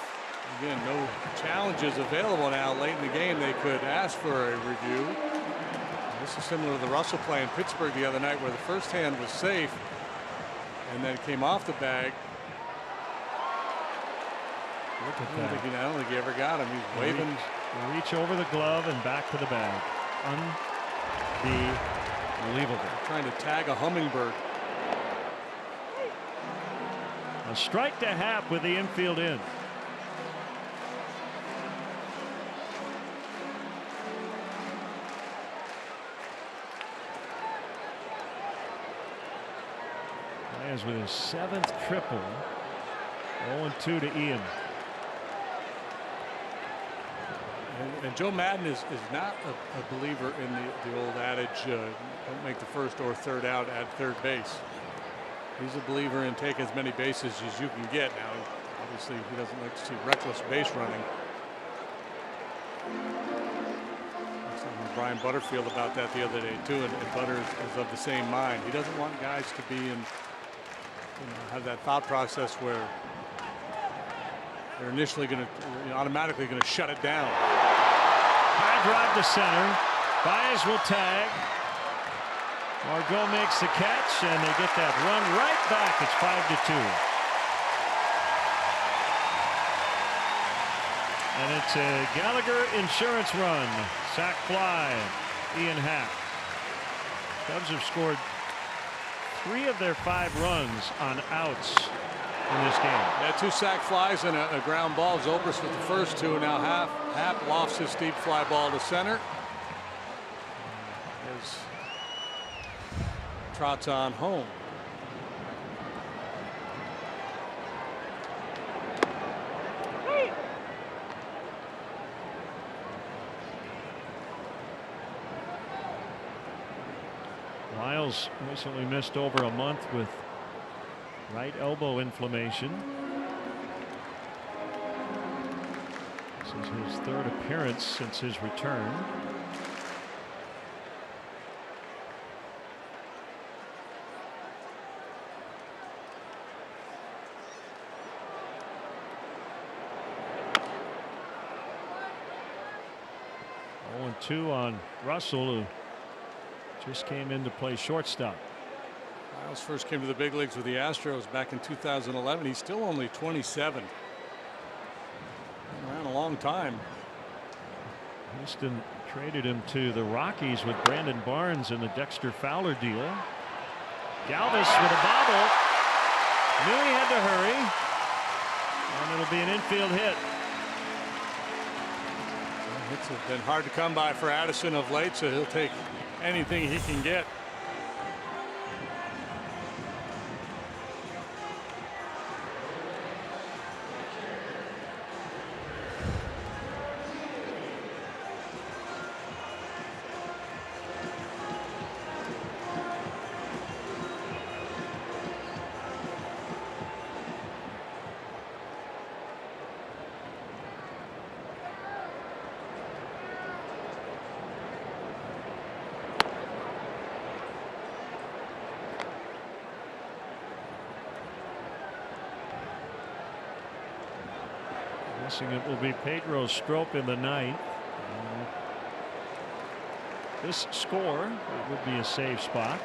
Again, no challenges available now late in the game. They could ask for a review. This is similar to the Russell play in Pittsburgh the other night, where the first hand was safe and then came off the bag. Look at I that. don't think he ever got him. He's waving. Reach over the glove and back to the bag. Unbelievable. Trying to tag a hummingbird. A strike to Happ with the infield in. Baez with his 7th triple. 0-2 to Ian. And Joe Madden is not a believer in the old adage, don't make the first or third out at third base. He's a believer in taking as many bases as you can get. Now, obviously, he doesn't like to see reckless base running. I was talking with Brian Butterfield about that the other day too, and Butter is of the same mind. He doesn't want guys to be in, have that thought process where they're initially going to, automatically going to shut it down. High drive to center. Baez will tag. Margot makes the catch, and they get that run right back. It's 5-2. And it's a Gallagher insurance run. Sac fly. Ian Happ. Cubs have scored 3 of their 5 runs on outs in this game. Yeah, 2 sac flies and a ground ball. Zobrist with the first 2. Now Happ lofts his deep fly ball to center. As trots on home. Lyles recently missed over a month with right elbow inflammation. This is his 3rd appearance since his return. Two on Russell, who just came in to play shortstop. Lyles first came to the big leagues with the Astros back in 2011. He's still only 27. Been around a long time. Houston traded him to the Rockies with Brandon Barnes in the Dexter Fowler deal. Galvis with a bobble. Knew he had to hurry. And it'll be an infield hit. Hits have been hard to come by for Addison of late, so he'll take anything he can get. Facing it will be Pedro Strop in the ninth. This score, it would be a safe spot.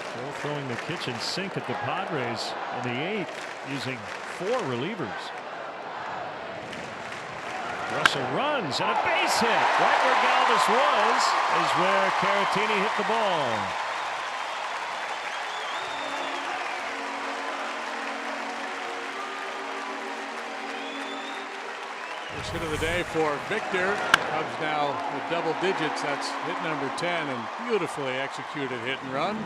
Still throwing the kitchen sink at the Padres in the eighth, using 4 relievers. Russell runs and a base hit. Right where Galvis was is where Caratini hit the ball. First hit of the day for Victor. Cubs now with double digits. That's hit number 10, and beautifully executed hit and run.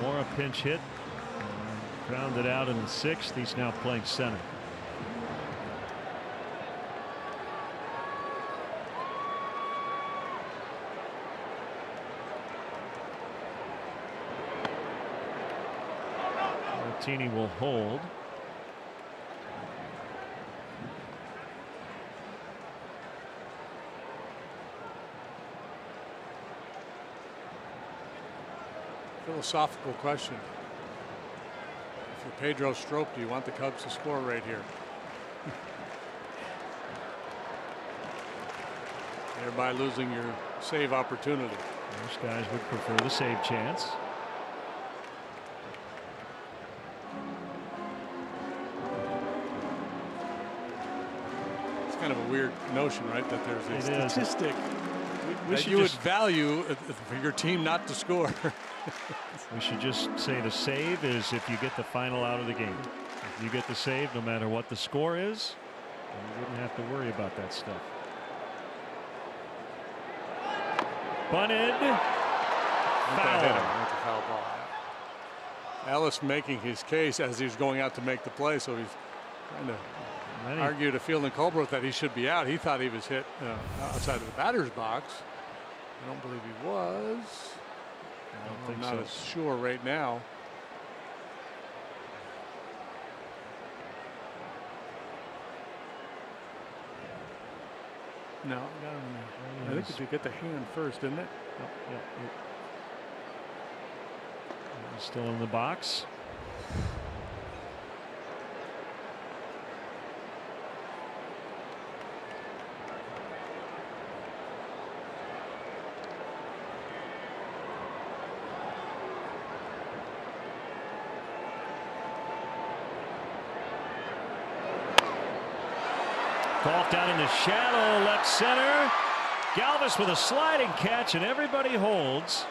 More a pinch hit. Grounded out in the sixth. He's now playing center. Martini will hold. Philosophical question. For Pedro Strop, do you want the Cubs to score right here? Thereby losing your save opportunity. Most guys would prefer the save chance. It's kind of a weird notion, right? That there's a statistic that should you would just value for your team not to score. We should just say the save is if you get the final out of the game. If you get the save, no matter what the score is, then you wouldn't have to worry about that stuff. Bunted. Foul. Foul ball. Ellis making his case as he's going out to make the play, so he's trying to argue to Field and Colbert that he should be out. He thought he was hit outside of the batter's box. I don't believe he was. I'm not as sure right now. No, got him in there. I think if you get the hand first, didn't it? Yep. He's still in the box. Golf down in the shadow, left center. Galvis with a sliding catch, and everybody holds.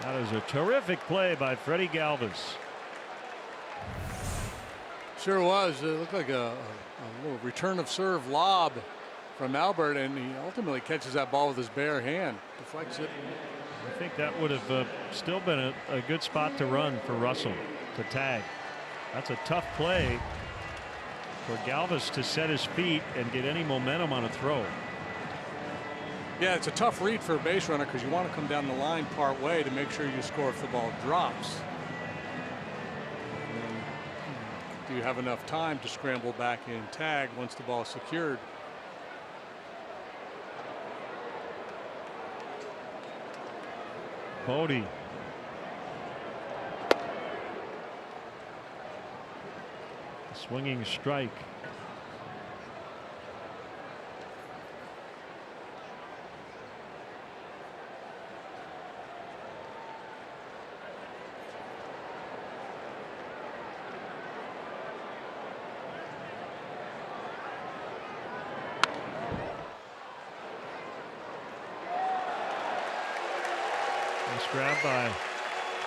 That is a terrific play by Freddie Galvis. Sure was. It looked like a little return of serve lob from Albert, and he ultimately catches that ball with his bare hand, deflects it. I think that would have still been a good spot to run for Russell to tag. That's a tough play for Galvis to set his feet and get any momentum on a throw. Yeah, it's a tough read for a base runner because you want to come down the line part way to make sure you score if the ball drops. And then, do you have enough time to scramble back and tag once the ball is secured? Bodie. Swinging strike. Nice grab by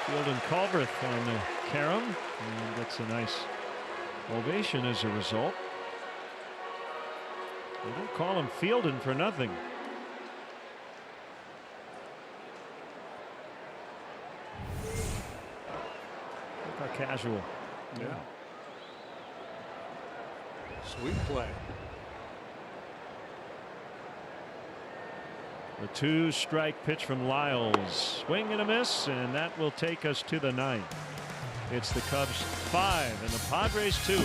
Field and Culberth on the carom, and gets a nice ovation as a result. They don't call him Fielding for nothing. Look how casual. Yeah. Sweet play. The 2-strike pitch from Lyles. Swing and a miss, and that will take us to the ninth. It's the Cubs 5 and the Padres 2.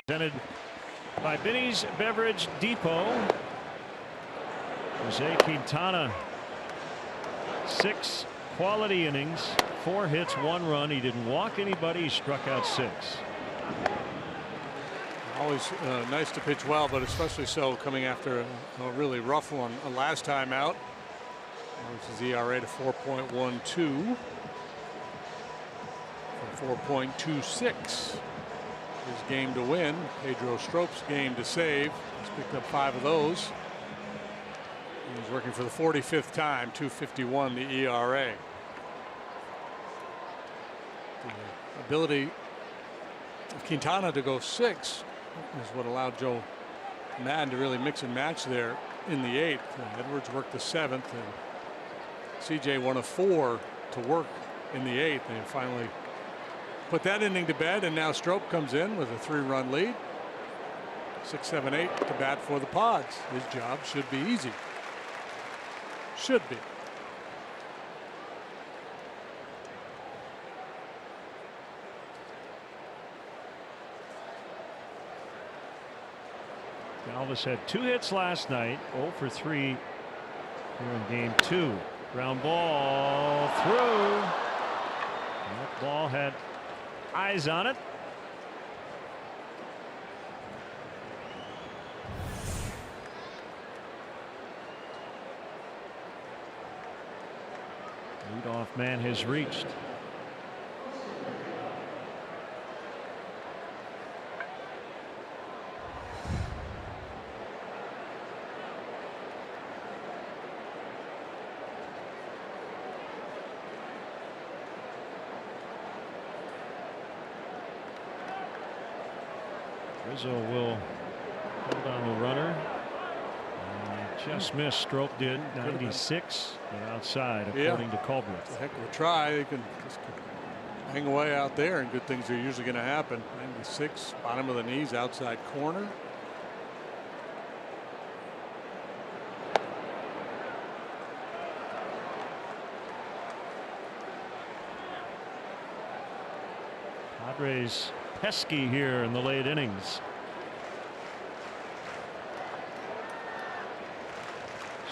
Presented by Binny's Beverage Depot. Jose Quintana, 6 quality innings, 4 hits, 1 run. He didn't walk anybody. He struck out 6. Always nice to pitch well, but especially so coming after a really rough one last time out. Which is ERA to 4.12 from 4.26. His game to win. Pedro Strop's game to save. He's picked up 5 of those. He's working for the 45th time. 2.51 the ERA. The ability of Quintana to go 6 is what allowed Joe Madden to really mix and match there in the 8th. Edwards worked the 7th, and CJ 1 of 4 to work in the 8th, and finally put that inning to bed. And now Strop comes in with a 3-run lead. 6, 7, 8 to bat for the Pods. His job should be easy. Should be. Galvis had 2 hits last night, 0 for 3 here in game 2. Ground ball through. That ball had eyes on it. Leadoff man has reached. Rizzo will hold on the runner. Just missed. Strop did 96, but outside, according to Culbreth. It's a heck of a try. They can just hang away out there, and good things are usually going to happen. 96, bottom of the knees, outside corner. Padres pesky here in the late innings.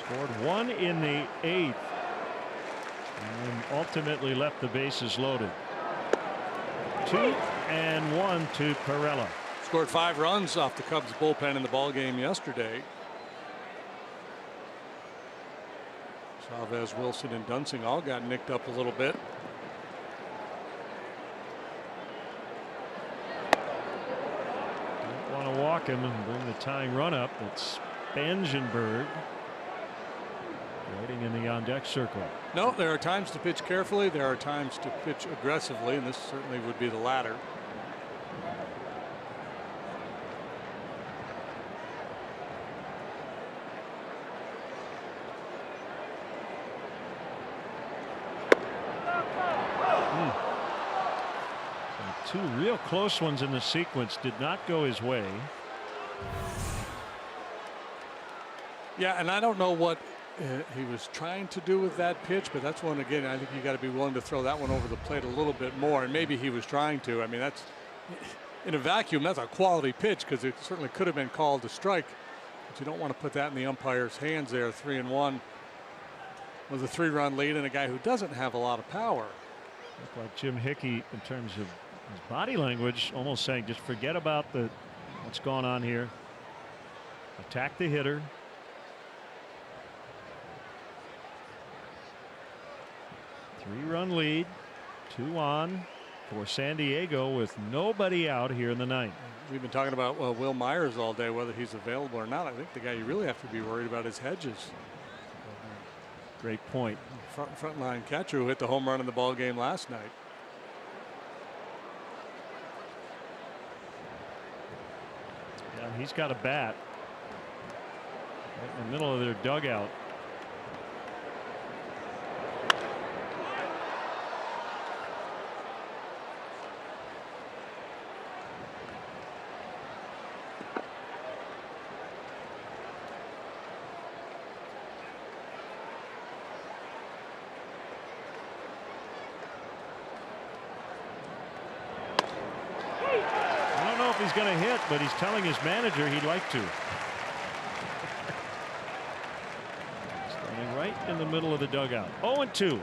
Scored 1 in the 8th and ultimately left the bases loaded. 2 and 1 to Perella. Scored 5 runs off the Cubs bullpen in the ball game yesterday. Chavez, Wilson, and Dunsing all got nicked up a little bit. Don't want to walk him and bring the tying run up. It's Spangenberg. Waiting in the on-deck circle. No, there are times to pitch carefully. There are times to pitch aggressively, and this certainly would be the latter. So 2 real close ones in the sequence did not go his way. Yeah, and I don't know what he was trying to do with that pitch, but that's one, again, I think you got to be willing to throw that one over the plate a little bit more, and maybe he was trying to. I mean, that's in a vacuum, that's a quality pitch because it certainly could have been called a strike, but you don't want to put that in the umpire's hands there. 3-1 with a 3-run lead and a guy who doesn't have a lot of power. Looked like Jim Hickey in terms of his body language, almost saying just forget about what's going on here. Attack the hitter. Three-run lead, 2 on for San Diego with nobody out here in the ninth. We've been talking about Will Myers all day, whether he's available or not. I think the guy you really have to be worried about is Hedges. Great point. Front line catcher who hit the home run in the ball game last night. Yeah, he's got a bat right in the middle of their dugout. He's going to hit, but he's telling his manager he'd like to. Standing right in the middle of the dugout. 0-2.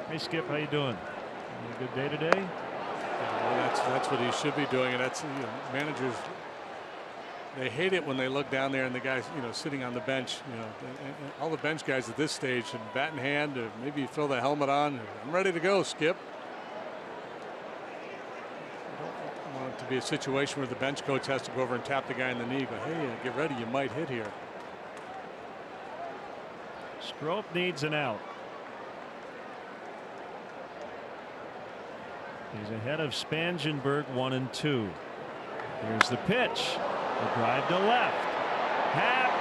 Hey Skip, how you doing? Having a good day today? Well, that's what he should be doing, and that's managers. They hate it when they look down there and the guys, sitting on the bench, and all the bench guys at this stage, and bat in hand, maybe you throw the helmet on. I'm ready to go, Skip. I don't want it to be a situation where the bench coach has to go over and tap the guy in the knee, but hey, get ready, you might hit here. Scrope needs an out. He's ahead of Spangenberg, 1-2. Here's the pitch. A drive to left. Happ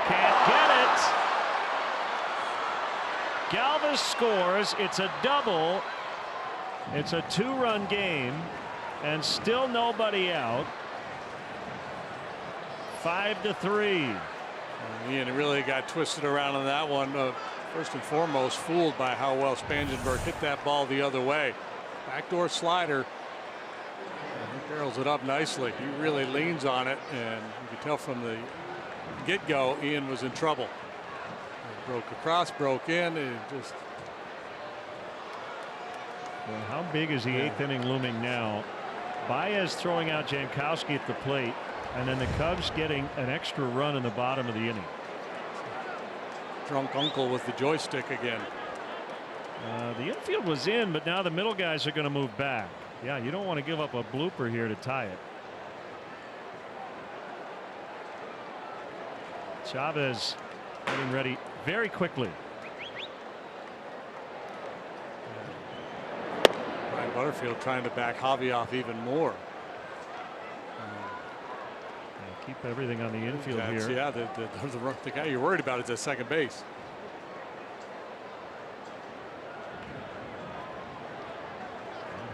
can't get it. Galvis scores. It's a double. It's a 2-run game, and still nobody out. 5-3. Ian really got twisted around on that one. First and foremost, fooled by how well Spangenberg hit that ball the other way. Backdoor slider. He barrels it up nicely. He really leans on it, and you can tell from the get-go Ian was in trouble. He broke across, broke in, and just. Well, how big is the 8th inning looming now? Baez throwing out Jankowski at the plate, and then the Cubs getting an extra run in the bottom of the inning. Drunk uncle with the joystick again. The infield was in, but now the middle guys are going to move back. Yeah, you don't want to give up a blooper here to tie it. Chavez getting ready very quickly. Ryan Butterfield trying to back Javi off even more. Keep everything on the infield here. Yeah, the guy you're worried about is at second base.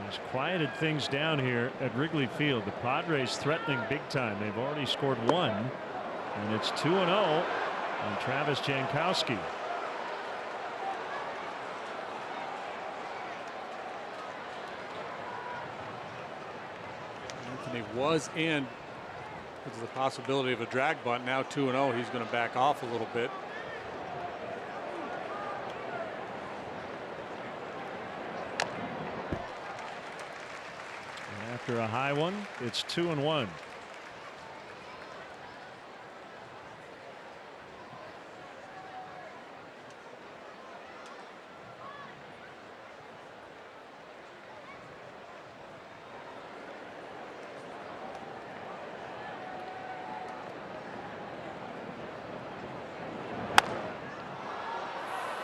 He's quieted things down here at Wrigley Field. The Padres threatening big time. They've already scored 1, and it's 2-0 on Travis Jankowski. Anthony was in because of the possibility of a drag bunt. Now 2-0. He's going to back off a little bit. After a high one, it's 2-1.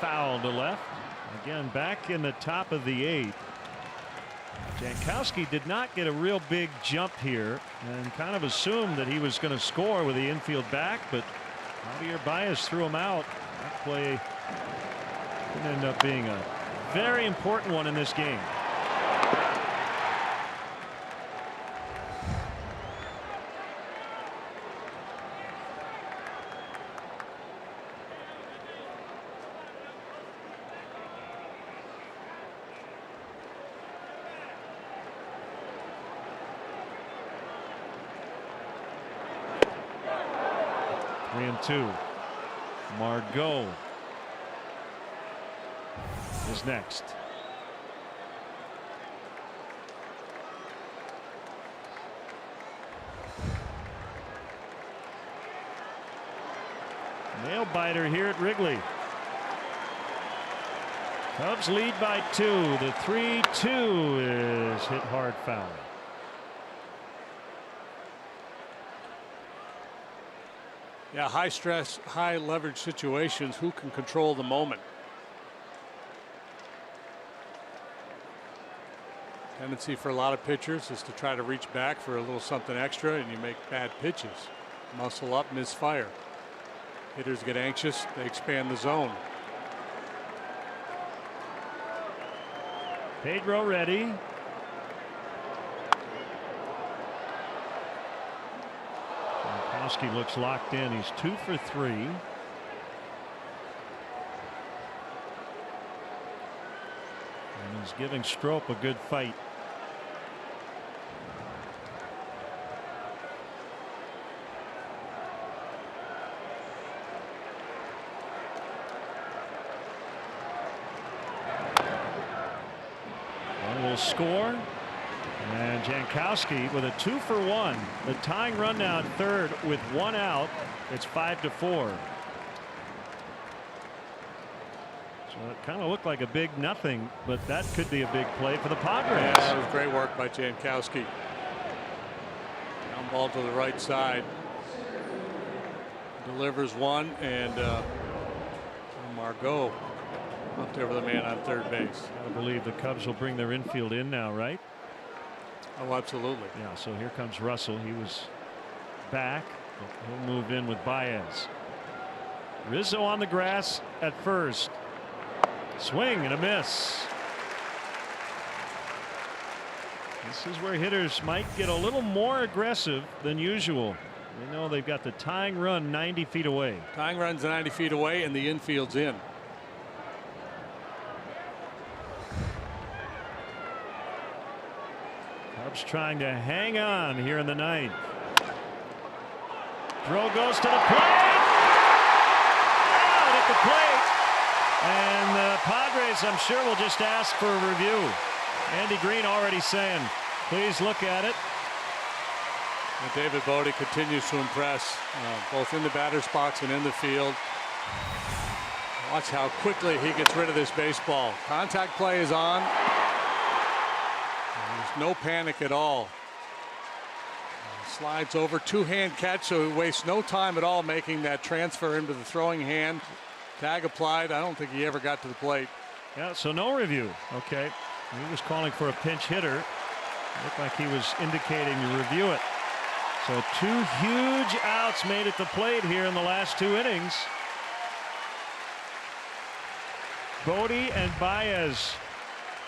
foul to left. Again, back in the top of the 8th. Jankowski did not get a real big jump here and kind of assumed that he was going to score with the infield back, but Javier Baez threw him out. That play could end up being a very important one in this game. Three and two. Margot is next. Nail biter here at Wrigley. Cubs lead by 2. The 3-2 is hit hard foul. Yeah, high stress, high leverage situations. Who can control the moment? Tendency for a lot of pitchers is to try to reach back for a little something extra, and you make bad pitches. Muscle up, misfire. Hitters get anxious, they expand the zone. Pedro ready. Jankowski looks locked in. He's 2 for 3. And he's giving Strop a good fight. One will score. And Jankowski with a 2 for 1. The tying run now at third with 1 out. It's 5-4. So it kind of looked like a big nothing, but that could be a big play for the Padres. Yeah, that was great work by Jankowski. Down ball to the right side. Delivers one, and Margot up there with the man on third base. I believe the Cubs will bring their infield in now, right? Oh, absolutely. Yeah, so here comes Russell. He was back. He'll move in with Baez. Rizzo on the grass at first. Swing and a miss. This is where hitters might get a little more aggressive than usual. They know they've got the tying run 90 feet away. Tying run's 90 feet away, and the infield's in. Cubs trying to hang on here in the 9th. Throw goes to the plate. Out at the plate. And the Padres, I'm sure, will just ask for a review. Andy Green already saying, please look at it. And David Bodie continues to impress, both in the batter's box and in the field. Watch how quickly he gets rid of this baseball. Contact play is on. There's no panic at all. Slides over, two-hand catch, so he wastes no time at all making that transfer into the throwing hand. Tag applied. I don't think he ever got to the plate. Yeah, so no review. Okay. He was calling for a pinch hitter. Looked like he was indicating to review it. So 2 huge outs made at the plate here in the last 2 innings. Bodie and Baez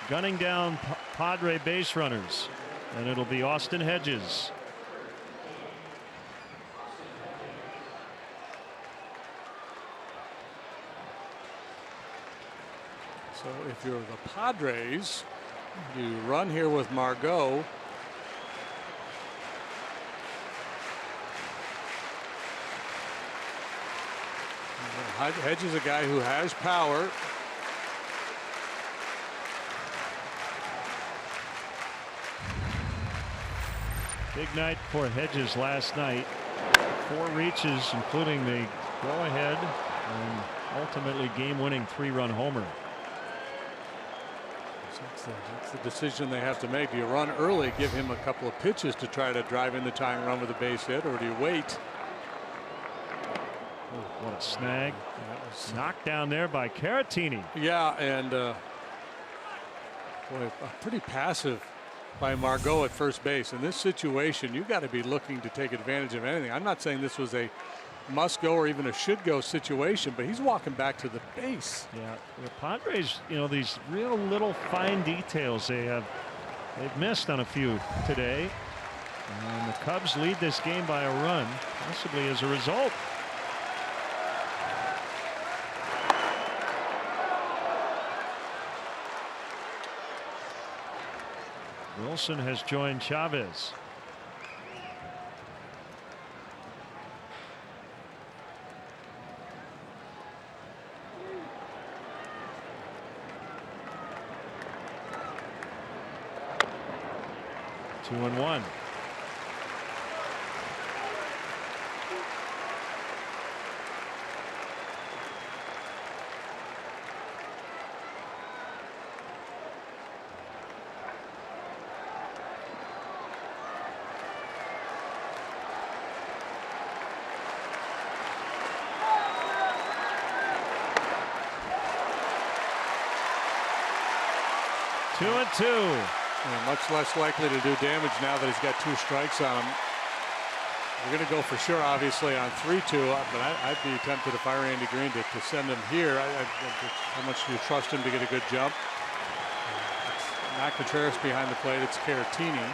gunning down Padre base runners, and it'll be Austin Hedges. So if you're the Padres, you run here with Margot. Hedges is a guy who has power. Big night for Hedges last night. 4 reaches, including the go-ahead and ultimately game-winning 3-run homer. That's the decision they have to make. Do you run early, give him a couple of pitches to try to drive in the tying run with a base hit, or do you wait? What a snag. Knocked down there by Caratini. Yeah, and boy, pretty passive by Margot at first base. In this situation, you got to be looking to take advantage of anything. I'm not saying this was a must go or even a should go situation, but he's walking back to the base. Yeah, the Padres, you know, these real little fine details they've missed on a few today. And the Cubs lead this game by a run, possibly as a result. Wilson has joined Chavez. Two and one. Two and two. Much less likely to do damage now that he's got 2 strikes on him. We're going to go for sure, obviously, on 3-2, but I'd be tempted if I were Andy Green to send him here. How much do you trust him to get a good jump? It's not Contreras behind the plate, it's Caratini.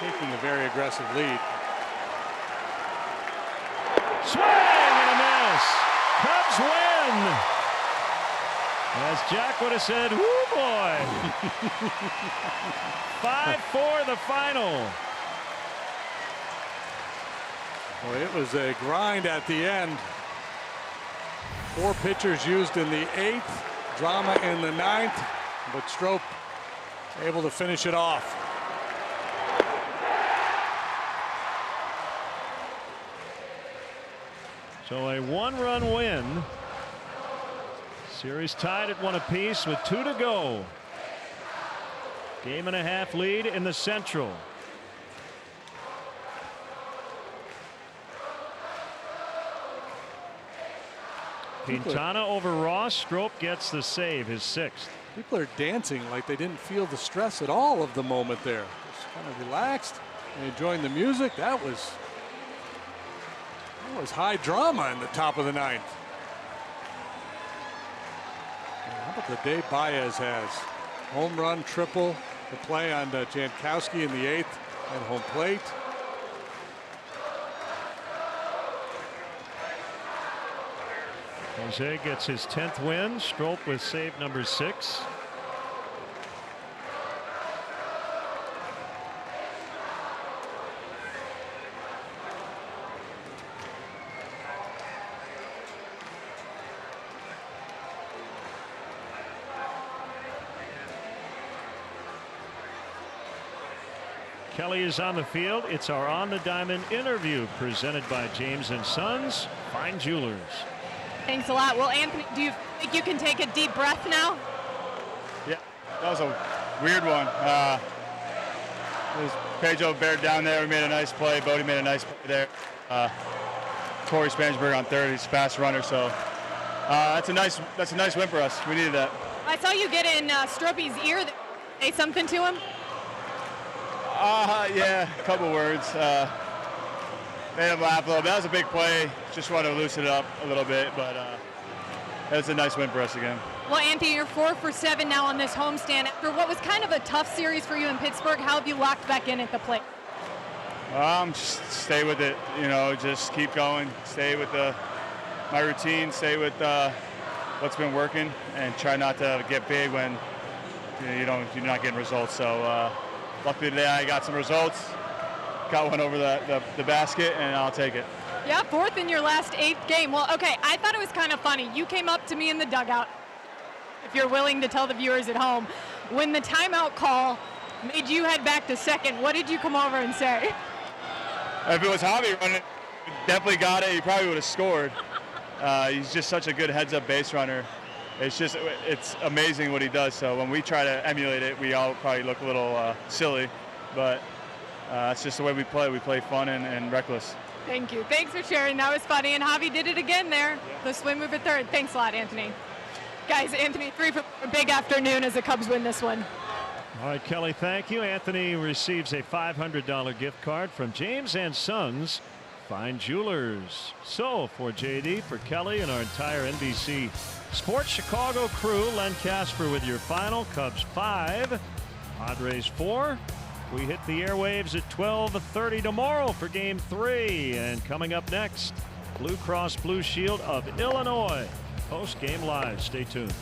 Taking a very aggressive lead. Swing and a miss. Cubs win. As Jack would have said, whoo boy. 5-4 the final. Well, it was a grind at the end. 4 pitchers used in the 8th, drama in the 9th, but Strop able to finish it off. So a 1-run win. Series tied at 1 apiece with 2 to go. Game and a half lead in the Central. Quintana over Ross. Strop gets the save, his 6th. People are dancing like they didn't feel the stress at all of the moment there. Just kind of relaxed and enjoying the music. That was high drama in the top of the 9th. How about the day Baez has? Home run, triple, the play on Jankowski in the 8th at home plate. Jose gets his 10th win. Strop with save number 6. Kelly is on the field. It's our On the Diamond interview presented by James & Sons Fine Jewelers. Thanks a lot. Well, Anthony, do you think you can take a deep breath now? Yeah, that was a weird one. It was Pedro bared down there. We made a nice play. Bodie made a nice play there. Corey Spansberg on 3rd. He's a fast runner, so that's a nice win for us. We needed that. I saw you get in Stropey's ear. Say something to him. Yeah, a couple words. Made him laugh a little bit. That was a big play. Just wanted to loosen it up a little bit, but it was a nice win for us again. Well, Anthony, you're 4 for 7 now on this homestand. After what was kind of a tough series for you in Pittsburgh, how have you locked back in at the plate? Just stay with it. You know, just keep going. Stay with my routine. Stay with what's been working, and try not to get big when you're not getting results. So luckily today I got some results. Got one over the basket, and I'll take it. Yeah, 4th in your last 8th game. Well, okay, I thought it was kind of funny. You came up to me in the dugout, if you're willing to tell the viewers at home, when the timeout call made you head back to 2nd. What did you come over and say? If it was Javi running, definitely got it. He probably would have scored. He's just such a good heads-up base runner. It's amazing what he does. So when we try to emulate it, we all probably look a little silly, but that's just the way we play. We play fun and reckless. Thank you. Thanks for sharing. That was funny. And Javi did it again there. The swim move at third. Thanks a lot, Anthony. Guys, Anthony, 3 for a big afternoon as the Cubs win this one. All right, Kelly, thank you. Anthony receives a $500 gift card from James & Sons Fine Jewelers. So for JD, for Kelly, and our entire NBC Sports Chicago crew, Len Casper with your final. Cubs 5, Padres 4. We hit the airwaves at 12:30 tomorrow for Game 3. And coming up next, Blue Cross Blue Shield of Illinois. Post-game live. Stay tuned.